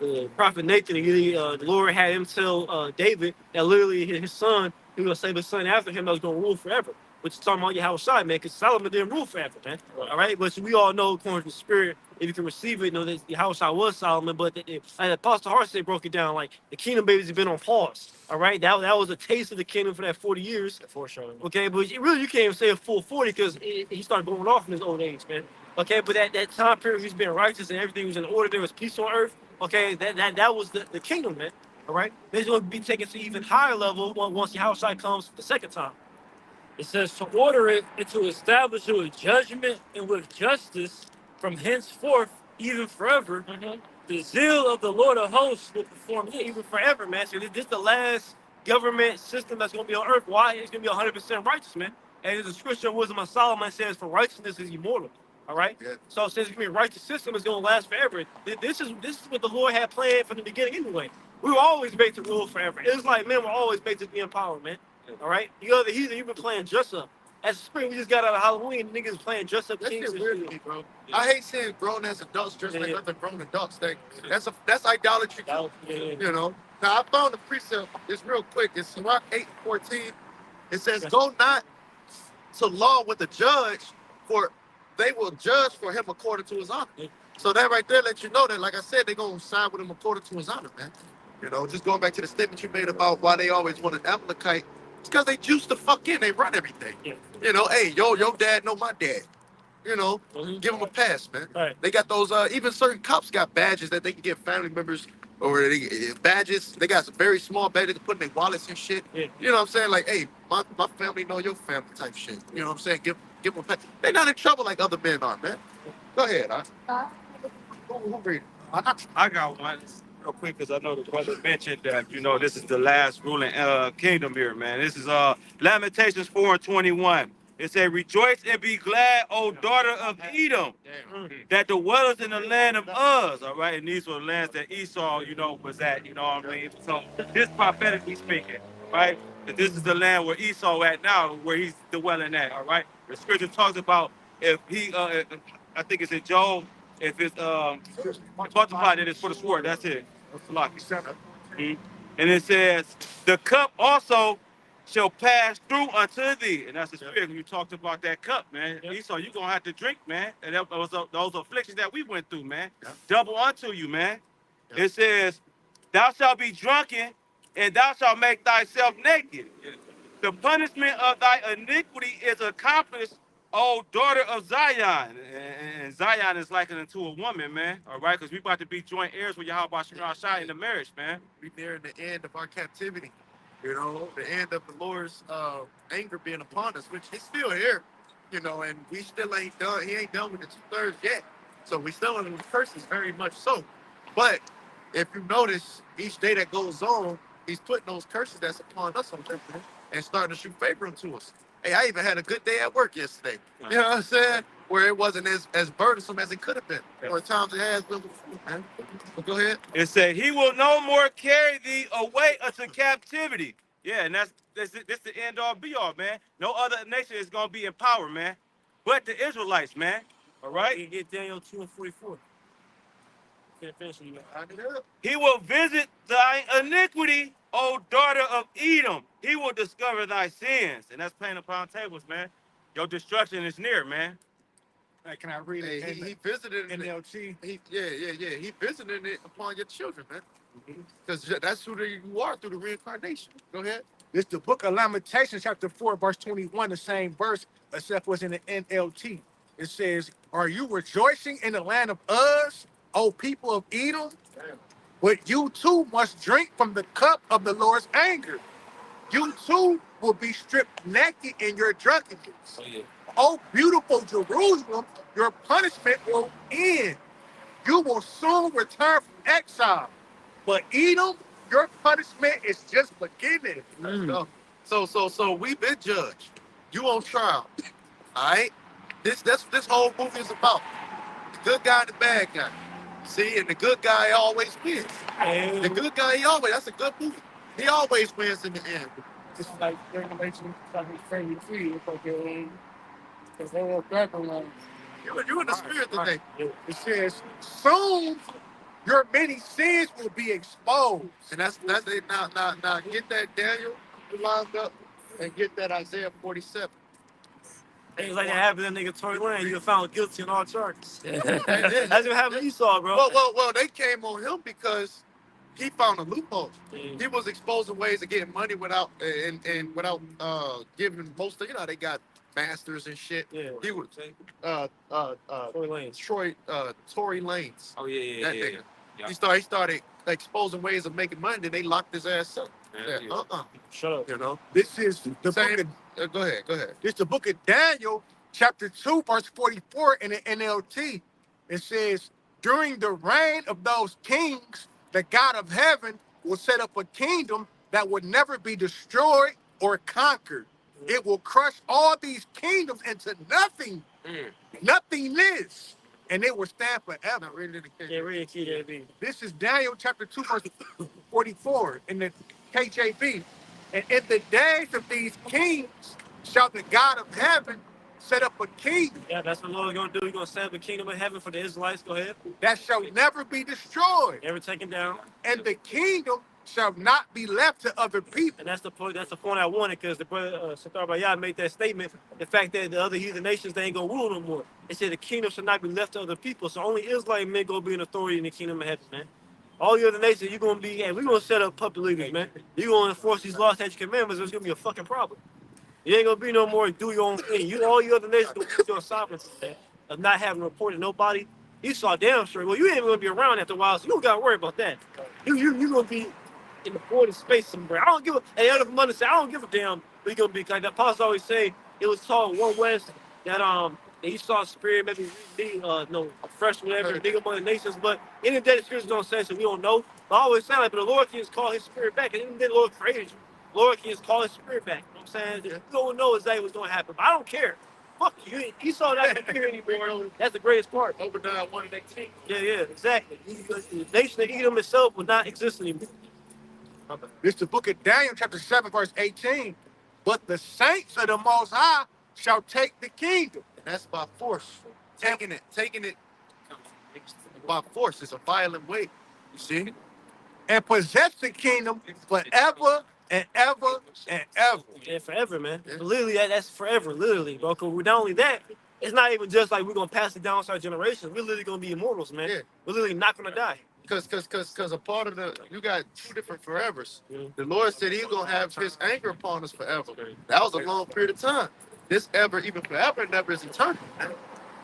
S1: The prophet Nathan, the Lord had him tell David that literally his son, he was going to save his son after him that was going to rule forever. Which is talking about Yahweh Shai, man, because Solomon didn't rule forever, man. All right, but we all know, according to the Spirit, if you can receive it, know that Yahweh Shai was Solomon. But like Apostle Harsay broke it down, like the kingdom babies have been on pause. All right, that was a taste of the kingdom for that 40 years. For sure. Okay, but really you can't even say a full 40 because he started going off in his old age, man. Okay, but that time period he's been righteous and everything was in order, there was peace on earth. Okay, that was the kingdom, man. All right, they're going to be taken to even higher level once Yahweh Shai comes the second time.
S3: It says to order it and to establish it with judgment and with justice from henceforth, even forever. The zeal of the Lord of hosts will perform it.
S1: Even forever, man. So this is the last government system that's going to be on earth. Why? It's going to be 100% righteous, man. And the scripture wisdom of Solomon says, for righteousness is immortal. All right? Yeah. So since it's going to be a righteous system, it's going to last forever. This is what the Lord had planned from the beginning anyway. We were always made to rule forever. It's like men were always made to be in power, man. All right? You've been playing dress up. As spring, we just got out of Halloween, niggas playing dress up.
S8: That
S1: kings
S8: shit weird to me, bro. I hate seeing grown ass adults dressed like other grown adults. That's idolatry. You know. Now I found the precept. It's real quick. It's Sirach 8:14. It says, "Go not to law with the judge, for they will judge for him according to his honor." So that right there lets you know that, like I said, they're gonna side with him according to his honor, man. You know, just going back to the statement you made about why they always want an Amalekite. It's because they juice the fuck in. They run everything. Yeah. You know, hey, your dad know my dad. You know, give them a pass, man.
S3: Right.
S8: They got those, even certain cops got badges that they can give family members, or badges. They got some very small badges they can put in their wallets and shit. Yeah. You know what I'm saying? Like, hey, my family know your family type shit. You know what I'm saying? Give them a pass. They're not in trouble like other men are, man. Go ahead, huh? Who read it?
S6: I got one real quick because I know the brother mentioned that, this is the last ruling kingdom here, man. This is Lamentations 4:21. It says, rejoice and be glad, O daughter of Edom, that dwellers in the land of Uz. All right, and these were the lands that Esau, was at, you know what I mean? So this prophetically speaking, right? That this is the land where Esau at now, where he's dwelling at, all right? The scripture talks about if he, I think it's in Job, if it's multiplied, it is for the sword. That's it. And it says, the cup also shall pass through unto thee. And that's the spirit. When you talked about that cup, man. Esau, you're going to have to drink, man. And those afflictions that we went through, man. Double unto you, man. It says, thou shalt be drunken, and thou shalt make thyself naked. The punishment of thy iniquity is accomplished, O daughter of Zion. And Zion is likened unto a woman, man. All right, because we about to be joint heirs with Yahweh Shai in the marriage, man.
S8: We nearing the end of our captivity. You know, the end of the Lord's anger being upon us, which is still here. You know, and we still ain't done. He ain't done with the 2/3 yet. So we still in the curses, very much so. But if you notice, each day that goes on, he's putting those curses that's upon us on earth and starting to shoot favor into us. Hey, I even had a good day at work yesterday. You know what I'm saying? Where it wasn't as burdensome as it could have been. Or at times it has been before, man. But go ahead.
S6: It said, he will no more carry thee away unto captivity. Yeah, and this the end all be all, man. No other nation is going to be in power, man. But the Israelites, man. All right?
S1: You get Daniel 2:44.
S6: He will visit thy iniquity, O daughter of Edom. He will discover thy sins. And that's plain upon tables, man. Your destruction is near, man.
S7: Hey, can I read it?
S8: He visited
S7: NLT.
S8: He visited it upon your children, man. Because that's who you are through the reincarnation. Go ahead.
S7: It's the book of Lamentations, chapter 4, verse 21, the same verse, except was in the NLT. It says, are you rejoicing in the land of Uz, O people of Edom? But you too must drink from the cup of the Lord's anger. You too will be stripped naked in your drunkenness. Oh, beautiful Jerusalem, your punishment will end. You will soon return from exile. But Edom, your punishment is just beginning.
S8: So we've been judged. You on trial. All right? This whole movie is about the good guy and the bad guy. See, and the good guy always wins. The good guy, that's a good movie. He always wins in the end.
S3: It's like regulation, like it's friendly free. It's like your own, because they have background.
S8: You in the spirit today.
S7: It says, soon your many sins will be exposed.
S8: And that's it. Now get that Daniel lined up and get that Isaiah 47.
S1: Things like that happened to that nigga Tory Lane. You were found guilty on all charges.
S8: And
S1: That's what happened to Esau, bro.
S8: Well, they came on him because he found a loophole. He was exposing ways of getting money without and without giving most of, you know, they got masters and shit.
S1: Yeah.
S8: He was
S1: Tory Lanez.
S8: Tory Lanez.
S5: Oh yeah.
S8: That nigga.
S5: Yeah.
S8: He started exposing ways of making money, then they locked his ass up.
S5: Yeah.
S1: Shut up.
S8: You know?
S7: This is the
S8: Same,
S7: book of
S8: go ahead.
S7: This is the book of Daniel, chapter 2, verse 44 in the NLT. It says, during the reign of those kings, the God of heaven will set up a kingdom that would never be destroyed or conquered. It will crush all these kingdoms into nothing, nothingness, and it will stand forever.
S1: Yeah, read KJV.
S7: This is Daniel chapter 2, verse 44 in the KJV. And in the days of these kings shall the God of heaven set up a kingdom.
S1: Yeah, that's what the Lord's gonna do. He's gonna set up a kingdom of heaven for the Israelites. Go ahead.
S7: That shall never be destroyed.
S1: Never taken down.
S7: And the kingdom shall not be left to other people.
S1: And that's the point. That's the point I wanted, because the brother Satar Bayah made that statement. The fact that the other heathen nations, they ain't gonna rule no more. It said the kingdom should not be left to other people. So only Israelite men gonna be in authority in the kingdom of heaven, man. All the other nations, you're gonna be. Hey, we're gonna set up puppet leaders, man. You're gonna enforce these laws, statutes, commandments. It's gonna be a fucking problem. You ain't gonna be no more do your own thing. You, all you other nations gonna use your sovereignty, man, of not having reported nobody. You saw damn sure. Well, you ain't gonna be around after a while, so you don't gotta worry about that. You gonna be in the void space somewhere. I don't give a. And the other mother said, I don't give a damn. We gonna be like the apostle always say. It was taught one West that he saw spirit maybe fresh whatever big among the nations. But in the day the spirits don't say, so we don't know. But I always say like, but the Lord can just call His spirit back, and in the day the Lord created you. The Lord can just call His spirit back. You know what I'm saying? You don't know exactly what's gonna happen, but I don't care. Fuck you. He saw that here anymore. That's the greatest part.
S8: Obadiah 1:18.
S1: Yeah, exactly. The nation of Edom itself will not exist anymore.
S7: This is the book of Daniel, chapter 7, verse 18. But the saints of the Most High shall take the kingdom.
S8: And that's by force. Taking it by force. It's a violent way. You see?
S7: And possess the kingdom forever and ever and ever.
S1: Yeah, forever, man.
S8: Yeah.
S1: Literally, that's forever, literally, bro. Because not only that, it's not even just like we're going to pass it down to our generations. We're literally going to be immortals, man.
S8: Yeah.
S1: We're literally not going to die.
S8: Because a part of you got two different forevers.
S1: Yeah.
S8: The Lord said He's gonna have His anger upon us forever. That was a long period of time. This ever, even forever, never is eternal.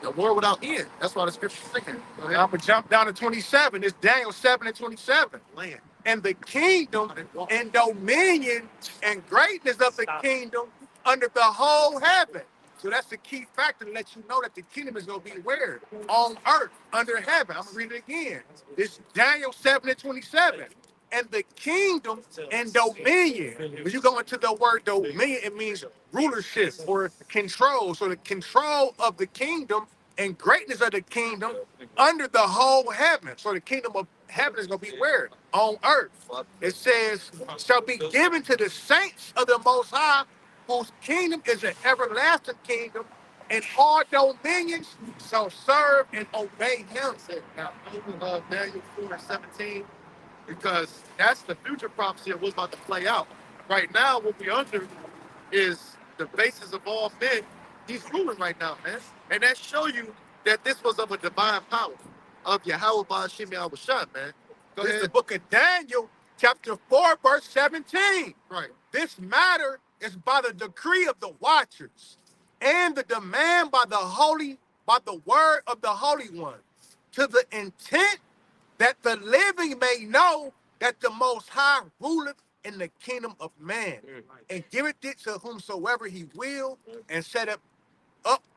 S8: The world without end. That's why the scripture's thinking.
S7: I'm going to jump down to 27. It's Daniel 7 and 27.
S8: Land.
S7: And the kingdom and dominion and greatness of the kingdom under the whole heaven. So that's the key factor to let you know that the kingdom is going to be where? On earth, under heaven. I'm going to read it again. It's Daniel 7 and 27. And the kingdom and dominion. When you go into the word dominion, it means rulership or control. So the control of the kingdom and greatness of the kingdom under the whole heaven. So the kingdom of heaven is going to be where? On earth. It says, shall be given to the saints of the Most High, whose kingdom is an everlasting kingdom, and all dominions shall serve and obey Him.
S8: Now, Daniel 4:17, because that's the future prophecy of what's about to play out. Right now, what we're under is the basis of all men. He's ruling right now, man. And that show you that this was of a divine power of Yahweh Ba'ashim Yahushua, man. Go
S7: This is
S8: ahead.
S7: the book of Daniel, chapter 4, verse 17.
S8: Right.
S7: This matter is by the decree of the watchers and the demand by the word of the Holy One, to the intent that the living may know that the Most High ruleth in the kingdom of man, and giveth it to whomsoever He will, and set up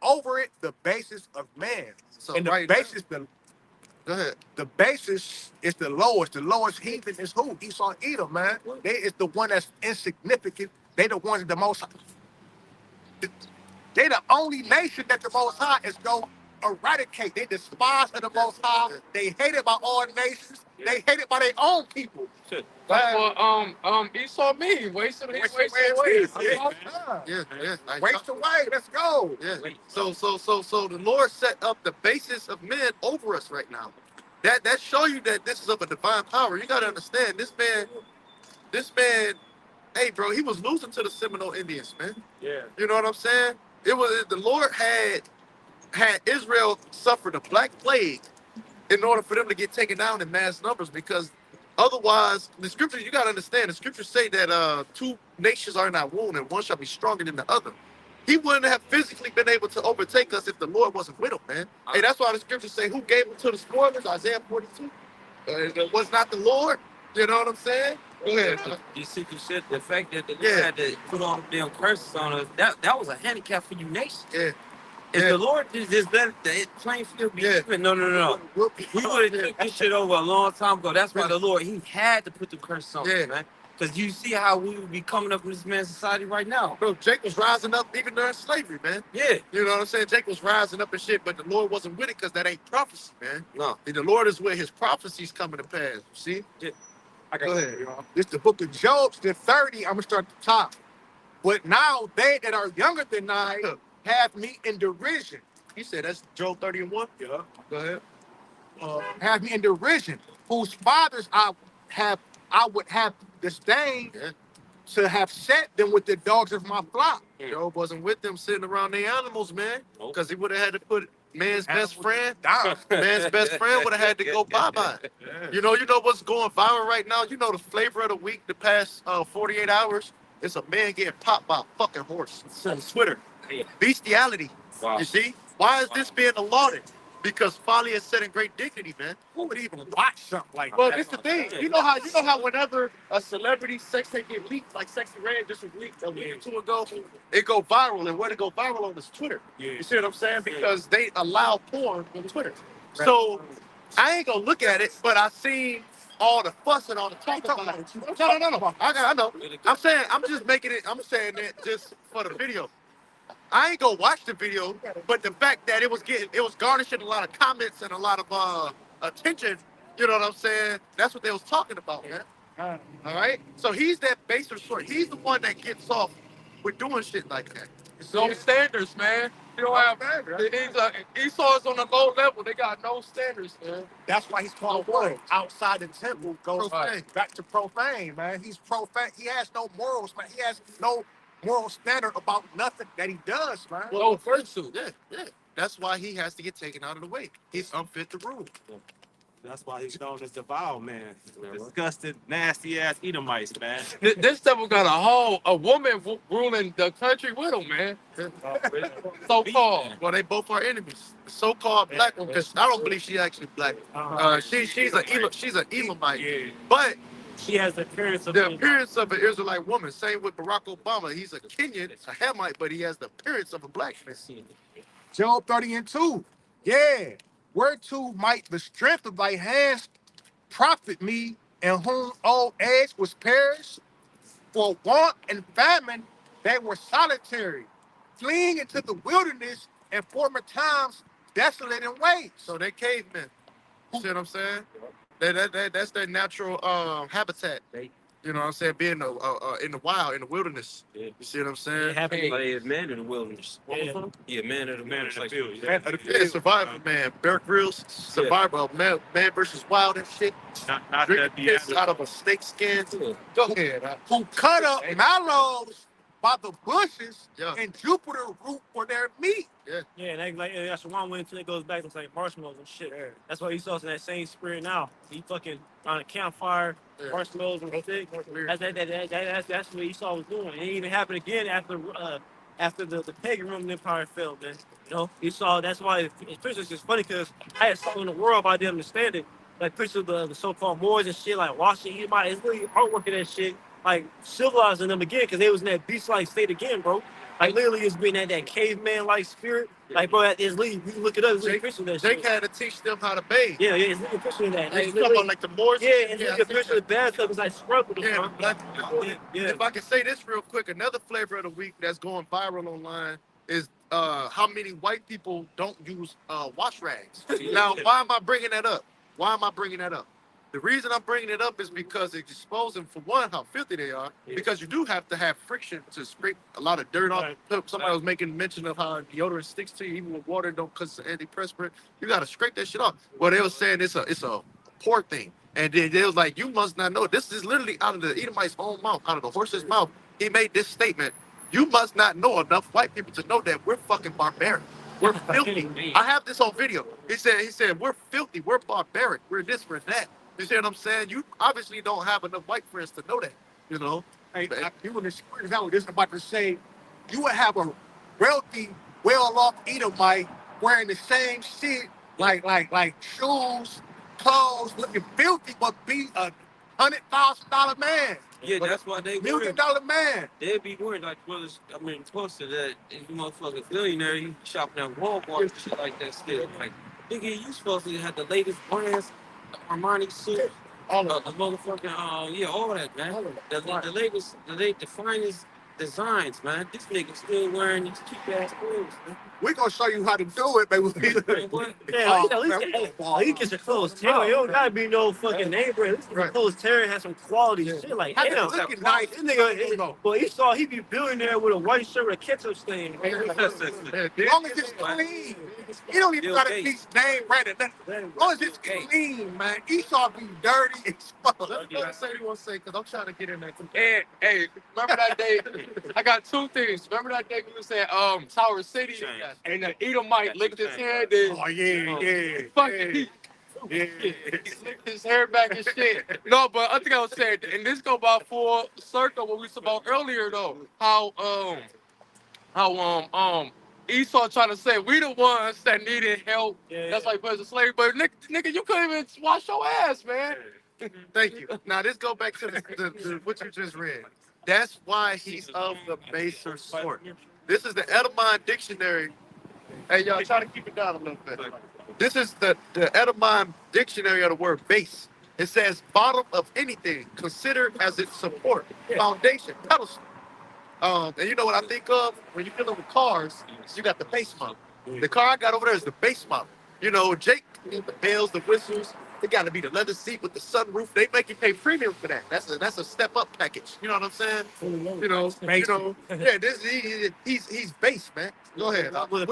S7: over it the basis of man.
S8: So
S7: And the
S8: right
S7: basis,
S8: Go ahead.
S7: the basis is the lowest. The lowest heathen is who? Esau, Edom, man. They is the one that's insignificant. They the ones the most. They the only nation that the Most High is going eradicate. They despise of the Most High. They hated by all nations. They hated by their own people.
S2: That's what Esau mean. Wasted away.
S7: Waste away. Let's go.
S8: Yeah. So the Lord set up the basis of men over us right now. That show you that this is of a divine power. You gotta understand this man, hey bro, he was losing to the Seminole Indians, man.
S5: Yeah.
S8: You know what I'm saying? It was the Lord had Israel suffer the Black Plague in order for them to get taken down in mass numbers, because otherwise, the scriptures, you got to understand, the scriptures say that two nations are in our womb and one shall be stronger than the other. He wouldn't have physically been able to overtake us if the Lord wasn't with him, man. Hey, that's why the scriptures say, who gave him to the spoilers? Isaiah 42. It was not the Lord. You know what I'm saying? Go ahead.
S5: You see, the fact that the Lord had to put all the damn curses on us, that was a handicap for you nations.
S8: Yeah.
S5: If the Lord just let the playing field be even, no. We would have took this shit over a long time ago. That's why the Lord, he had to put the curse on us, man. Because you see how we would be coming up in this man's society right now.
S8: Bro, Jake was rising up even during slavery, man.
S5: Yeah.
S8: You know what I'm saying? Jake was rising up and shit, but the Lord wasn't with it because that ain't prophecy, man.
S5: No.
S8: And the Lord is where his prophecies coming to pass, you see?
S5: Yeah.
S8: Go ahead.
S7: This the book of Job, the 30. I'm going to start at the top. But now they that are younger than I have me in derision.
S8: He said that's Job 30:1.
S7: Yeah.
S8: Go ahead.
S7: Have me in derision, whose fathers I would have disdained to have set them with the dogs of my flock.
S8: Job wasn't with them sitting around their animals, man, because he would have had to put man's best friend
S7: down.
S8: Man's best friend would have had to go bye-bye. You know what's going viral right now? You know the flavor of the week, the past 48 hours? It's a man getting popped by a fucking horse on Twitter. Bestiality.
S5: Wow.
S8: You see? Why is this being lauded? Because folly is set in great dignity, man.
S7: Who would even watch something like
S8: Well,
S7: that?
S8: this the thing. You know how whenever a celebrity sex tape get leaked, like Sexy Red just was leaked a week or two ago, it go viral, and where to go viral on is Twitter. You see what I'm saying? Because they allow porn on Twitter. So I ain't gonna look at it, but I seen all the fuss and all the talk about it. No. I know. I'm saying that just for the video. I ain't gonna watch the video, but the fact that it was garnishing a lot of comments and a lot of attention, you know what I'm saying? That's what they was talking about, man. All right? So he's that baser sort. He's the one that gets off with doing shit like that.
S2: It's no standards, man. You don't have Esau's on a low level. They got no standards, man.
S7: That's why he's called what? Outside the temple goes
S8: Profane.
S7: back to profane, man. He's profane. He has no morals, man. He has no moral standard about nothing that he does, man.
S2: No virtue.
S8: Yeah. That's why he has to get taken out of the way. He's unfit to rule.
S6: That's why he's known as the vile man. Disgusted, nasty ass Edomites, man.
S2: This devil got a woman ruling the country with him, man. So-called.
S8: Well, they both are enemies. The so-called black one, because I don't believe she's actually black. She's an Elamite, but
S1: She has the appearance of
S8: the appearance of an Israelite woman. Same with Barack Obama. He's a Kenyan, a Hamite, but he has the appearance of a black man.
S7: Job 30:2. Yeah. Whereto might the strength of thy hands profit me, in whom old age was perished? For want and famine, they were solitary, fleeing into the wilderness in former times, desolate and waste.
S8: So they cavemen. You see what I'm saying? That's their natural habitat. You know what I'm saying? Being in the wild, in the wilderness.
S5: Yeah.
S8: You see what I'm saying?
S5: Like a man in the wilderness. Yeah, man in the wilderness. Like,
S8: Yeah, survival man. Bear Grylls, survival man versus wild and shit.
S6: Not
S8: Drinking
S6: that
S8: piss out of a snake skin. Go ahead.
S7: Who cut up mallows by the bushes
S8: Yeah.
S7: and Jupiter root for their meat.
S1: Yeah, and that's one way until it goes back to like marshmallows and shit. That's why Esau's in that same spirit now. He fucking on a campfire, marshmallows and shit. That's what Esau was doing. And it even happened again after the pagan Roman Empire fell, man. You know, Esau. That's why it's just funny because I had something in the world I didn't understand it. Like pictures of the so-called Moors and shit, like watching Edomite. It's really artwork of that shit, like civilizing them again because they was in that beast-like state again, bro. Like literally, it's been that caveman-like spirit. Like, bro, it's literally, you can look it up. It's a picture of that
S8: Jake
S1: shit.
S8: had to teach them how to bathe.
S1: Yeah, it's literally a picture of that.
S8: Like, you talking about like the Moors?
S1: Yeah, it's like a picture of the bathtub. It's like scrubbing.
S8: Yeah,
S1: Yeah.
S8: If I can say this real quick, another flavor of the week that's going viral online is how many white people don't use wash rags. Now, why am I bringing that up? Why am I bringing that up? The reason I'm bringing it up is because it's exposing, for one, how filthy they are. Because you do have to have friction to scrape a lot of dirt off. Somebody was making mention of how deodorant sticks to you, even with water, don't cause it's antiperspirant. You gotta scrape that shit off. Well, they was saying it's a poor thing, and then they was like, you must not know. This is literally out of the Edomite's own mouth, out of the horse's mouth. He made this statement. You must not know enough white people to know that we're fucking barbaric. We're filthy. I have this on video. He said, we're filthy. We're barbaric. We're this, we're that. You see what I'm saying? You obviously don't have enough white friends to know that, you know?
S7: Hey, you want to example this? I'm about to say, you would have a wealthy, well-off Edomite wearing the same shit, like shoes, clothes, looking filthy, but be a $100,000 man.
S5: Yeah, that's why they
S7: $1,000,000 man.
S5: They'd be worried like brothers. I mean, closer that if you motherfucking billionaire, you shopping at Walmart and shit like that. Still, like nigga, you supposed to have the latest brands, the Armani suit, all the motherfucking yeah, all that, man. The latest, the finest designs, man. This nigga still wearing these cheap ass clothes, man.
S7: We're gonna show you how to do it, baby.
S5: Man, what?
S1: Yeah, at least he gets your clothes tailored. You don't gotta be no fucking name brand. At least your clothes tailored has some quality shit. Like, damn,
S7: looking nice.
S1: this nigga, well, he saw he be billionaire with a white shirt with a ketchup stain.
S7: As long as it's clean. You don't even gotta be name branded. As long as it's clean, man. Esau be dirty as fuck.
S8: Let me say what you want to say, because I'm trying to get in there. And, hey, remember that day? I got two things. Remember that day we was at Tower City, and the Edomite licked his hair?
S7: Oh, yeah.
S8: Fucking, he slicked his hair back and shit. No, but I think I was saying, and this go about full circle what we was about earlier though. How Esau trying to say we the ones that needed help. That's like versus slavery. But nigga, you couldn't even wash your ass, man. Thank you. Now this go back to the what you just read. That's why he's of the baser sort. This is the Edamon dictionary. Hey y'all, try to keep it down a little bit. This is the Edamon dictionary of the word base. It says bottom of anything, considered as its support, foundation, pedestal. And you know what I think of when you dealing with cars? You got the base model. The car I got over there is the base model. You know, Jake, the bells, the whistles. It got to be the leather seat with the sunroof. They make you pay premium for that. That's a step up package. You know what I'm saying? Yeah. He's base, man. Go ahead.
S1: Well, the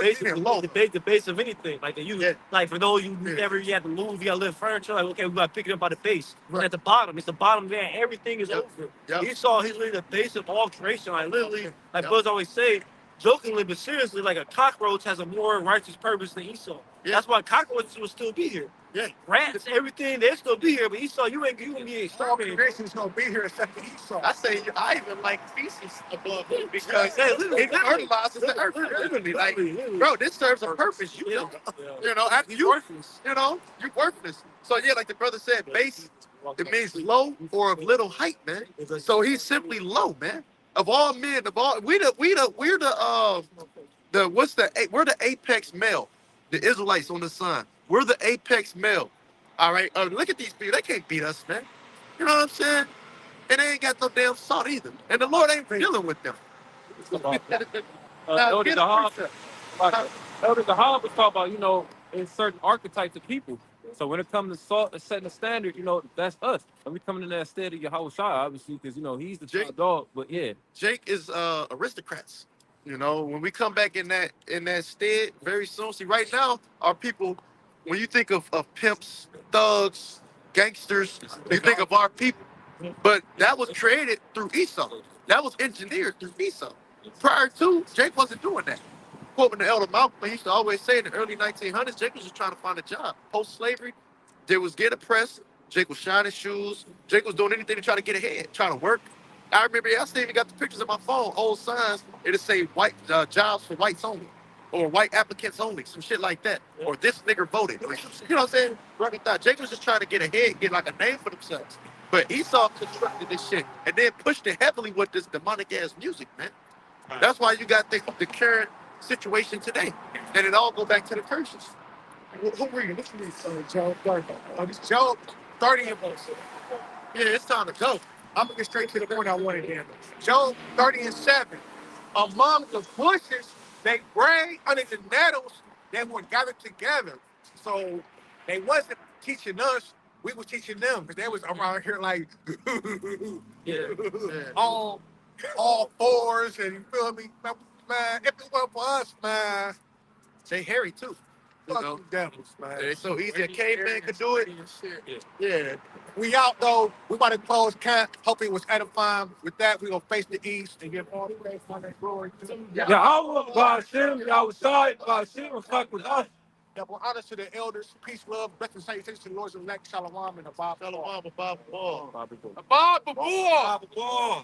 S1: base of anything. Like like for those you never you have to move, you gotta lift furniture. Like okay, we gotta pick it up by the base. Right. At the bottom, it's the bottom there. Everything is over. He's literally the base of all creation. Like literally, like Buzz always say, jokingly but seriously, like a cockroach has a more righteous purpose than Esau. Yeah. That's why cockroaches will still be here. Yeah. Rats, everything, they'll still be here. But Esau, you ain't gonna be exterminated.
S7: Creation's gonna be here except for Esau.
S8: I say I even like feces above it because it fertilizes the earth. Literally, like, bro, this serves a purpose. You know, after you're worthless. So yeah, like the brother said, base. It means low or of little height, man. So he's simply low, man. Of all men, we're the apex male. The Israelites on the sun. We're the apex male. All right. Look at these people. They can't beat us, man. You know what I'm saying? And they ain't got no damn salt either. And the Lord ain't dealing with them.
S9: Elder Zahab was talking about, in certain archetypes of people. So when it comes to salt and setting a standard, that's us. And we coming in that stead of Yahweh Shai, obviously, because, he's the top dog. But yeah.
S8: Jake is aristocrats. When we come back in that stead very soon. See, right now, our people, when you think of pimps, thugs, gangsters, you think of our people. But that was created through Esau. That was engineered through Esau. Prior to, Jake wasn't doing that. Quoting the Elder Malcolm, he used to always say in the early 1900s, Jake was just trying to find a job. Post-slavery, they was get oppressed. Jake was shining shoes. Jake was doing anything to try to get ahead, trying to work. I remember I still even got the pictures on my phone, old signs. It'll say white jobs for whites only, or white applicants only, some shit like that. Or this nigger voted. Or, you know what I'm saying? Right, thought Jake was just trying to get ahead, get like a name for themselves. But Esau constructed this shit and then pushed it heavily with this demonic ass music, man. That's why you got the current situation today. And it all go back to the curses.
S7: Who were you? Listen to this, Job 30. This Job 30 and
S8: yeah, it's time to go.
S7: I'm gonna get straight to the point I wanted to. Job 30 and 7. Among the bushes they brain under the nettles, they were gathered together. So they wasn't teaching us, we were teaching them because they was around here like all fours and you feel me? Man, if it weren't for us, man, they hairy too. Fuck you devils, man.
S8: It's so easy a caveman could do it.
S7: Yeah. We out though. We about to close camp. Hope it was edifying. With that, we gonna face the east and give all the praise for that glory to
S9: Yahweh, Ba'ashem, Yahweh, Ba'ashem, fuck with us.
S7: double honors to the elders. Peace, love, blessings, salutations to the Lord's elect. Shalom and above.
S8: Shalom, above all.
S2: Bob,
S6: Bob, boy.